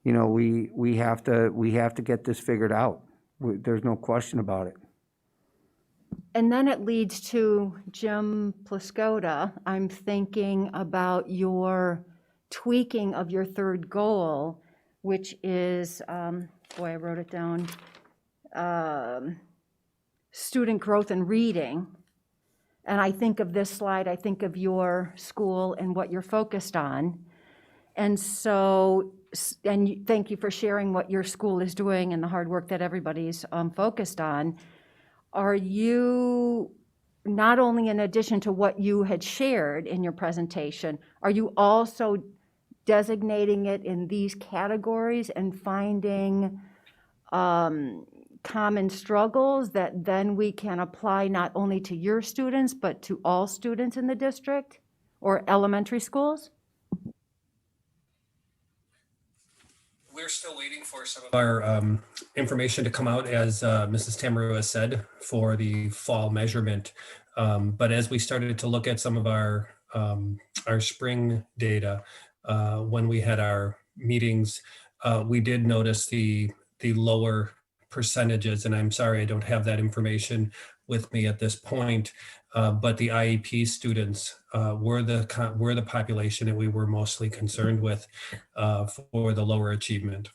Speaker 3: you know, we have to get this figured out. There's no question about it.
Speaker 8: And then it leads to Jim Pliskota. I'm thinking about your tweaking of your third goal, which is, boy, I wrote it down, student growth and reading. And I think of this slide, I think of your school and what you're focused on. And so, and thank you for sharing what your school is doing and the hard work that everybody's focused on. Are you, not only in addition to what you had shared in your presentation, are you also designating it in these categories and finding common struggles that then we can apply not only to your students, but to all students in the district or elementary schools?
Speaker 14: We're still waiting for some of our information to come out, as Mrs. Tamaru has said, for the fall measurement. But as we started to look at some of our spring data, when we had our meetings, we did notice the lower percentages, and I'm sorry I don't have that information with me at this point, but the IEP students were the population that we were mostly concerned with for the lower achievement.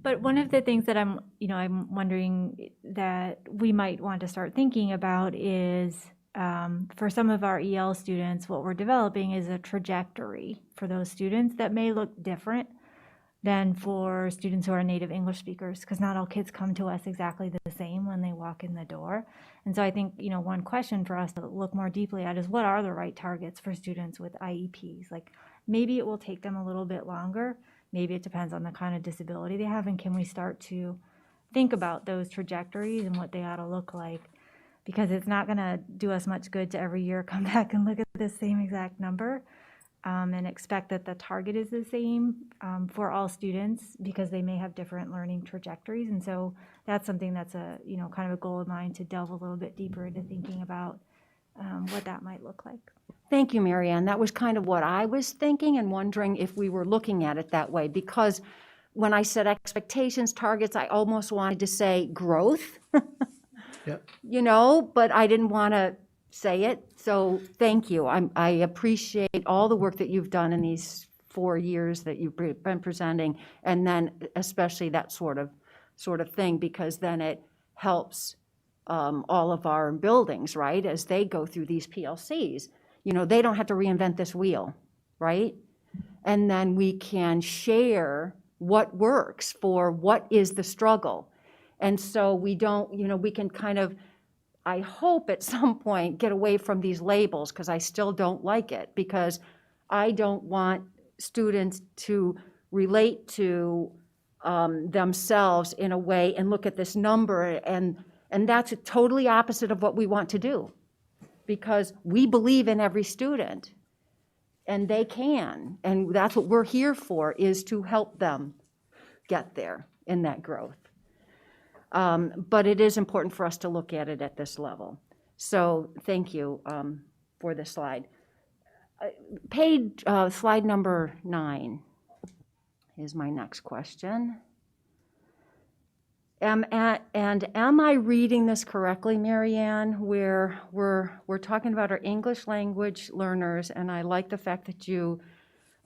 Speaker 12: But one of the things that I'm wondering that we might want to start thinking about is for some of our EL students, what we're developing is a trajectory for those students that may look different than for students who are native English speakers, because not all kids come to us exactly the same when they walk in the door. And so I think, one question for us to look more deeply at is what are the right targets for students with IEPs? Like maybe it will take them a little bit longer. Maybe it depends on the kind of disability they have. And can we start to think about those trajectories and what they ought to look like? Because it's not going to do us much good to every year come back and look at the same exact number. And expect that the target is the same for all students because they may have different learning trajectories. And so that's something that's a, kind of a goal of mine to delve a little bit deeper into thinking about what that might look like.
Speaker 8: Thank you, Marianne. That was kind of what I was thinking and wondering if we were looking at it that way, because when I said expectations, targets, I almost wanted to say growth,
Speaker 4: Yep.
Speaker 8: But I didn't want to say it. So thank you. I appreciate all the work that you've done in these 4 years that you've been presenting, and then especially that sort of thing, because then it helps all of our buildings, right, as they go through these PLCs. They don't have to reinvent this wheel, right? And then we can share what works for what is the struggle. And so we don't, we can kind of, I hope at some point get away from these labels, because I still don't like it, because I don't want students to relate to themselves in a way and look at this number, and that's totally opposite of what we want to do, because we believe in every student and they can, and that's what we're here for, is to help them get there in that growth. But it is important for us to look at it at this level. So thank you for this slide. Slide number 9 is my next question. Am I reading this correctly, Marianne, where we're talking about our English language learners, and I like the fact that you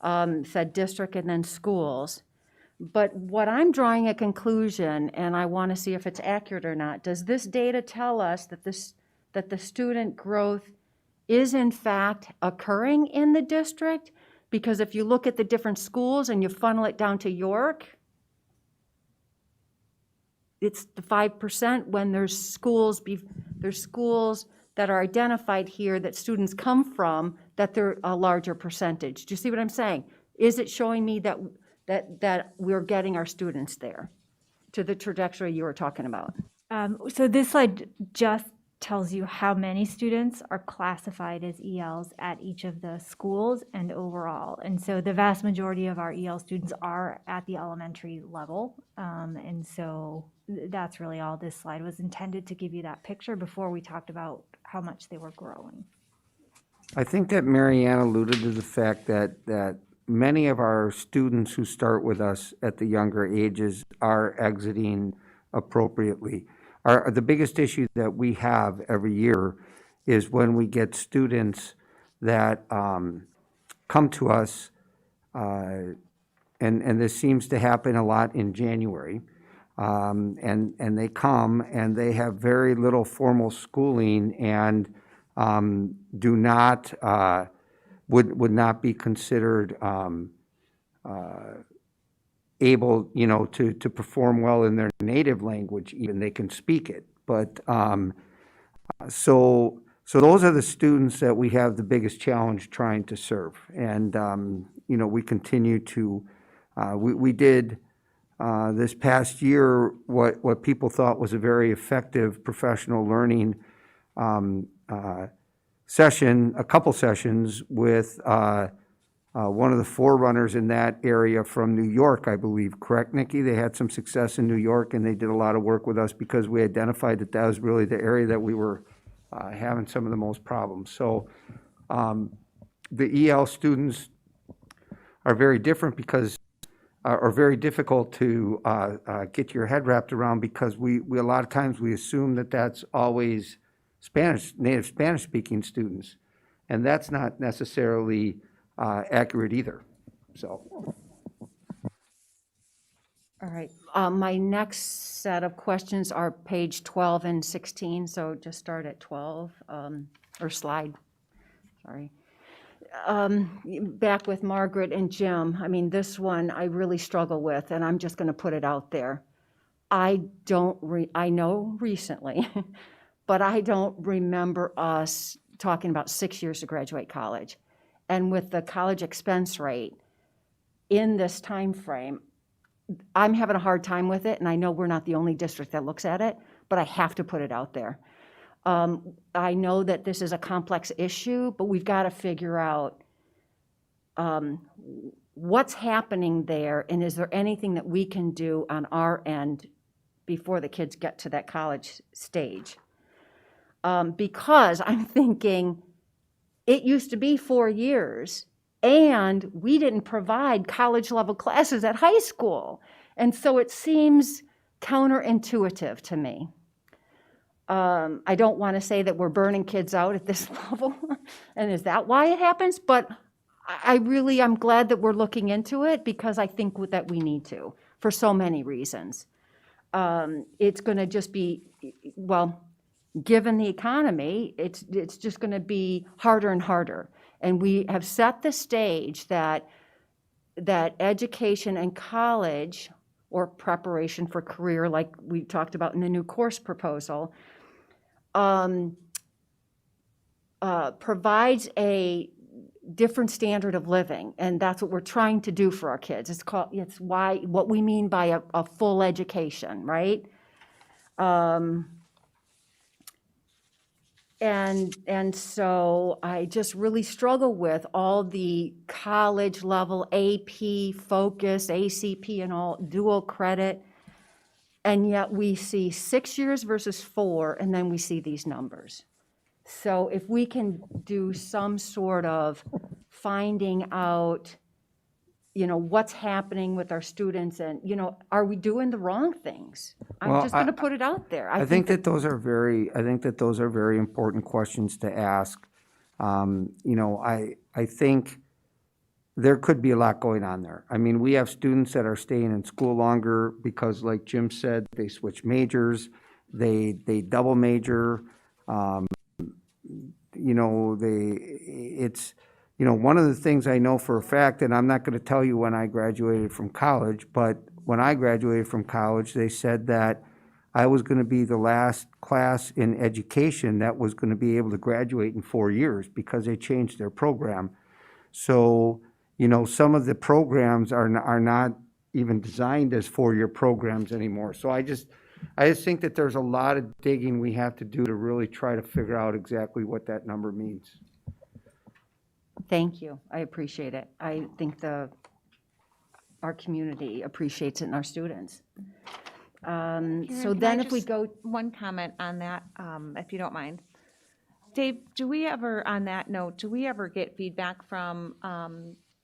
Speaker 8: said district and then schools. But what I'm drawing a conclusion, and I want to see if it's accurate or not, does this data tell us that that the student growth is in fact occurring in the district? Because if you look at the different schools and you funnel it down to York, it's the 5% when there's schools that are identified here that students come from, that they're a larger percentage. Do you see what I'm saying? Is it showing me that we're getting our students there to the trajectory you were talking about?
Speaker 12: So this slide just tells you how many students are classified as ELs at each of the schools and overall. And so the vast majority of our EL students are at the elementary level. And so that's really all this slide was intended to give you that picture before we talked about how much they were growing.
Speaker 3: I think that Marianne alluded to the fact that many of our students who start with us at the younger ages are exiting appropriately. The biggest issue that we have every year is when we get students that come to us, and this seems to happen a lot in January, and they come and they have very little formal schooling and do not, would not be considered able, to perform well in their native language, even they can speak it. But so those are the students that we have the biggest challenge trying to serve. And, we continue to, we did this past year what people thought was a very effective professional learning session, a couple sessions with one of the forerunners in that area from New York, I believe. Correct, Nikki? They had some success in New York, and they did a lot of work with us because we identified that was really the area that we were having some of the most problems. So the EL students are very different because, are very difficult to get your head wrapped around, because we a lot of times we assume that that's always native Spanish-speaking students, and that's not necessarily accurate either. So.
Speaker 8: All right. My next set of questions are page 12 and 16, so just start at 12, or slide, sorry. Back with Margaret and Jim. I mean, this one I really struggle with, and I'm just going to put it out there. I know recently, but I don't remember us talking about 6 years to graduate college. And with the college expense rate in this time frame, I'm having a hard time with it, and I know we're not the only district that looks at it, but I have to put it out there. I know that this is a complex issue, but we've got to figure out what's happening there, and is there anything that we can do on our end before the kids get to that college stage? Because I'm thinking, it used to be 4 years, and we didn't provide college-level classes at high school. And so it seems counterintuitive to me. I don't want to say that we're burning kids out at this level, and is that why it happens? But I'm glad that we're looking into it, because I think that we need to, for so many reasons. It's going to just be, well, given the economy, it's just going to be harder and harder. And we have set the stage that education and college, or preparation for career, like we talked about in the new course proposal, provides a different standard of living, and that's what we're trying to do for our kids. It's what we mean by a full education, right? And so I just really struggle with all the college level AP, focus, ACP, and all dual credit. And yet we see 6 years versus 4, and then we see these numbers. So if we can do some sort of finding out, what's happening with our students, and, are we doing the wrong things? I'm just going to put it out there.
Speaker 3: I think that those are very important questions to ask. I think there could be a lot going on there. I mean, we have students that are staying in school longer because, like Jim said, they switch majors, they double major. you know, it's, you know, one of the things I know for a fact, and I'm not going to tell you when I graduated from college, but when I graduated from college, they said that I was going to be the last class in education that was going to be able to graduate in 4 years because they changed their program. So, you know, some of the programs are not even designed as 4-year programs anymore. So I just think that there's a lot of digging we have to do to really try to figure out exactly what that number means.
Speaker 8: Thank you. I appreciate it. I think our community appreciates it and our students. So
Speaker 7: Karen, can
Speaker 8: then
Speaker 7: I
Speaker 8: if we
Speaker 7: just-
Speaker 8: go,
Speaker 7: One comment on that, if you don't mind. Dave, do we ever, on that note, do we ever get feedback from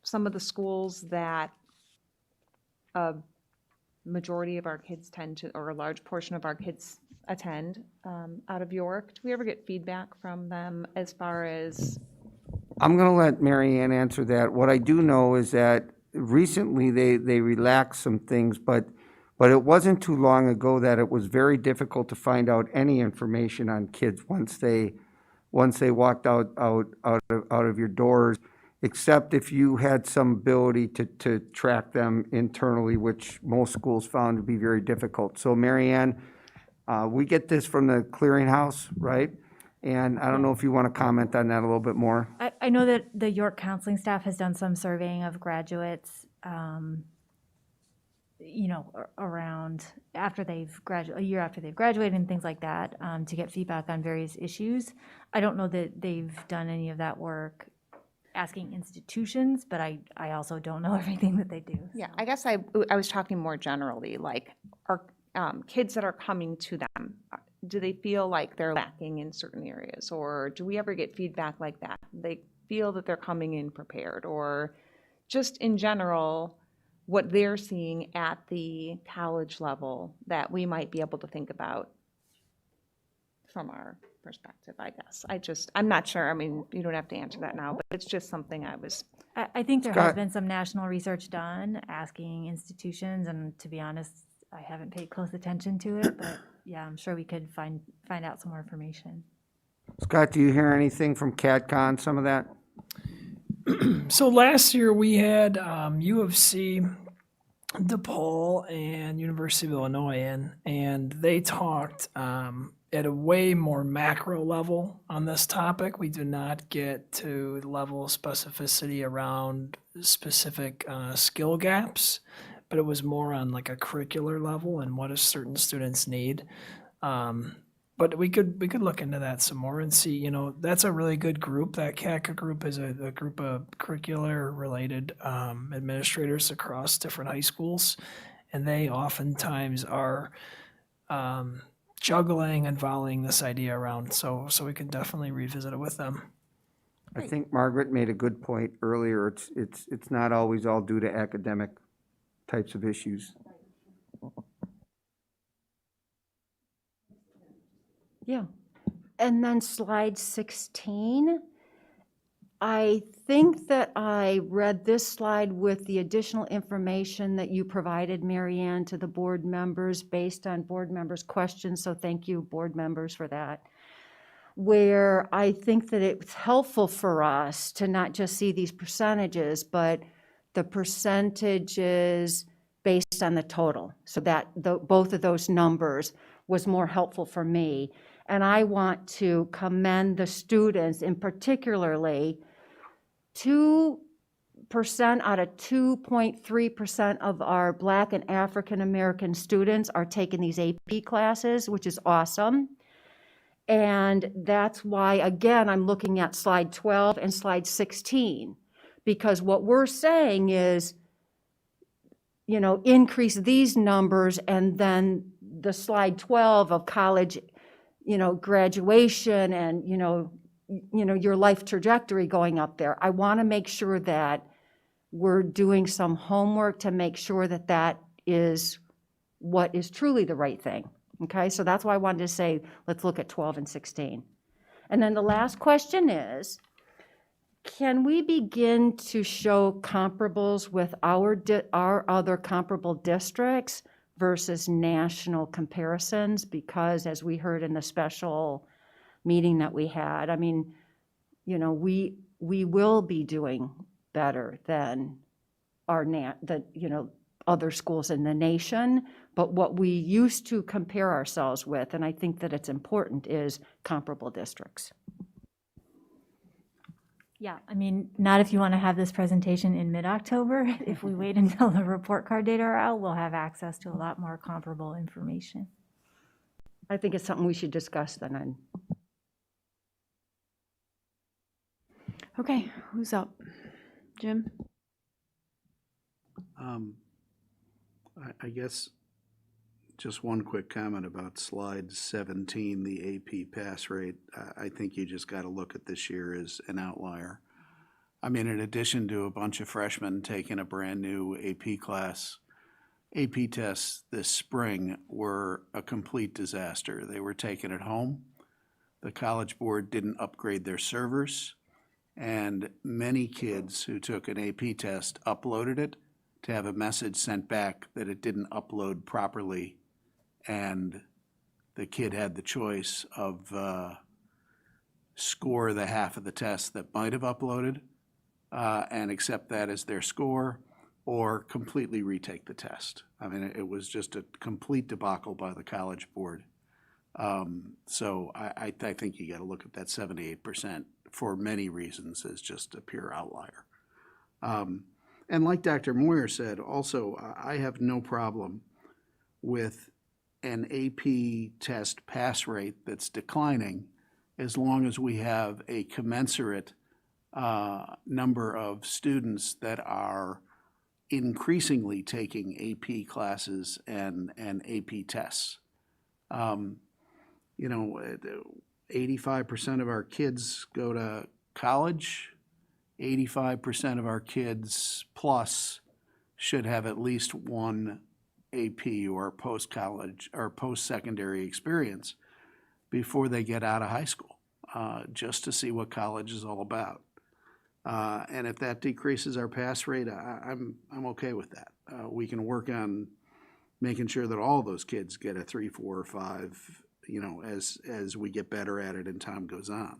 Speaker 7: some of the schools that a majority of our kids tend to, or a large portion of our kids attend out of York? Do we ever get feedback from them as far as?
Speaker 3: I'm going to let Mary Ann answer that. What I do know is that recently they relaxed some things, but it wasn't too long ago that it was very difficult to find out any information on kids once they walked out of your doors, except if you had some ability to track them internally, which most schools found to be very difficult. So Mary Ann, we get this from the clearinghouse, right? And I don't know if you want to comment on that a little bit more.
Speaker 12: I know that the York counseling staff has done some surveying of graduates, you know, around after they've graduated, a year after they've graduated and things like that, to get feedback on various issues. I don't know that they've done any of that work asking institutions, but I also don't know everything that they do.
Speaker 7: Yeah, I guess I was talking more generally, like, are kids that are coming to them, do they feel like they're lacking in certain areas? Or do we ever get feedback like that? They feel that they're coming in prepared, or just in general, what they're seeing at the college level that we might be able to think about from our perspective, I guess. I'm not sure. I mean, you don't have to answer that now, but it's just something
Speaker 12: I think there has
Speaker 3: Scott?
Speaker 12: been some national research done asking institutions, and to be honest, I haven't paid close attention to it, but yeah, I'm sure we could find out some more information.
Speaker 3: Scott, do you hear anything from CADCON, some of that?
Speaker 11: So last year we had U of C, DePaul, and University of Illinois in, and they talked at a way more macro level on this topic. We do not get to the level of specificity around specific skill gaps, but it was more on like a curricular level and what do certain students need. But we could look into that some more and see, you know, that's a really good group. That CACA group is a group of curricular-related administrators across different high schools, and they oftentimes are juggling and volleying this idea around. So we can definitely revisit it with them.
Speaker 3: I think Margaret made a good point earlier. It's not always all due to academic types of issues.
Speaker 8: yeah. And then slide 16. I think that I read this slide with the additional information that you provided, Mary Ann, to the board members based on board members' questions. So thank you, board members, for that. Where I think that it's helpful for us to not just see these percentages, but the percentages based on the total. So that both of those numbers was more helpful for me. And I want to commend the students, in particularly 2% out of 2.3% of our Black and African American students are taking these AP classes, which is awesome. And that's why, again, I'm looking at slide 12 and slide 16, because what we're saying is, you know, increase these numbers, and then the slide 12 of college, you know, graduation and, you know, your life trajectory going up there. I want to make sure that we're doing some homework to make sure that that is what is truly the right thing. Okay, so that's why I wanted to say, let's look at 12 and 16. And then the last question is, can we begin to show comparables with our other comparable districts versus national comparisons? Because as we heard in the special meeting that we had. I mean, you know, we will be doing better than other schools in the nation, but what we used to compare ourselves with, and I think that it's important, is comparable districts.
Speaker 12: Yeah, I mean, not if you want to have this presentation in mid-October. If we wait until the report card data are out, we'll have access to a lot more comparable information.
Speaker 8: I think it's something we should discuss then.
Speaker 1: Okay, who's up? Jim?
Speaker 9: I guess just one quick comment about slide 17, the AP pass rate. I think you just got to look at this year as an outlier. I mean, in addition to a bunch of freshmen taking a brand-new AP class, AP tests this spring were a complete disaster. They were taken at home. The College Board didn't upgrade their servers, and many kids who took an AP test uploaded it to have a message sent back that it didn't upload properly, and the kid had the choice of score the half of the test that might have uploaded and accept that as their score, or completely retake the test. I mean, it was just a complete debacle by the College Board. So I think you got to look at that 78% for many reasons as just a pure outlier. And like Dr. Moyer said, also, I have no problem with an AP test pass rate that's declining as long as we have a commensurate number of students that are increasingly taking AP classes and AP tests. 85% of our kids go to college. 85% of our kids plus should have at least one AP or post-college or post-secondary experience before they get out of high school, just to see what college is all about. And if that decreases our pass rate, I'm okay with that. We can work on making sure that all those kids get a 3, 4, or 5, as we get better at it and time goes on.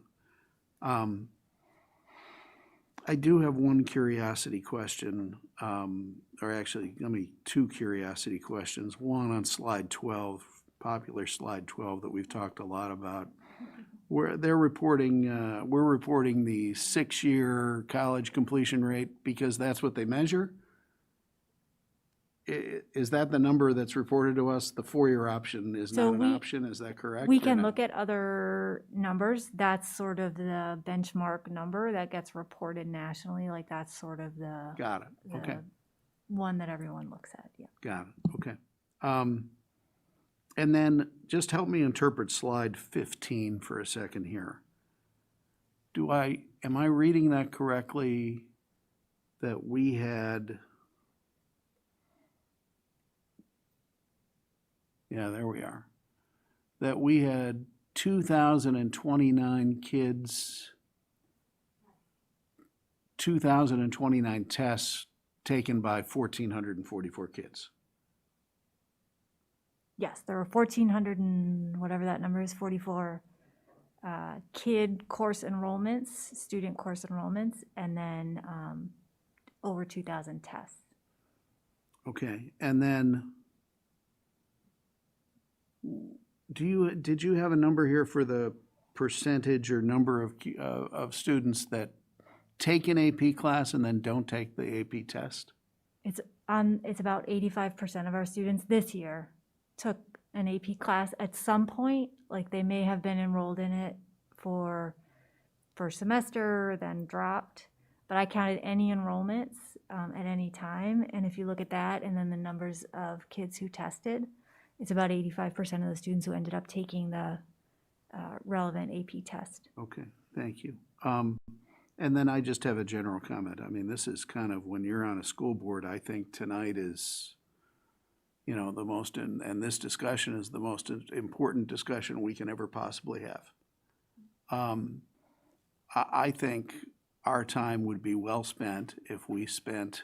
Speaker 9: I do have one curiosity question, or actually, two curiosity questions. One on slide 12, popular slide 12 that we've talked a lot about, where they're reporting, we're reporting the 6-year college completion rate because that's what they measure. Is that the number that's reported to us? The 4-year option is not an option, is that correct?
Speaker 12: We can look at other numbers. That's sort of the benchmark number that gets reported nationally. Like that's sort of the
Speaker 9: Got it. Okay.
Speaker 12: One that everyone looks at. Yeah.
Speaker 9: Got it. Okay. And then just help me interpret slide 15 for a second here. Am I reading that correctly that we had, yeah, there we are, that we had 2,029 kids, 2,029 tests taken by 1,444 kids?
Speaker 12: Yes, there were 1,400 and whatever that number is, 44 student course enrollments, and then over 2,000 tests.
Speaker 9: Okay, and then did you have a number here for the percentage or number of students that take an AP class and then don't take the AP test?
Speaker 12: It's about 85% of our students this year took an AP class at some point. Like they may have been enrolled in it for first semester, then dropped. But I counted any enrollments at any time. And if you look at that and then the numbers of kids who tested, it's about 85% of the students who ended up taking the relevant AP test.
Speaker 9: Okay, thank you. And then I just have a general comment. I mean, this is kind of, when you're on a school board, I think tonight is, the most, and this discussion is the most important discussion we can ever possibly have. I think our time would be well spent if we spent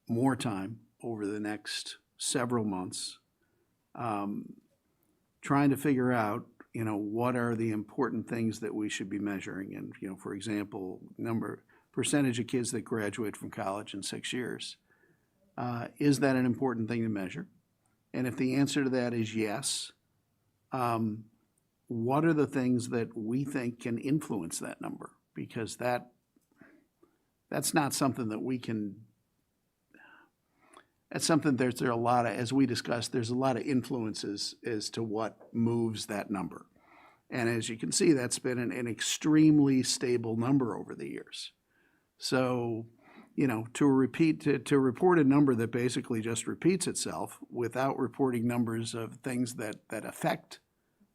Speaker 9: more time over the next several months trying to figure out what are the important things that we should be measuring? And, for example, percentage of kids that graduate from college in 6 years. Is that an important thing to measure? And if the answer to that is yes, what are the things that we think can influence that number? Because that's not something that we can, that's something there are a lot of, as we discussed, there's a lot of influences as to what moves that number. And as you can see, that's been an extremely stable number over the years. So, to report a number that basically just repeats itself without reporting numbers of things that affect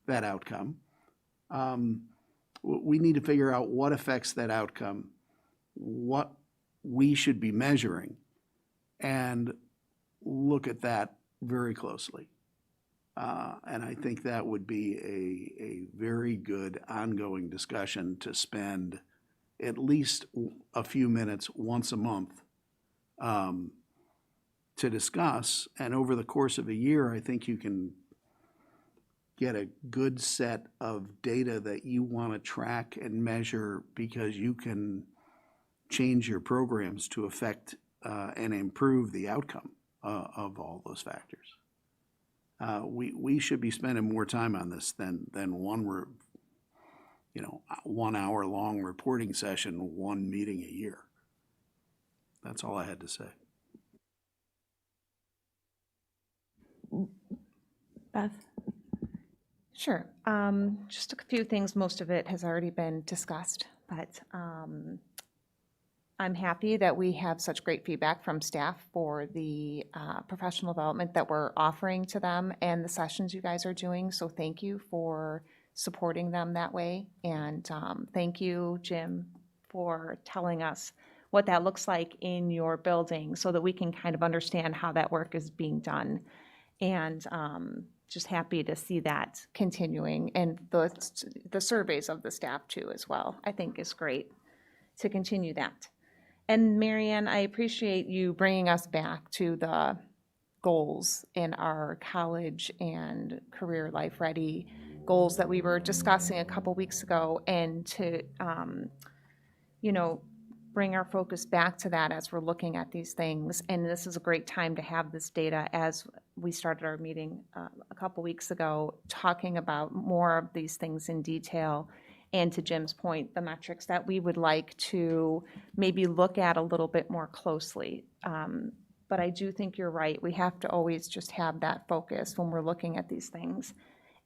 Speaker 9: that outcome, we need to figure out what affects that outcome, what we should be measuring, and look at that very closely. And I think that would be a very good ongoing discussion to spend at least a few minutes once a month to discuss. And over the course of a year, I think you can get a good set of data that you want to track and measure, because you can change your programs to affect and improve the outcome of all those factors. We should be spending more time on this than 1 hour long reporting session, 1 meeting a year. That's all I had to say.
Speaker 1: Beth?
Speaker 7: Sure. Just a few things. Most of it has already been discussed, but I'm happy that we have such great feedback from staff for the professional development that we're offering to them and the sessions you guys are doing. So thank you for supporting them that way. And thank you, Jim, for telling us what that looks like in your building so that we can kind of understand how that work is being done. And just happy to see that continuing, and the surveys of the staff too as well, I think is great to continue that. And Marianne, I appreciate you bringing us back to the goals in our college and career life ready goals that we were discussing a couple weeks ago, and to, bring our focus back to that as we're looking at these things. And this is a great time to have this data as we started our meeting a couple weeks ago, talking about more of these things in detail. And to Jim's point, the metrics that we would like to maybe look at a little bit more closely. But I do think you're right. We have to always just have that focus when we're looking at these things.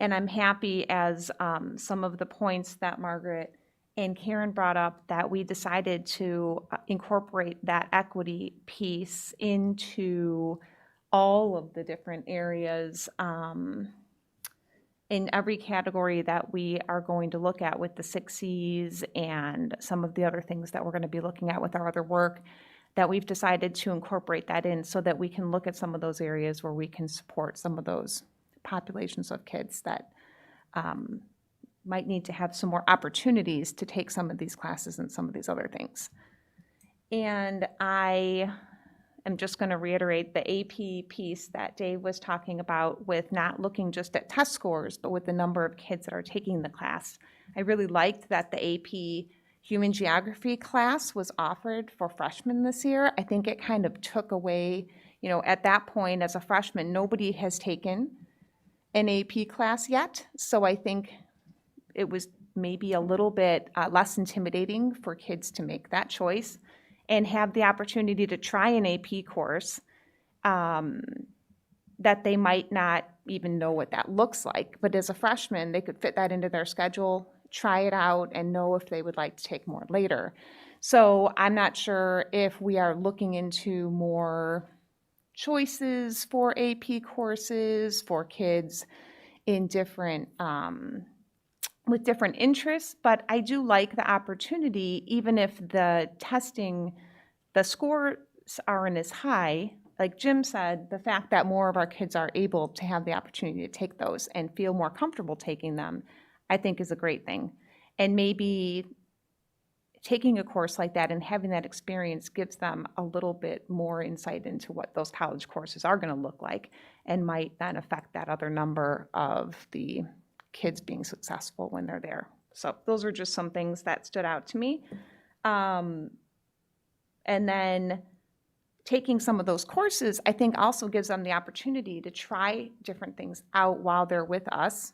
Speaker 7: And I'm happy, as some of the points that Margaret and Karen brought up, that we decided to incorporate that equity piece into all of the different areas in every category that we are going to look at with the 6 Cs and some of the other things that we're going to be looking at with our other work, that we've decided to incorporate that in so that we can look at some of those areas where we can support some of those populations of kids that might need to have some more opportunities to take some of these classes and some of these other things. And I am just going to reiterate the AP piece that Dave was talking about, with not looking just at test scores, but with the number of kids that are taking the class. I really liked that the AP Human Geography class was offered for freshmen this year. I think it kind of took away, at that point as a freshman, nobody has taken an AP class yet. So I think it was maybe a little bit less intimidating for kids to make that choice and have the opportunity to try an AP course that they might not even know what that looks like. But as a freshman, they could fit that into their schedule, try it out, and know if they would like to take more later. So I'm not sure if we are looking into more choices for AP courses for kids in different with different interests, but I do like the opportunity, even if the testing, the scores aren't as high, like Jim said, the fact that more of our kids are able to have the opportunity to take those and feel more comfortable taking them, I think is a great thing. And maybe taking a course like that and having that experience gives them a little bit more insight into what those college courses are going to look like, and might then affect that other number of the kids being successful when they're there. So those are just some things that stood out to me. And then taking some of those courses, I think also gives them the opportunity to try different things out while they're with us.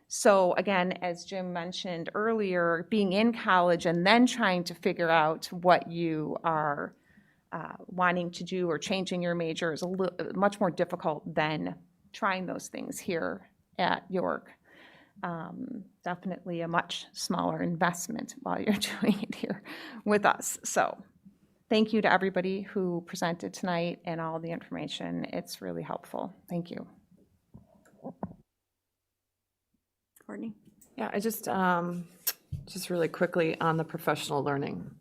Speaker 7: So again, as Jim mentioned earlier, being in college and then trying to figure out what you are wanting to do or changing your major is much more difficult than trying those things here at York. Definitely a much smaller investment while you're doing it here with us. So thank you to everybody who presented tonight and all the information. It's really helpful. Thank you.
Speaker 1: Courtney?
Speaker 2: Yeah, I just really quickly on the professional learning.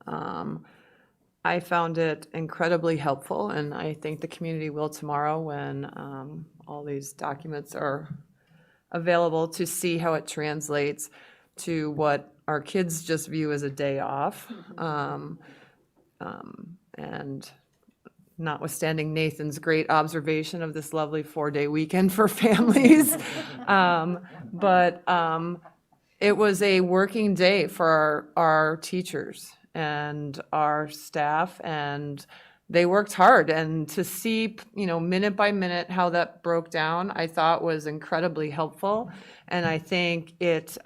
Speaker 2: I found it incredibly helpful, and I think the community will tomorrow when all these documents are available to see how it translates to what our kids just view as a day off. And notwithstanding Nathan's great observation of this lovely 4-day weekend for families. But it was a working day for our teachers and our staff, and they worked hard. And to see, minute by minute how that broke down, I thought was incredibly helpful. And I think it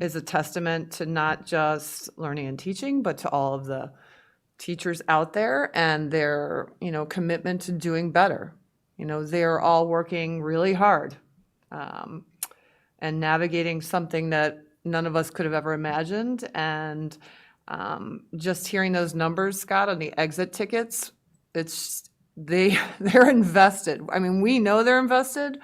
Speaker 2: is a testament to not just learning and teaching, but to all of the teachers out there and their, commitment to doing better. They're all working really hard and navigating something that none of us could have ever imagined. And just hearing those numbers, Scott, on the exit tickets, they're invested. I mean, we know they're invested,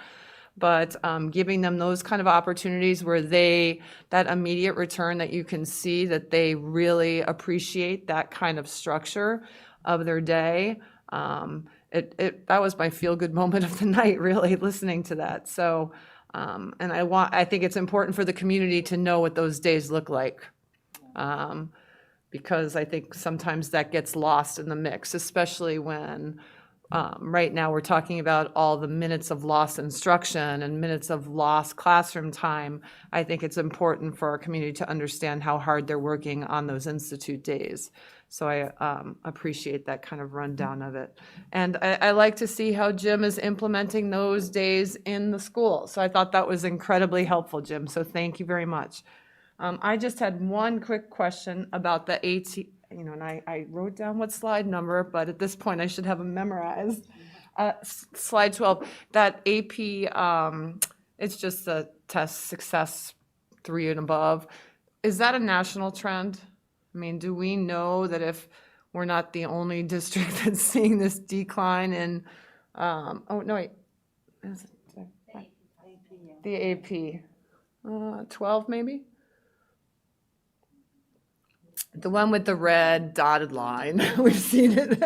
Speaker 2: but giving them those kind of opportunities where that immediate return that you can see that they really appreciate that kind of structure of their day. That was my feel-good moment of the night, really, listening to that. So, and I think it's important for the community to know what those days look like. Because I think sometimes that gets lost in the mix, especially when right now we're talking about all the minutes of lost instruction and minutes of lost classroom time. I think it's important for our community to understand how hard they're working on those institute days. So I appreciate that kind of rundown of it. And I like to see how Jim is implementing those days in the school. So I thought that was incredibly helpful, Jim. So thank you very much. I just had one quick question about the AT, and I wrote down what slide number, but at this point I should have them memorized. Slide 12, that AP, it's just the test success 3 and above. Is that a national trend? I mean, do we know that if we're not the only district that's seeing this decline in, is it the AP? 12 maybe? The one with the red dotted line, we've seen it.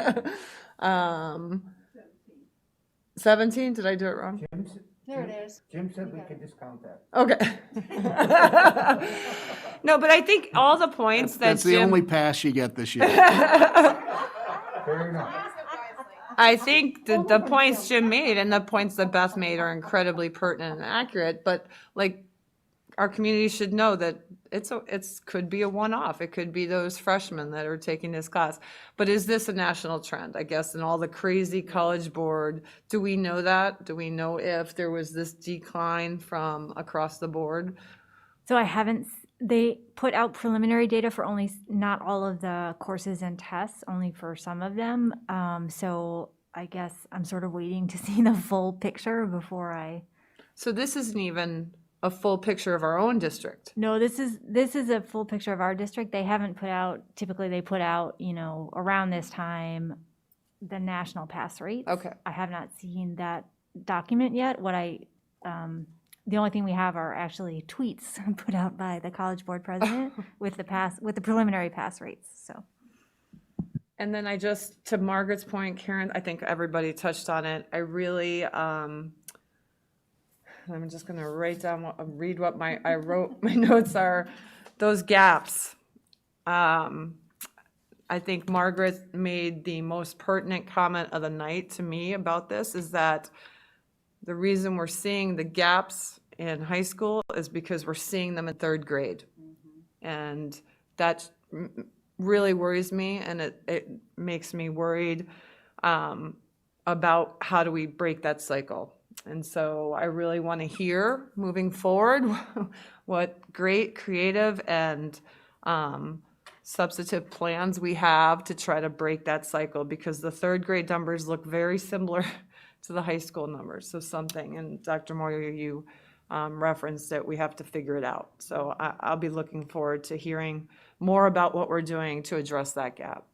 Speaker 2: 17, did I do it wrong?
Speaker 3: There it is. Jim said we could discount that.
Speaker 2: Okay. No, but I think all the points that
Speaker 9: That's the
Speaker 2: Jim,
Speaker 9: only pass you get this year.
Speaker 3: Fair enough.
Speaker 2: I think the points Jim made and the points that Beth made are incredibly pertinent and accurate, but our community should know that it could be a one-off. It could be those freshmen that are taking this class. But is this a national trend? I guess in all the crazy College Board, do we know that? Do we know if there was this decline from across the board?
Speaker 12: So they put out preliminary data for not all of the courses and tests, only for some of them. So I guess I'm sort of waiting to see the full picture before I.
Speaker 2: So this isn't even a full picture of our own district.
Speaker 12: No, this is a full picture of our district. They haven't put out, typically they put out, around this time, the national pass rates.
Speaker 2: Okay.
Speaker 12: I have not seen that document yet. The only thing we have are actually tweets put out by the College Board president with the preliminary pass rates, so.
Speaker 2: And then to Margaret's point, Karen, I think everybody touched on it. I really, I'm just going to read what I wrote. My notes are those gaps. I think Margaret made the most pertinent comment of the night to me about this is that the reason we're seeing the gaps in high school is because we're seeing them in third grade. And that really worries me, and it makes me worried about how do we break that cycle. And so I really want to hear moving forward what great creative and substantive plans we have to try to break that cycle, because the third grade numbers look very similar to the high school numbers. So something, and Dr. Moyer, you referenced it, we have to figure it out. So I'll be looking forward to hearing more about what we're doing to address that gap.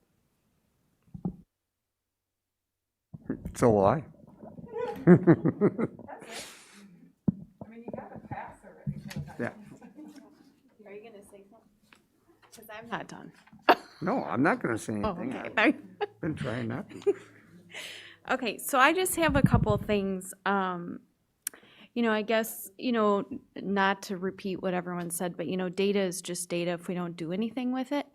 Speaker 3: So will I. Yeah.
Speaker 1: Are you going to say something? Because I'm not done.
Speaker 3: No, I'm not going to say
Speaker 1: Oh,
Speaker 3: anything.
Speaker 1: okay.
Speaker 3: I've been trying not to.
Speaker 1: Okay, so I just have a couple of things. I guess, not to repeat what everyone said, but, data is just data if we don't do anything with it.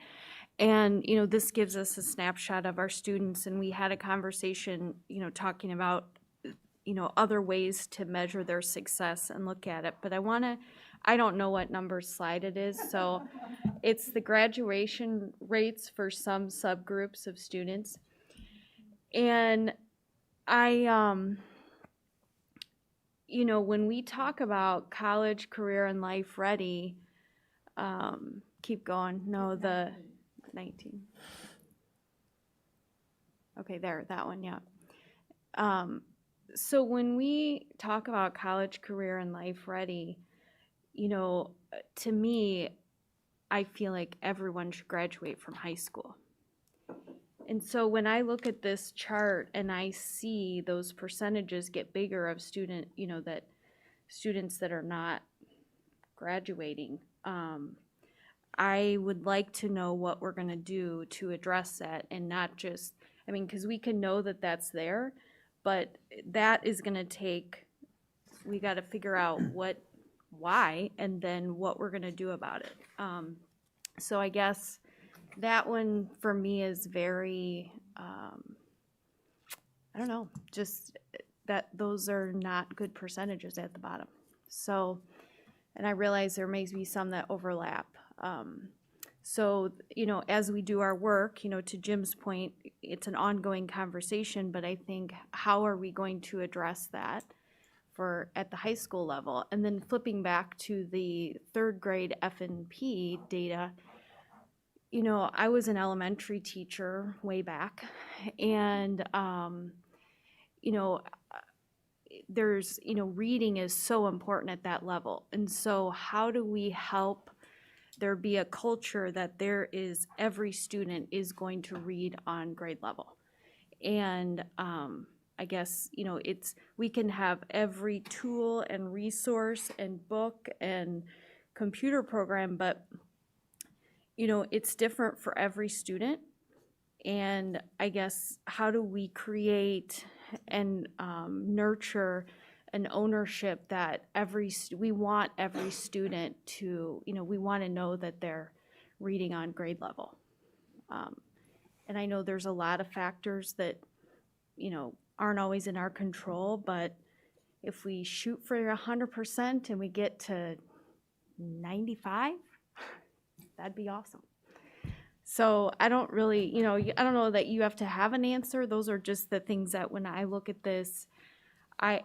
Speaker 1: And, this gives us a snapshot of our students, and we had a conversation, talking about, other ways to measure their success and look at it. But I don't know what number slide it is, so it's the graduation rates for some subgroups of students. And when we talk about college, career, and life ready, keep going. No, the 19. Okay, there, that one, yeah. So when we talk about college, career, and life ready, to me, I feel like everyone should graduate from high school. And so when I look at this chart and I see those percentages get bigger of students that are not graduating, I would like to know what we're going to do to address that, and not just, because we can know that that's there, but that is going to take, we got to figure out why, and then what we're going to do about it. So I guess that one for me is very, I don't know, just that those are not good percentages at the bottom. So, and I realize there may be some that overlap. So, as we do our work, to Jim's point, it's an ongoing conversation, but I think how are we going to address that at the high school level? And then flipping back to the third grade F&P data, I was an elementary teacher way back, and, there's, reading is so important at that level. And so how do we help there be a culture that every student is going to read on grade level? And I guess, we can have every tool and resource and book and computer program, but it's different for every student. And I guess, how do we create and nurture an ownership that we want every student to, we want to know that they're reading on grade level. And I know there's a lot of factors that, aren't always in our control, but if we shoot for 100% and we get to 95, that'd be awesome. So I don't really, I don't know that you have to have an answer. Those are just the things that when I look at this, I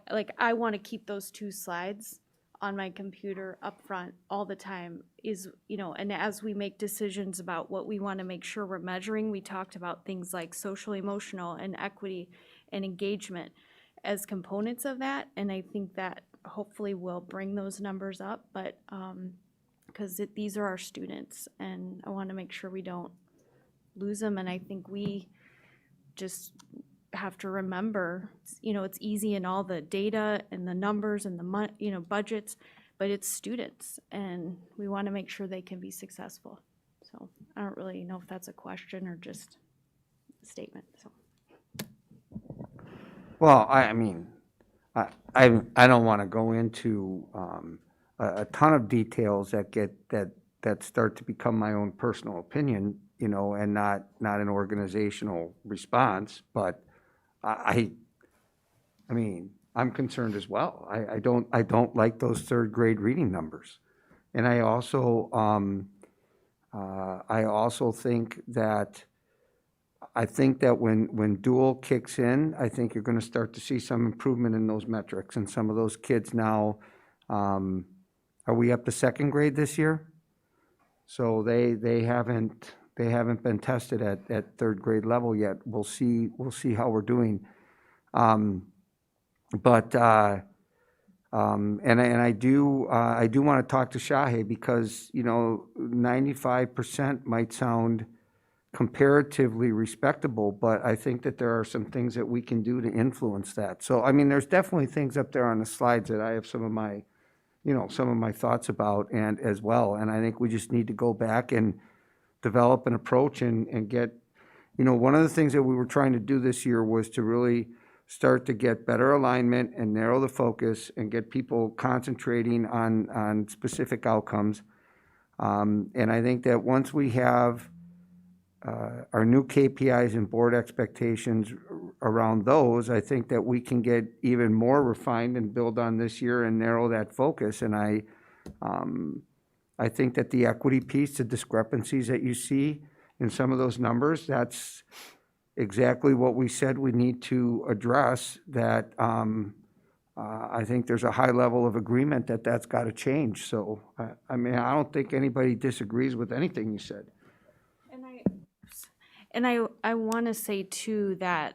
Speaker 1: want to keep those two slides on my computer up front all the time, and as we make decisions about what we want to make sure we're measuring, we talked about things like social, emotional, and equity and engagement as components of that. And I think that hopefully will bring those numbers up, but because these are our students, and I want to make sure we don't lose them. And I think we just have to remember, it's easy in all the data and the numbers and the budgets, but it's students, and we want to make sure they can be successful. So I don't really know if that's a question or just a statement. So.
Speaker 3: Well, I don't want to go into a ton of details that start to become my own personal opinion, and not an organizational response. But I mean, I'm concerned as well. I don't like those third grade reading numbers. And I also think that when dual kicks in, I think you're going to start to see some improvement in those metrics. And some of those kids now, are we up to second grade this year? So they haven't been tested at third grade level yet. We'll see how we're doing. And I do want to talk to Shahe because, 95% might sound comparatively respectable, but I think that there are some things that we can do to influence that. So, I mean, there's definitely things up there on the slides that I have some of my thoughts about and as well. And I think we just need to go back and develop an approach and get, one of the things that we were trying to do this year was to really start to get better alignment and narrow the focus and get people concentrating on specific outcomes. And I think that once we have our new KPIs and board expectations around those, I think that we can get even more refined and build on this year and narrow that focus. And I think that the equity piece, the discrepancies that you see in some of those numbers, that's exactly what we said we need to address. That I think there's a high level of agreement that that's got to change. So, I mean, I don't think anybody disagrees with anything you said.
Speaker 1: And I want to say too that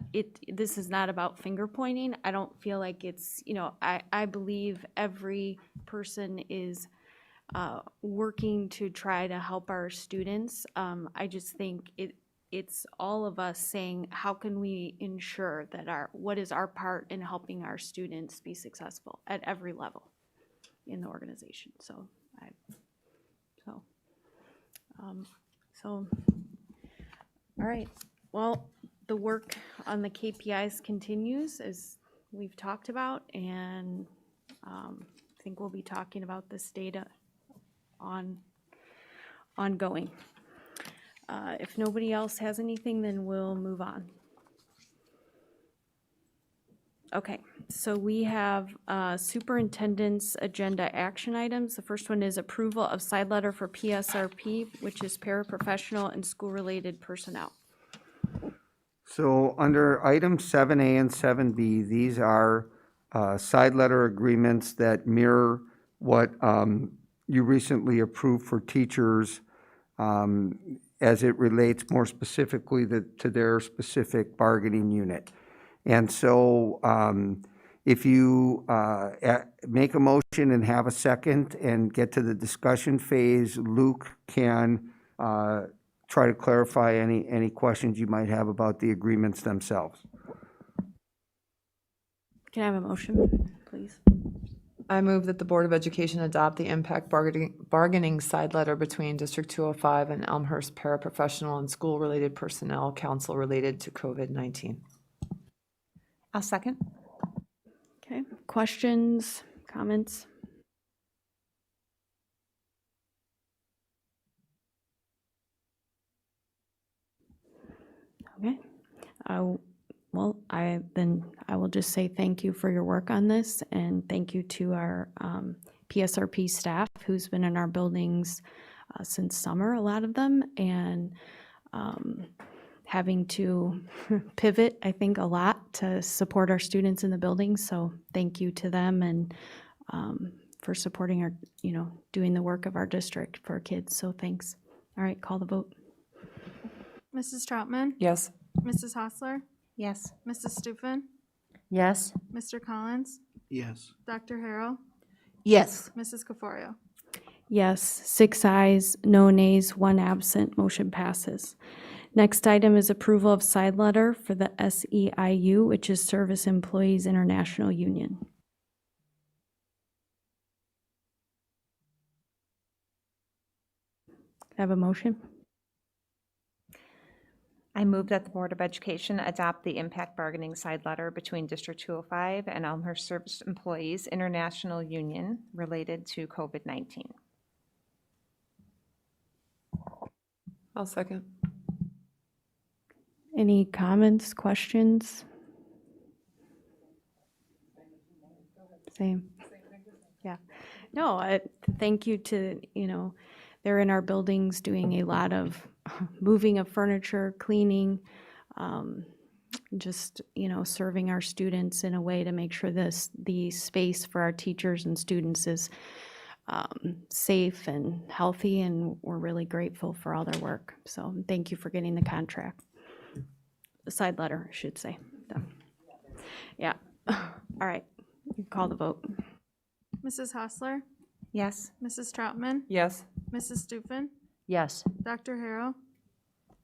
Speaker 1: this is not about finger pointing. I don't feel like it's, I believe every person is working to try to help our students. I just think it's all of us saying, how can we ensure that what is our part in helping our students be successful at every level in the organization. All right, well, the work on the KPIs continues as we've talked about, and I think we'll be talking about this data ongoing. If nobody else has anything, then we'll move on. Okay, so we have superintendent's agenda action items. The first one is approval of side letter for PSRP, which is paraprofessional and school-related personnel.
Speaker 3: So under item 7A and 7B, these are side letter agreements that mirror what you recently approved for teachers as it relates more specifically to their specific bargaining unit. And so if you make a motion and have a second and get to the discussion phase, Luke can try to clarify any questions you might have about the agreements themselves.
Speaker 1: Can I have a motion, please?
Speaker 2: I move that the Board of Education adopt the impact bargaining side letter between District 205 and Elmhurst paraprofessional and school-related personnel council related to COVID-19.
Speaker 7: I'll second.
Speaker 1: Okay, questions, comments? Okay, well, I will just say thank you for your work on this, and thank you to our PSRP staff who's been in our buildings since summer, a lot of them, and having to pivot, I think, a lot to support our students in the building. So thank you to them and for supporting our, doing the work of our district for our kids. So thanks. All right, call the vote.
Speaker 16: Mrs. Troutman?
Speaker 2: Yes.
Speaker 16: Mrs. Hostler?
Speaker 7: Yes.
Speaker 16: Mrs. Stufen?
Speaker 8: Yes.
Speaker 16: Mr. Collins?
Speaker 9: Yes.
Speaker 16: Dr. Harrell?
Speaker 6: Yes.
Speaker 16: Mrs. Caforio?
Speaker 1: Yes, 6 ayes, no nays, 1 absent, motion passes. Next item is approval of side letter for the SEIU, which is Service Employees International Union. Have a motion?
Speaker 7: I move that the Board of Education adopt the impact bargaining side letter between District 205 and Elmhurst Service Employees International Union related to COVID-19.
Speaker 2: I'll second.
Speaker 1: Any comments, questions? Same. Yeah. No, thank you to, they're in our buildings doing a lot of moving of furniture, cleaning, just, serving our students in a way to make sure the space for our teachers and students is safe and healthy, and we're really grateful for all their work. So thank you for getting the contract. The side letter, I should say. Yeah. All right. You call the vote.
Speaker 16: Mrs. Hostler,
Speaker 7: Yes.
Speaker 16: Mrs. Troutman,
Speaker 5: Yes.
Speaker 16: Mrs. Stufen,
Speaker 8: Yes.
Speaker 16: Dr. Harrell,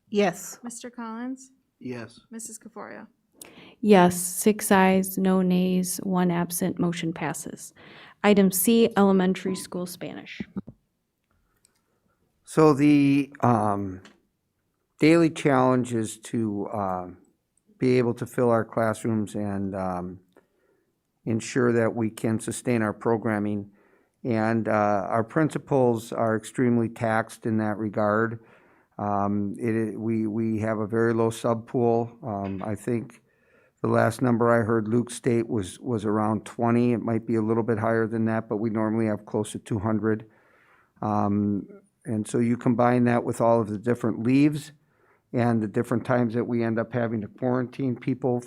Speaker 6: Yes.
Speaker 16: Mr. Collins,
Speaker 9: Yes.
Speaker 16: Mrs. Caforio.
Speaker 1: Yes, 6 ayes, no nays, 1 absent, motion passes. Item C, elementary school Spanish.
Speaker 3: So the daily challenge is to be able to fill our classrooms and ensure that we can sustain our programming. And our principals are extremely taxed in that regard. We have a very low sub pool. I think the last number I heard Luke state was around 20. It might be a little bit higher than that, but we normally have close to 200. And so you combine that with all of the different leaves and the different times that we end up having to quarantine people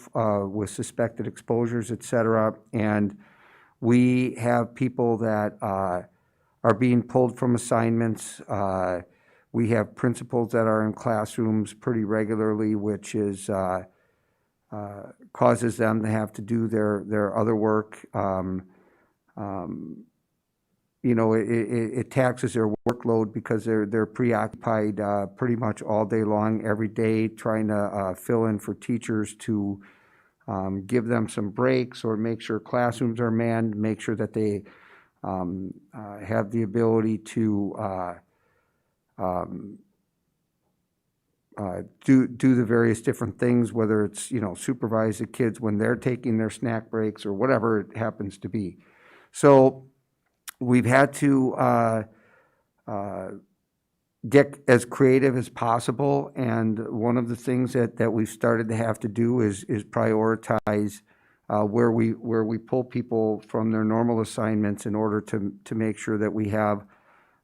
Speaker 3: with suspected exposures, et cetera. And we have people that are being pulled from assignments. We have principals that are in classrooms pretty regularly, which is causes them to have to do their other work. It taxes their workload because they're preoccupied pretty much all day long, every day, trying to fill in for teachers to give them some breaks or make sure classrooms are manned, make sure that they have the ability to do the various different things, whether it's, supervise the kids when they're taking their snack breaks or whatever it happens to be. So we've had to get as creative as possible, and one of the things that we've started to have to do is prioritize where we pull people from their normal assignments in order to make sure that we have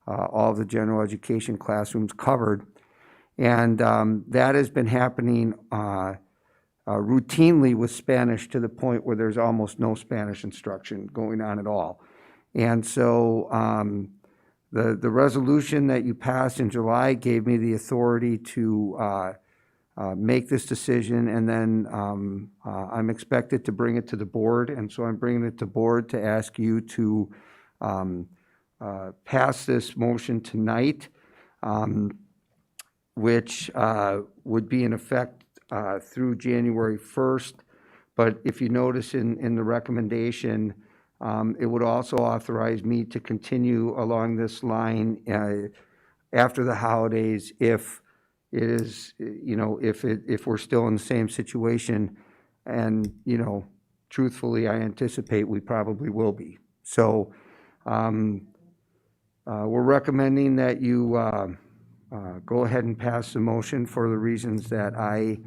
Speaker 3: all the general education classrooms covered. And that has been happening routinely with Spanish to the point where there's almost no Spanish instruction going on at all. And so the resolution that you passed in July gave me the authority to make this decision, and then I'm expected to bring it to the board, and so I'm bringing it to board to ask you to pass this motion tonight, which would be in effect through January 1st. But if you notice in the recommendation, it would also authorize me to continue along this line after the holidays if it is, if we're still in the same situation. And, truthfully, I anticipate we probably will be. So we're recommending that you go ahead and pass the motion for the reasons that I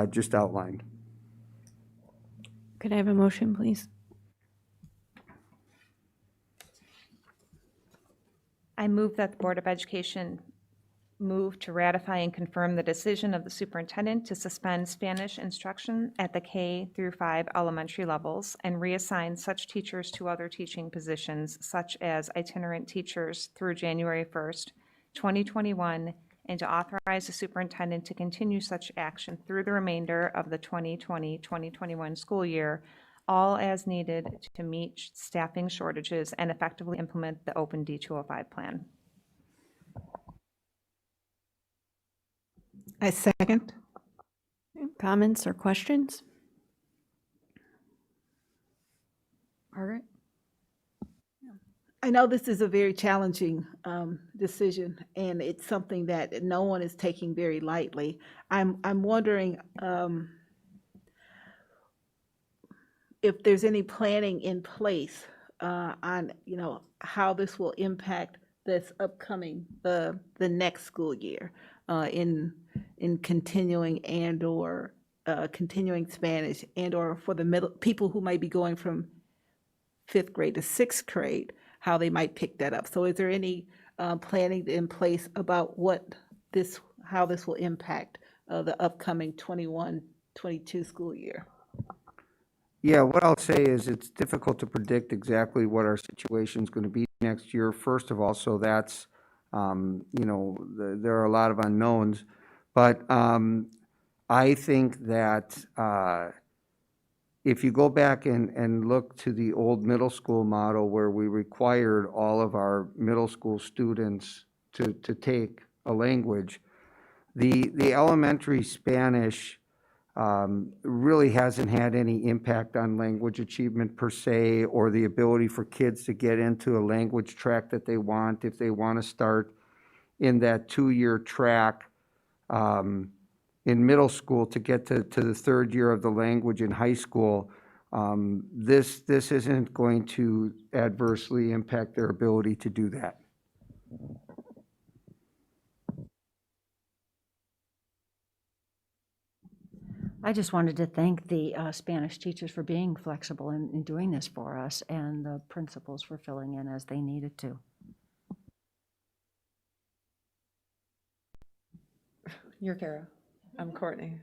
Speaker 3: just outlined.
Speaker 1: Could I have a motion, please?
Speaker 7: I move that the Board of Education move to ratify and confirm the decision of the superintendent to suspend Spanish instruction at the K through 5 elementary levels and reassign such teachers to other teaching positions, such as itinerant teachers, through January 1st, 2021, and to authorize the superintendent to continue such action through the remainder of the 2020-2021 school year, all as needed to meet staffing shortages and effectively implement the Open D205 plan.
Speaker 6: I second.
Speaker 1: Comments or questions? Margaret?
Speaker 6: I know this is a very challenging decision, and it's something that no one is taking very lightly. I'm wondering if there's any planning in place on how this will impact this upcoming the next school year in continuing continuing Spanish, and or for the middle people who might be going from fifth grade to sixth grade, how they might pick that up. So is there any planning in place about how this will impact the upcoming 21-22 school year?
Speaker 3: Yeah, what I'll say is it's difficult to predict exactly what our situation is going to be next year, first of all, so that's, there are a lot of unknowns. But I think that if you go back and look to the old middle school model where we required all of our middle school students to take a language, the elementary Spanish really hasn't had any impact on language achievement per se, or the ability for kids to get into a language track that they want. If they want to start in that 2-year track in middle school to get to the third year of the language in high school, this isn't going to adversely impact their ability to do that.
Speaker 8: I just wanted to thank the Spanish teachers for being flexible in doing this for us, and the principals for filling in as they needed to.
Speaker 2: You're Kara. I'm Courtney.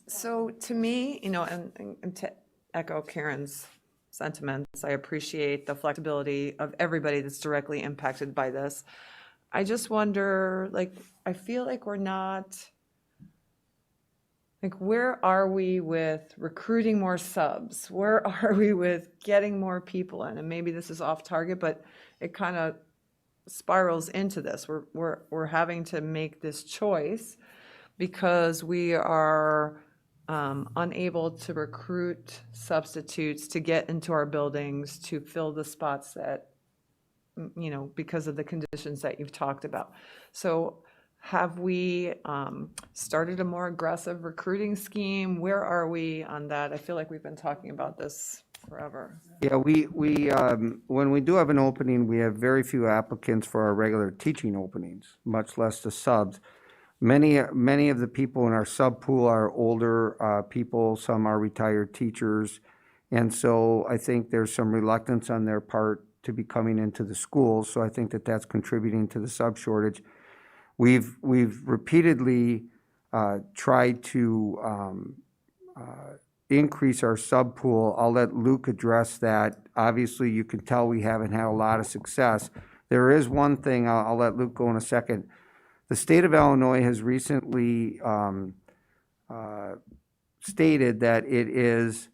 Speaker 2: So to me, and to echo Karen's sentiments, I appreciate the flexibility of everybody that's directly impacted by this. I just wonder, I feel like we're not, where are we with recruiting more subs? Where are we with getting more people in? And maybe this is off target, but it kind of spirals into this. We're having to make this choice because we are unable to recruit substitutes to get into our buildings to fill the spots that, because of the conditions that you've talked about. So have we started a more aggressive recruiting scheme? Where are we on that? I feel like we've been talking about this forever.
Speaker 3: Yeah, we when we do have an opening, we have very few applicants for our regular teaching openings, much less the subs. Many of the people in our sub pool are older people, some are retired teachers, and so I think there's some reluctance on their part to be coming into the schools, so I think that that's contributing to the sub shortage. We've repeatedly tried to increase our sub pool. I'll let Luke address that. Obviously, you can tell we haven't had a lot of success. There is one thing, I'll let Luke go in a second. The state of Illinois has recently stated that it is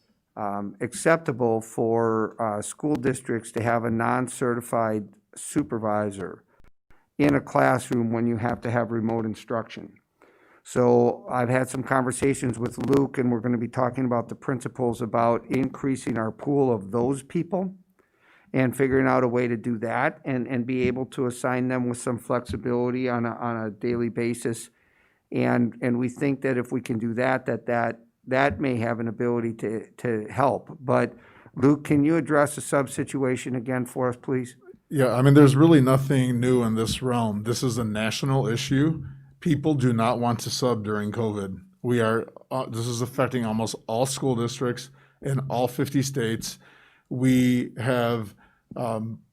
Speaker 3: acceptable for school districts to have a non-certified supervisor in a classroom when you have to have remote instruction. So I've had some conversations with Luke, and we're going to be talking about the principals about increasing our pool of those people and figuring out a way to do that and be able to assign them with some flexibility on a daily basis. And we think that if we can do that may have an ability to help. But Luke, can you address the sub situation again for us, please?
Speaker 17: Yeah, I mean, there's really nothing new in this realm. This is a national issue. People do not want to sub during COVID. This is affecting almost all school districts in all 50 states. We have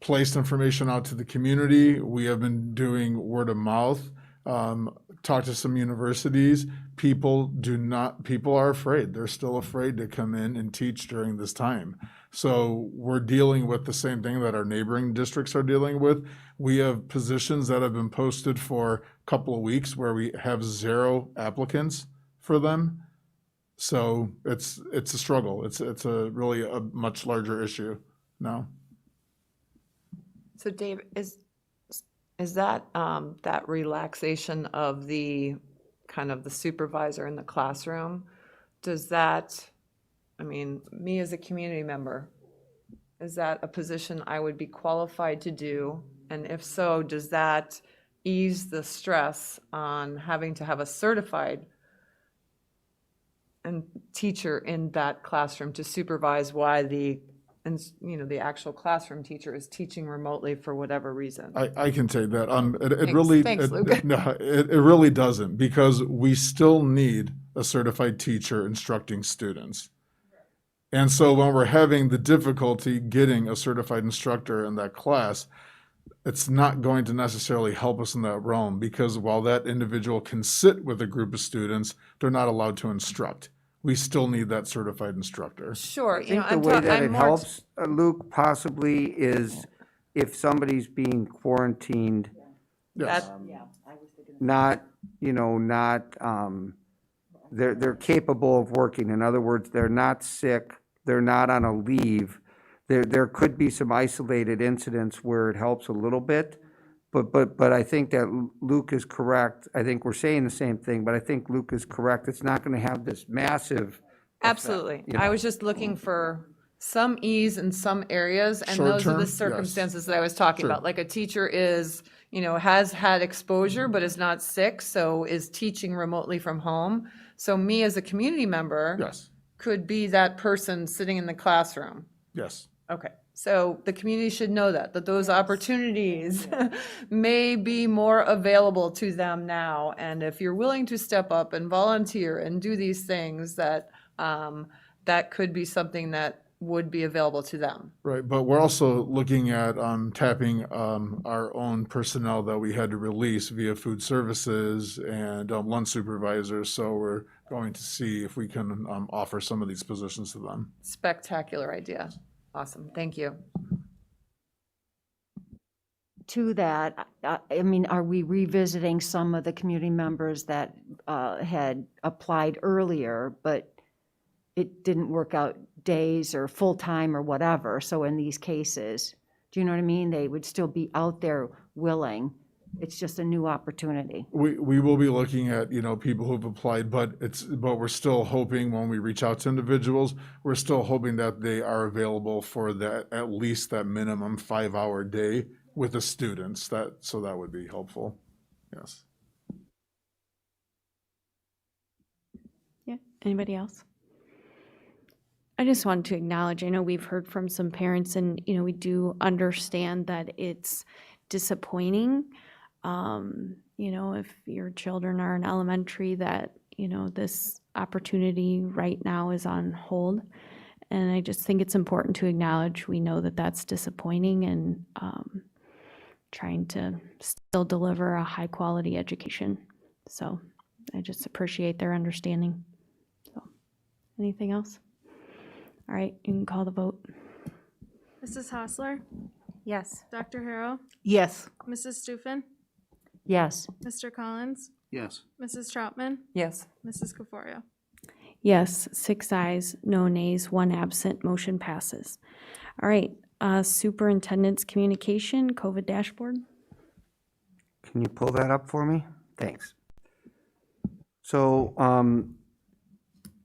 Speaker 17: placed information out to the community. We have been doing word of mouth, talked to some universities. People are afraid. They're still afraid to come in and teach during this time. So we're dealing with the same thing that our neighboring districts are dealing with. We have positions that have been posted for a couple of weeks where we have 0 applicants for them. So it's a struggle. It's really a much larger issue now.
Speaker 2: So Dave, is that that relaxation of the kind of the supervisor in the classroom, does that, me as a community member, is that a position I would be qualified to do? And if so, does that ease the stress on having to have a certified teacher in that classroom to supervise why the actual classroom teacher is teaching remotely for whatever reason?
Speaker 17: I can take that.
Speaker 2: Thanks, Luke.
Speaker 17: No, it really doesn't, because we still need a certified teacher instructing students. And so when we're having the difficulty getting a certified instructor in that class, it's not going to necessarily help us in that realm, because while that individual can sit with a group of students, they're not allowed to instruct. We still need that certified instructor.
Speaker 18: Sure,
Speaker 3: I
Speaker 18: you know,
Speaker 3: think the way that
Speaker 18: I'm
Speaker 3: it
Speaker 18: more,
Speaker 3: helps, Luke, possibly is if somebody's being quarantined,
Speaker 17: Yes.
Speaker 3: not, they're capable of working. In other words, they're not sick, they're not on a leave. There could be some isolated incidents where it helps a little bit, but I think that Luke is correct. I think we're saying the same thing, but I think Luke is correct. It's not going to have this massive
Speaker 18: absolutely.
Speaker 3: effect,
Speaker 18: I was just looking for some ease in some areas, and those are
Speaker 17: Short-term,
Speaker 18: the
Speaker 17: yes.
Speaker 18: circumstances that I was talking
Speaker 17: Sure.
Speaker 18: about. Like a teacher is, has had exposure but is not sick, so is teaching remotely from home. So me as a community member
Speaker 17: Yes,
Speaker 18: could be that person sitting in the classroom.
Speaker 17: yes.
Speaker 18: Okay, so the community should know that those opportunities may be more available to them now. And if you're willing to step up and volunteer and do these things, that could be something that would be available to them.
Speaker 17: Right, but we're also looking at tapping our own personnel that we had to release via food services and lunch supervisors. So we're going to see if we can offer some of these positions to them.
Speaker 18: Spectacular idea. Awesome, thank you.
Speaker 8: To that, I mean, are we revisiting some of the community members that had applied earlier, but it didn't work out days or full-time or whatever? So in these cases, do you know what I mean? They would still be out there willing. It's just a new opportunity.
Speaker 17: We will be looking at, people who've applied, but we're still hoping when we reach out to individuals, we're still hoping that they are available for that, at least that minimum 5-hour day with the students. So that would be helpful. Yes.
Speaker 1: Yeah, anybody else? I just wanted to acknowledge, I know we've heard from some parents and, we do understand that it's disappointing. If your children are in elementary, that, this opportunity right now is on hold. And I just think it's important to acknowledge, we know that that's disappointing, and trying to still deliver a high quality education. So I just appreciate their understanding. So, anything else? All right, you can call the vote.
Speaker 16: Mrs. Hostler,
Speaker 7: Yes.
Speaker 16: Dr. Harrell,
Speaker 6: Yes.
Speaker 16: Mrs. Stufen,
Speaker 8: Yes.
Speaker 16: Mr. Collins,
Speaker 9: Yes.
Speaker 16: Mrs. Troutman,
Speaker 18: Yes.
Speaker 16: Mrs. Caforio.
Speaker 1: Yes, 6 ayes, no nays, 1 absent, motion passes. All right, superintendent's communication, COVID dashboard.
Speaker 3: Can you pull that up for me? Thanks. So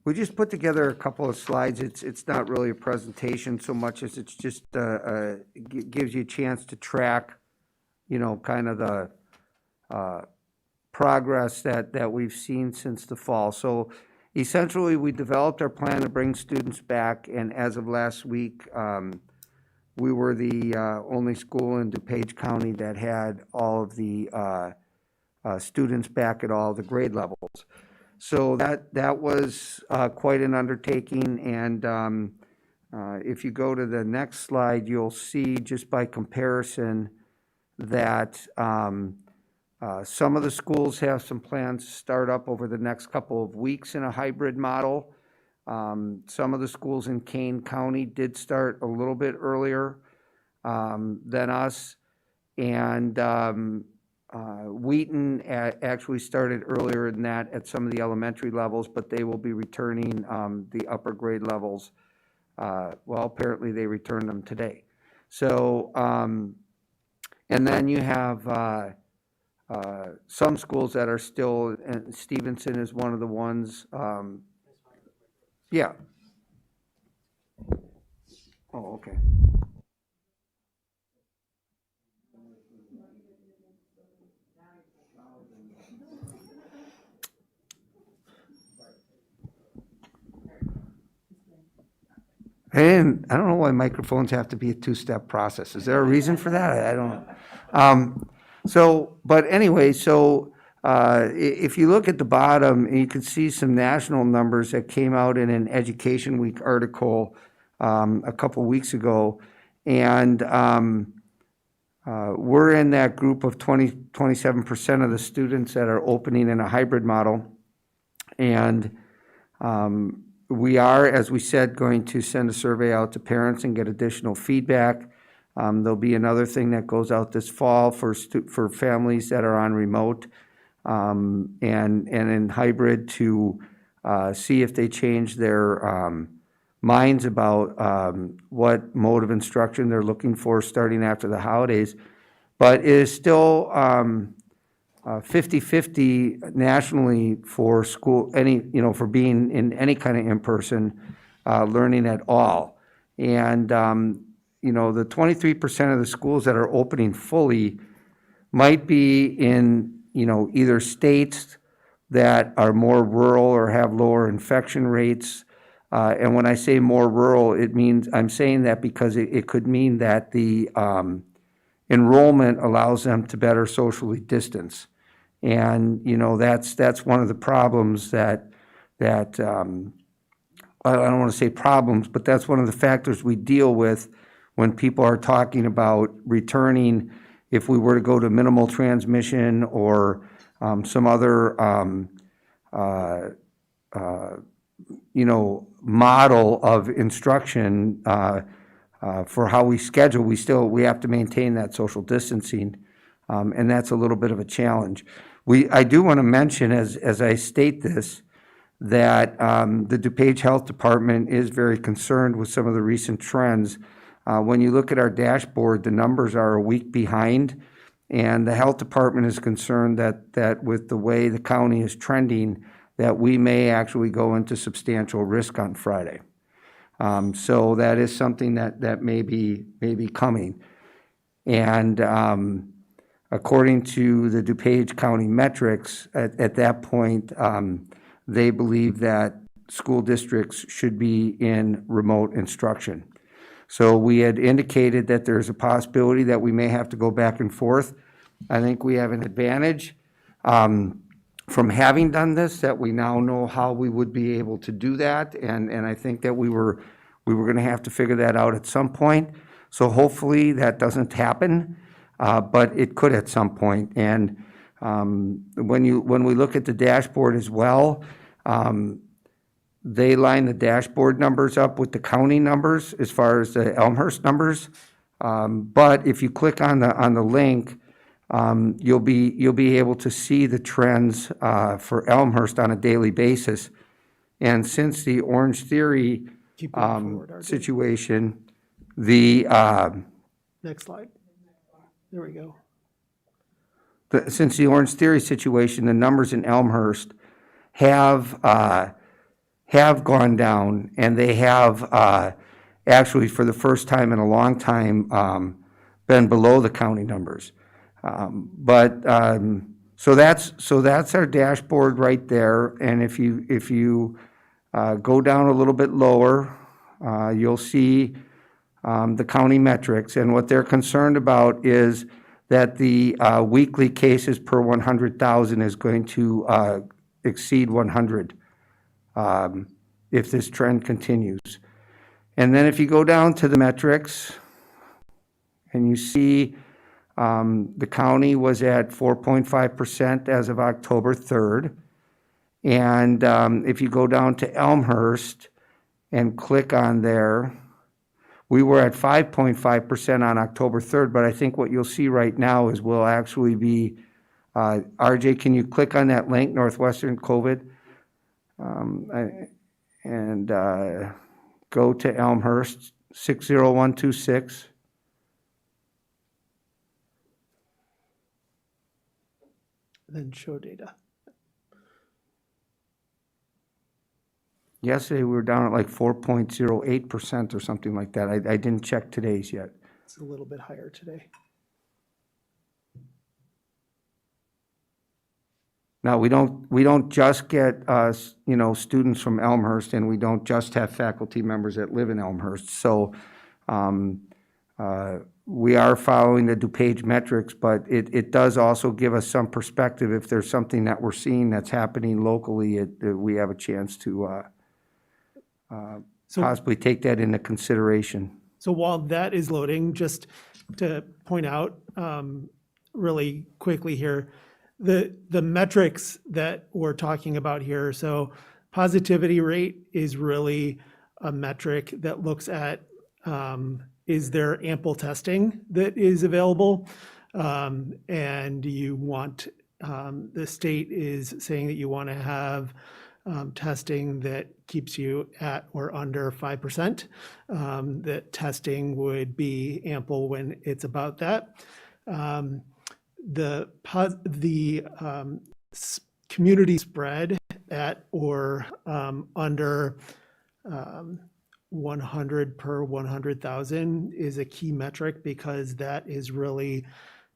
Speaker 3: we just put together a couple of slides. It's not really a presentation so much as it's just gives you a chance to track, kind of the progress that we've seen since the fall. So essentially, we developed our plan to bring students back, and as of last week, we were the only school in DuPage County that had all of the students back at all the grade levels. So that was quite an undertaking, and if you go to the next slide, you'll see just by comparison that some of the schools have some plans to start up over the next couple of weeks in a hybrid model. Some of the schools in Kane County did start a little bit earlier than us, and Wheaton actually started earlier than that at some of the elementary levels, but they will be returning the upper grade levels. Well, apparently they returned them today. So, and then you have some schools that are still, and Stevenson is one of the ones. Yeah. Oh, okay. And I don't know why microphones have to be a two-step process. Is there a reason for that? I don't know. But anyway, so If you look at the bottom, you can see some national numbers that came out in an Education Week article a couple weeks ago. And we're in that group of 27% of the students that are opening in a hybrid model. And we are, as we said, going to send a survey out to parents and get additional feedback. There'll be another thing that goes out this fall for families that are on remote and in hybrid to see if they change their minds about what mode of instruction they're looking for starting after the holidays. But it is still 50-50 nationally for school, for being in any kind of in-person learning at all. And, the 23% of the schools that are opening fully might be in, either states that are more rural or have lower infection rates. And when I say more rural, I'm saying that because it could mean that the enrollment allows them to better socially distance. And, that's one of the problems that I don't want to say problems, but that's one of the factors we deal with when people are talking about returning, if we were to go to minimal transmission or some other, model of instruction for how we schedule, we have to maintain that social distancing, and that's a little bit of a challenge. I do want to mention, as I state this, that the DuPage Health Department is very concerned with some of the recent trends. When you look at our dashboard, the numbers are a week behind, and the health department is concerned that with the way the county is trending, that we may actually go into substantial risk on Friday. So that is something that may be coming. And according to the DuPage County metrics, at that point, they believe that school districts should be in remote instruction. So we had indicated that there's a possibility that we may have to go back and forth. I think we have an advantage from having done this, that we now know how we would be able to do that. And I think that we were going to have to figure that out at some point. So hopefully that doesn't happen, but it could at some point. And when we look at the dashboard as well, they line the dashboard numbers up with the county numbers as far as the Elmhurst numbers. But if you click on the link, you'll be able to see the trends for Elmhurst on a daily basis. And since the Orange Theory situation,
Speaker 11: Next slide. There we go.
Speaker 3: Since the Orange Theory situation, the numbers in Elmhurst have gone down, and they have actually, for the first time in a long time, been below the county numbers. So that's our dashboard right there. And if you go down a little bit lower, you'll see the county metrics. And what they're concerned about is that the weekly cases per 100,000 is going to exceed 100 if this trend continues. And then if you go down to the metrics and you see the county was at 4.5% as of October 3rd. And if you go down to Elmhurst and click on there, we were at 5.5% on October 3rd, but I think what you'll see right now is we'll actually be, RJ, can you click on that link, Northwestern COVID? And go to Elmhurst, 60126.
Speaker 11: Then show data.
Speaker 3: Yesterday, we were down at like 4.08% or something like that. I didn't check today's yet.
Speaker 11: It's a little bit higher today.
Speaker 3: Now, we don't just get, students from Elmhurst, and we don't just have faculty members that live in Elmhurst. So we are following the DuPage metrics, but it does also give us some perspective. If there's something that we're seeing that's happening locally, we have a chance to possibly take that into consideration.
Speaker 19: So while that is loading, just to point out really quickly here, the metrics that we're talking about here, so positivity rate is really a metric that looks at is there ample testing that is available? And you want, the state is saying that you want to have testing that keeps you at or under 5%. That testing would be ample when it's about that. The community spread at or under 100 per 100,000 is a key metric because that is really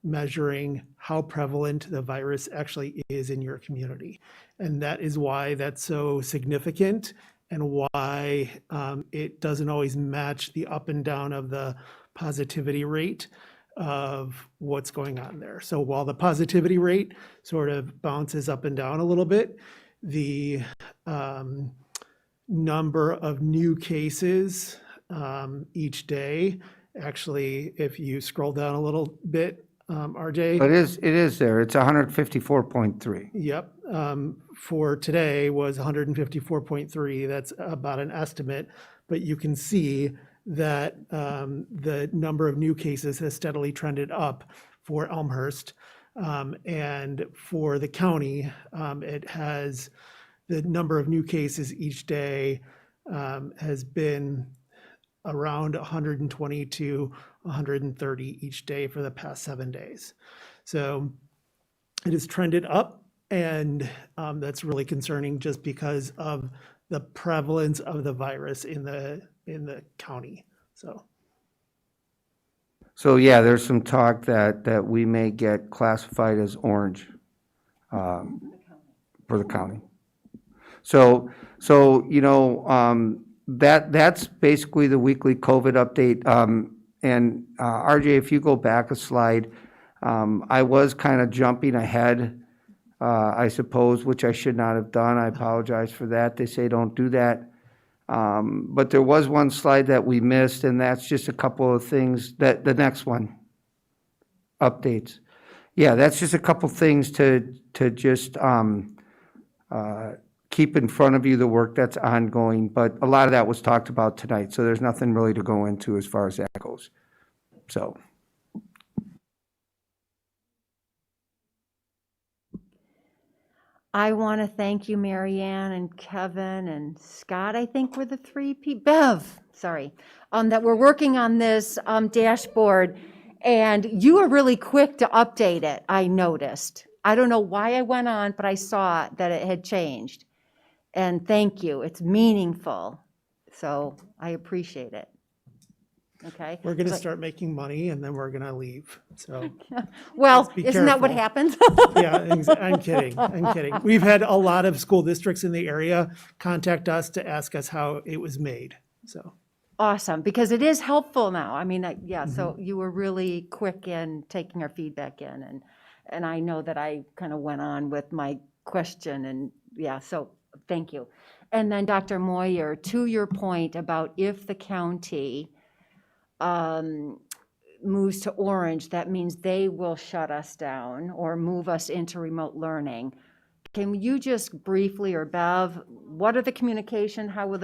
Speaker 19: measuring how prevalent the virus actually is in your community. And that is why that's so significant and why it doesn't always match the up and down of the positivity rate of what's going on there. So while the positivity rate sort of bounces up and down a little bit, the number of new cases each day, actually, if you scroll down a little bit, RJ.
Speaker 3: But it is there. It's 154.3.
Speaker 19: Yep. For today was 154.3. That's about an estimate, but you can see that the number of new cases has steadily trended up for Elmhurst. And for the county, it has the number of new cases each day has been around 120 to 130 each day for the past 7 days. So it has trended up, and that's really concerning just because of the prevalence of the virus in the county.
Speaker 3: So yeah, there's some talk that we may get classified as orange for the county. So you know, that's basically the weekly COVID update. And RJ, if you go back a slide, I was kind of jumping ahead, I suppose, which I should not have done. I apologize for that. They say don't do that. But there was one slide that we missed, and that's just a couple of things. That the next one, updates. Yeah, that's just a couple things to just keep in front of you, the work that's ongoing. But a lot of that was talked about tonight, so there's nothing really to go into as far as that goes. So.
Speaker 8: I want to thank you, Marianne and Kevin and Scott, I think were the three people, Bev, sorry, that were working on this dashboard. And you were really quick to update it, I noticed. I don't know why I went on, but I saw that it had changed. And thank you, it's meaningful. So I appreciate it. Okay.
Speaker 19: We're going to start making money and then we're going to leave. So,
Speaker 8: well, isn't that what happens?
Speaker 19: Yeah, I'm kidding. I'm kidding. We've had a lot of school districts in the area contact us to ask us how it was made. So
Speaker 8: awesome, because it is helpful now. I mean, yeah. So you were really quick in taking our feedback in, and I know that I kind of went on with my question, and yeah. So thank you. And then Dr. Moyer, to your point about if the county moves to orange, that means they will shut us down or move us into remote learning. Can you just briefly, or Bev, what are the communication? How will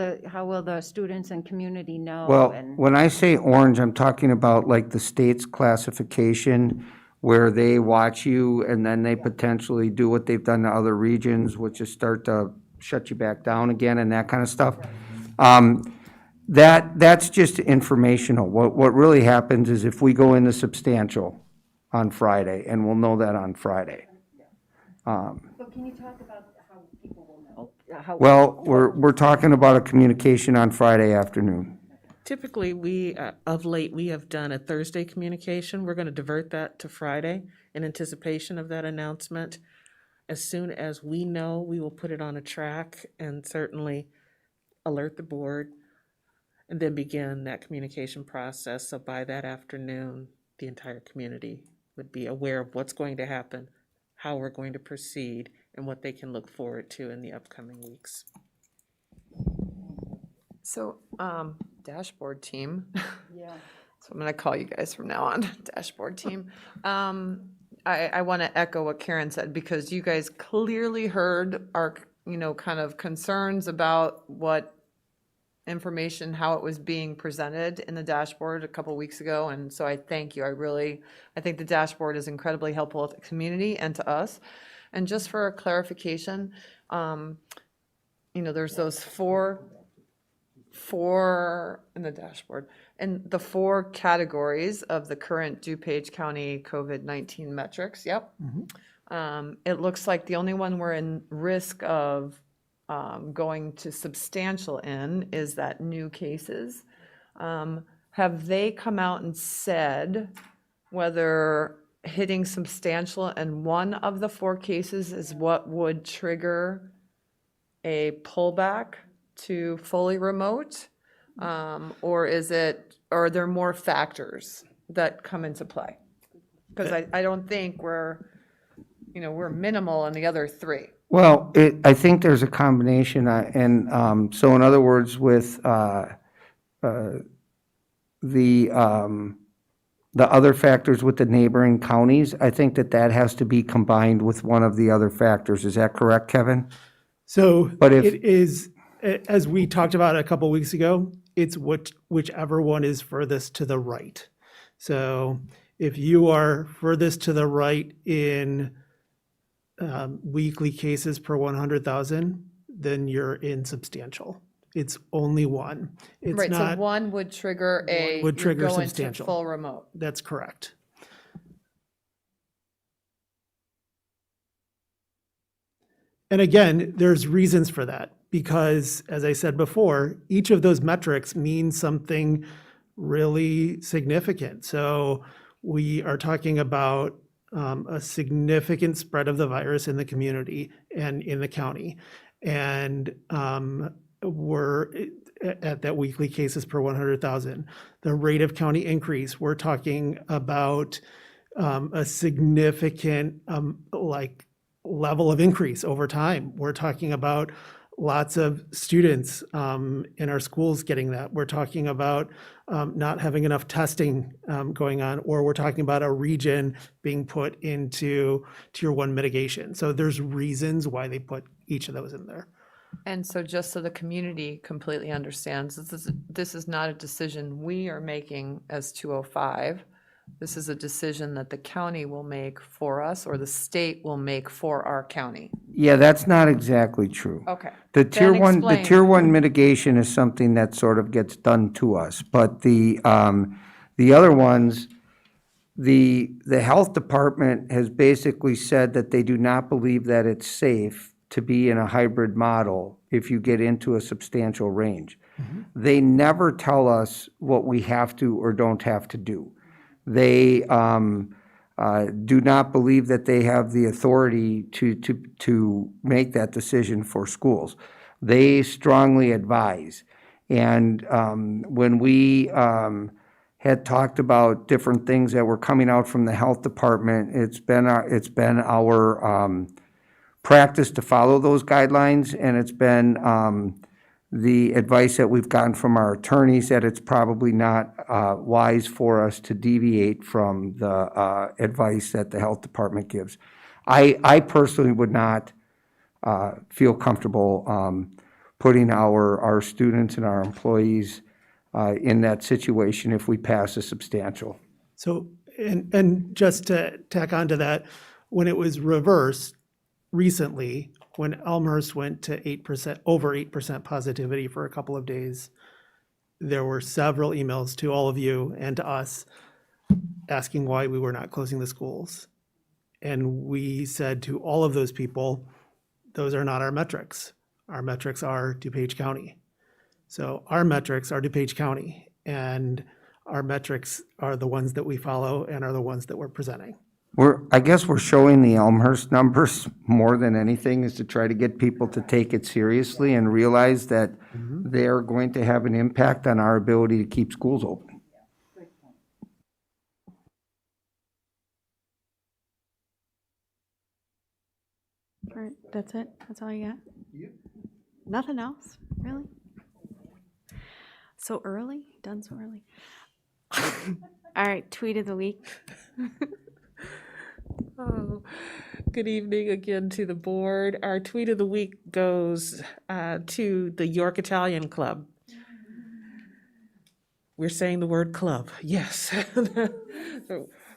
Speaker 8: the students and community know?
Speaker 3: Well, when I say orange, I'm talking about like the state's classification where they watch you and then they potentially do what they've done to other regions, which is start to shut you back down again and that kind of stuff. That's just informational. What really happens is if we go into substantial on Friday, and we'll know that on Friday.
Speaker 8: But can you talk about how people will know?
Speaker 3: Well, we're talking about a communication on Friday afternoon.
Speaker 10: Typically, we, of late, we have done a Thursday communication. We're going to divert that to Friday in anticipation of that announcement. As soon as we know, we will put it on a track and certainly alert the board and then begin that communication process. So by that afternoon, the entire community would be aware of what's going to happen, how we're going to proceed, and what they can look forward to in the upcoming weeks.
Speaker 2: So, dashboard team.
Speaker 5: Yeah.
Speaker 2: So I'm going to call you guys from now on, dashboard team. I want to echo what Karen said, because you guys clearly heard our, kind of concerns about what information, how it was being presented in the dashboard a couple weeks ago. And so I thank you. I think the dashboard is incredibly helpful to the community and to us. And just for clarification, there's those four in the dashboard, and the four categories of the current DuPage County COVID-19 metrics. Yep. It looks like the only one we're in risk of going to substantial in is that new cases. Have they come out and said whether hitting substantial in one of the four cases is what would trigger a pullback to fully remote? Or are there more factors that come into play? Because I don't think we're minimal in the other three.
Speaker 3: Well, I think there's a combination, and so in other words, with the other factors with the neighboring counties, I think that has to be combined with one of the other factors. Is that correct, Kevin?
Speaker 19: So
Speaker 3: But if-
Speaker 19: it is, as we talked about a couple weeks ago, it's whichever one is furthest to the right. So if you are furthest to the right in weekly cases per 100,000, then you're in substantial. It's only one. It's
Speaker 2: Right, so
Speaker 19: not,
Speaker 2: one would trigger
Speaker 19: would trigger
Speaker 2: you're going to
Speaker 19: substantial.
Speaker 2: full remote.
Speaker 19: That's correct. And again, there's reasons for that, because as I said before, each of those metrics means something really significant. So we are talking about a significant spread of the virus in the community and in the county. And we're at that weekly cases per 100,000. The rate of county increase, we're talking about a significant level of increase over time. We're talking about lots of students in our schools getting that. We're talking about not having enough testing going on, or we're talking about a region being put into tier 1 mitigation. So there's reasons why they put each of those in there.
Speaker 2: And so just so the community completely understands, this is not a decision we are making as 205. This is a decision that the county will make for us, or the state will make for our county.
Speaker 3: Yeah, that's not exactly true.
Speaker 2: Okay.
Speaker 3: The
Speaker 2: Then explain.
Speaker 3: tier one mitigation is something that sort of gets done to us, but the other ones, the health department has basically said that they do not believe that it's safe to be in a hybrid model if you get into a substantial range. They never tell us what we have to or don't have to do. They do not believe that they have the authority to make that decision for schools. They strongly advise. And when we had talked about different things that were coming out from the health department, it's been our practice to follow those guidelines, and it's been the advice that we've gotten from our attorneys that it's probably not wise for us to deviate from the advice that the health department gives. I personally would not feel comfortable putting our students and our employees in that situation if we pass a substantial.
Speaker 19: So, and just to tack on to that, when it was reversed recently, when Elmhurst went to 8%, over 8% positivity for a couple of days, there were several emails to all of you and to us asking why we were not closing the schools. And we said to all of those people, those are not our metrics. Our metrics are DuPage County. So our metrics are DuPage County, and our metrics are the ones that we follow and are the ones that we're presenting.
Speaker 3: I guess we're showing the Elmhurst numbers more than anything, is to try to get people to take it seriously and realize that they're going to have an impact on our ability to keep schools open.
Speaker 1: That's it? That's all you got? Yep. Nothing else? Really? So early? Done so early? All right, tweet of the week.
Speaker 10: Oh, good evening again to the board. Our tweet of the week goes to the York Italian Club. We're saying the word club, yes.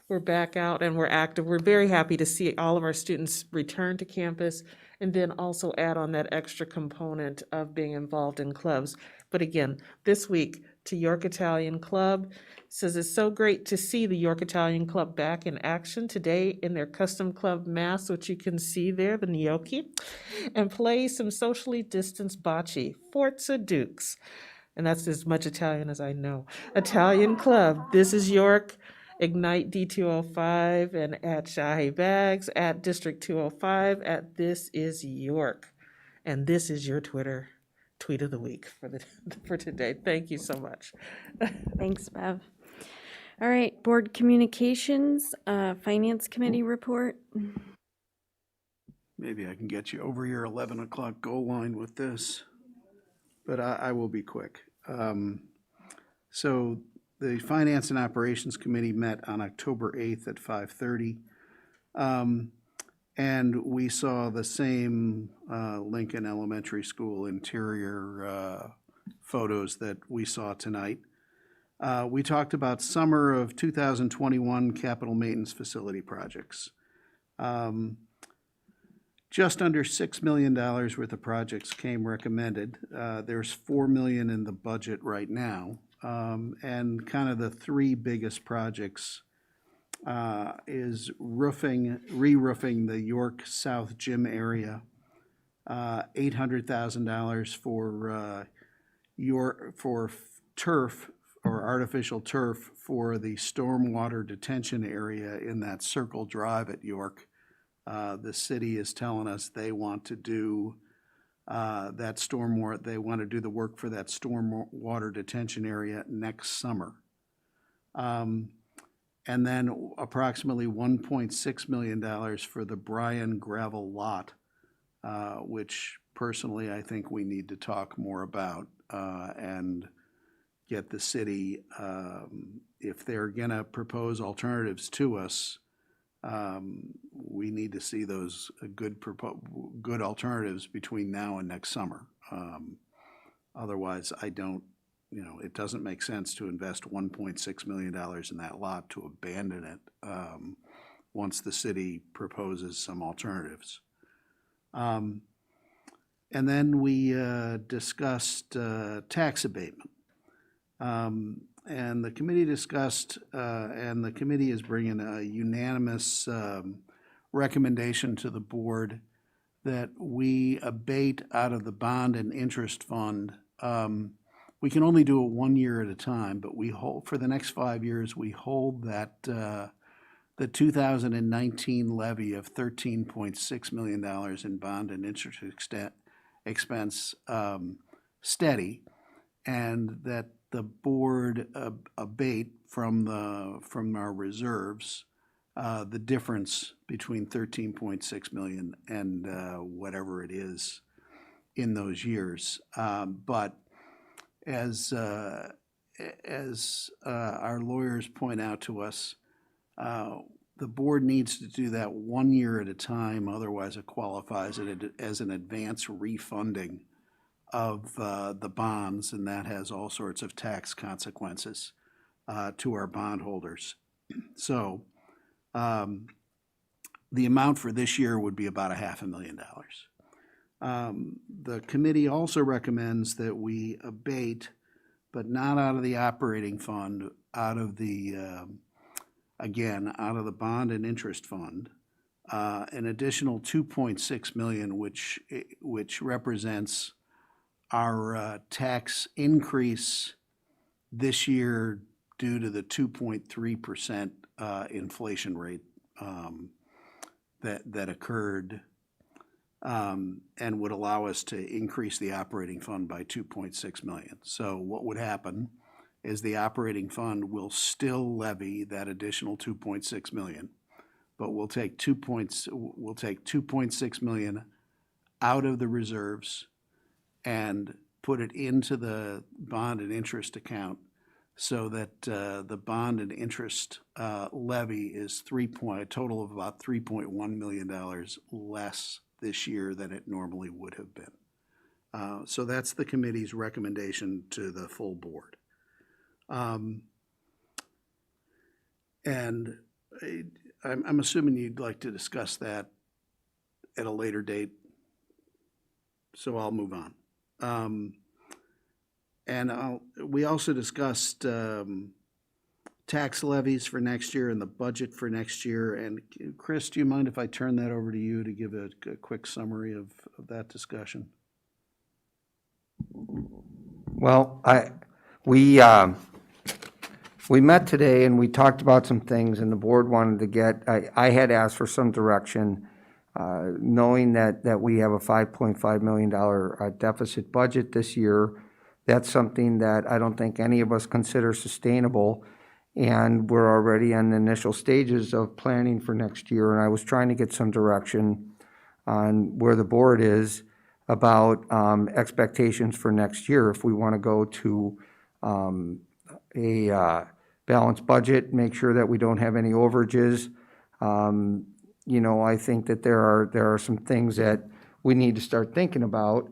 Speaker 10: We're back out and we're active. We're very happy to see all of our students return to campus and then also add on that extra component of being involved in clubs. But again, this week to York Italian Club says it's so great to see the York Italian Club back in action today in their custom club mass, which you can see there, the gnocchi, and play some socially distanced bocce, Forza Dukes. And that's as much Italian as I know. Italian Club, this is York, Ignite D205, and at Shahi Bags, at District 205, at This Is York. And this is your Twitter tweet of the week for today. Thank you so much.
Speaker 1: Thanks, Bev. All right, board communications, finance committee report.
Speaker 9: Maybe I can get you over your 11 o'clock goal line with this, but I will be quick. So the Finance and Operations Committee met on October 8th at 5:30. And we saw the same Lincoln Elementary School interior photos that we saw tonight. We talked about summer of 2021 capital maintenance facility projects. Just under $6 million worth of projects came recommended. There's $4 million in the budget right now. And kind of the three biggest projects is re-roofing the York South Gym area, $800,000 for turf or artificial turf for the stormwater detention area in that Circle Drive at York. The city is telling us they want to do that stormwater. They want to do the work for that stormwater detention area next summer. And then approximately $1.6 million for the Bryan gravel lot, which personally I think we need to talk more about and get the city, if they're gonna propose alternatives to us, we need to see those good alternatives between now and next summer. Otherwise, it doesn't make sense to invest $1.6 million in that lot to abandon it once the city proposes some alternatives. And then we discussed tax abatement. And the committee discussed, and the committee is bringing a unanimous recommendation to the board that we abate out of the bond and interest fund. We can only do it 1 year at a time, but we hold, for the next 5 years, we hold that the 2019 levy of $13.6 million in bond and interest expense steady, and that the board abate from our reserves the difference between 13.6 million and whatever it is in those years. But as our lawyers point out to us, the board needs to do that 1 year at a time, otherwise it qualifies as an advance refunding of the bonds, and that has all sorts of tax consequences to our bondholders. So the amount for this year would be about $500,000. The committee also recommends that we abate, but not out of the operating fund, out of the, again, out of the bond and interest fund, an additional $2.6 million, which represents our tax increase this year due to the 2.3% inflation rate that occurred, and would allow us to increase the operating fund by $2.6 million. So what would happen is the operating fund will still levy that additional $2.6 million, but we'll take $2.6 million out of the reserves and put it into the bond and interest account so that the bond and interest levy is a total of about $3.1 million less this year than it normally would have been. So that's the committee's recommendation to the full board. And I'm assuming you'd like to discuss that at a later date, so I'll move on. We also discussed tax levies for next year and the budget for next year. And Chris, do you mind if I turn that over to you to give a quick summary of that discussion?
Speaker 3: Well, we met today and we talked about some things, and the board wanted to get, I had asked for some direction, knowing that we have a $5.5 million deficit budget this year. That's something that I don't think any of us consider sustainable, and we're already in the initial stages of planning for next year. And I was trying to get some direction on where the board is about expectations for next year. If we want to go to a balanced budget, make sure that we don't have any overages. You know, I think that there are some things that we need to start thinking about.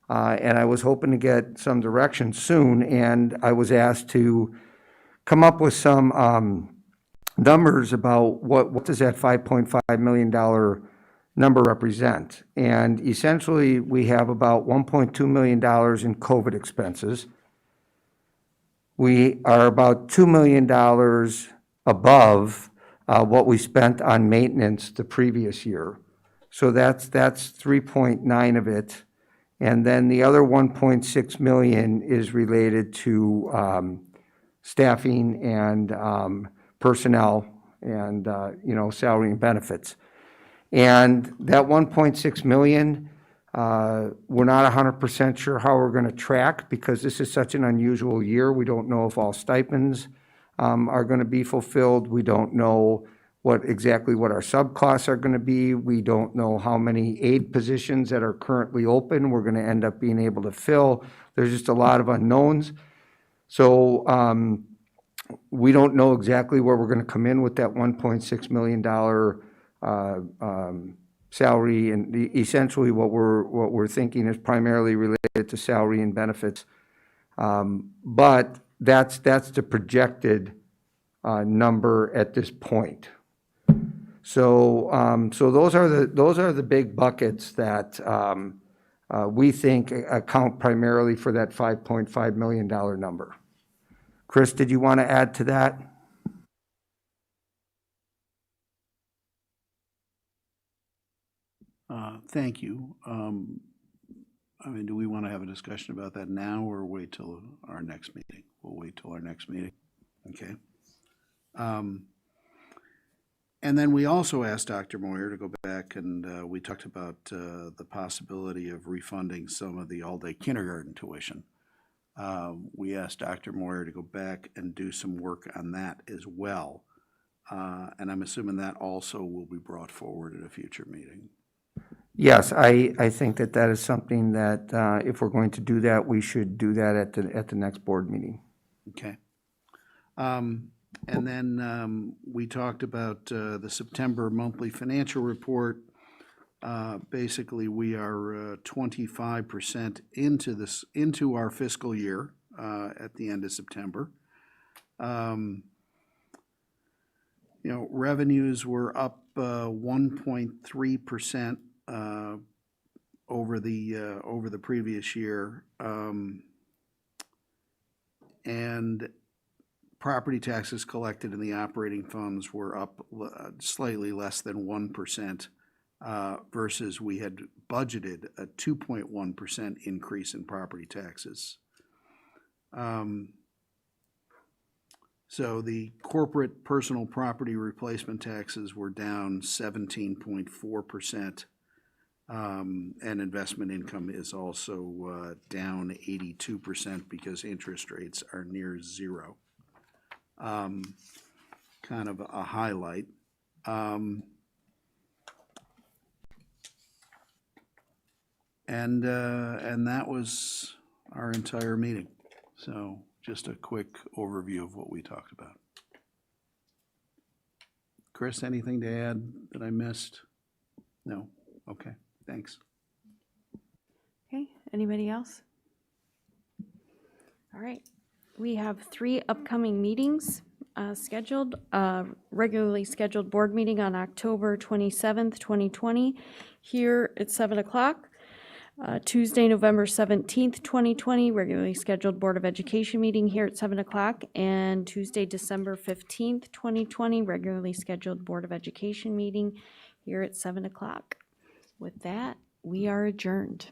Speaker 3: And I was hoping to get some direction soon, and I was asked to come up with some numbers about what does that $5.5 million number represent. And essentially, we have about $1.2 million in COVID expenses. We are about $2 million above what we spent on maintenance the previous year. So that's 3.9 of it. And then the other 1.6 million is related to staffing and personnel and, you know, salary and benefits. And that 1.6 million, we're not 100% sure how we're going to track, because this is such an unusual year. We don't know if all stipends are going to be fulfilled. We don't know exactly what our sub-costs are going to be. We don't know how many aid positions that are currently open we're going to end up being able to fill. There's just a lot of unknowns. So we don't know exactly where we're going to come in with that $1.6 million salary. And essentially what we're thinking is primarily related to salary and benefits. But that's the projected number at this point. So those are the big buckets that we think account primarily for that $5.5 million number. Chris, did you want to add to that?
Speaker 9: Thank you. I mean, do we want to have a discussion about that now or wait till our next meeting? We'll wait till our next meeting. Okay. And then we also asked Dr. Moyer to go back and we talked about the possibility of refunding some of the all-day kindergarten tuition. We asked Dr. Moyer to go back and do some work on that as well. And I'm assuming that also will be brought forward at a future meeting.
Speaker 3: Yes, I think that is something that if we're going to do that, we should do that at the next board meeting.
Speaker 9: Okay. And then we talked about the September monthly financial report. Basically, we are 25% into our fiscal year at the end of September. You know, revenues were up 1.3% over the previous year, and property taxes collected in the operating funds were up slightly less than 1%, versus we had budgeted a 2.1% increase in property taxes. So the corporate personal property replacement taxes were down 17.4%, and investment income is also down 82% because interest rates are near zero. Kind of a highlight. And that was our entire meeting. So just a quick overview of what we talked about. Chris, anything to add that I missed? No? Okay, thanks.
Speaker 1: Okay, anybody else? All right, we have 3 upcoming meetings scheduled. Regularly scheduled board meeting on October 27th, 2020, here at 7 o'clock. Tuesday, November 17th, 2020, regularly scheduled Board of Education meeting here at 7 o'clock. And Tuesday, December 15th, 2020, regularly scheduled Board of Education meeting here at 7 o'clock. With that, we are adjourned.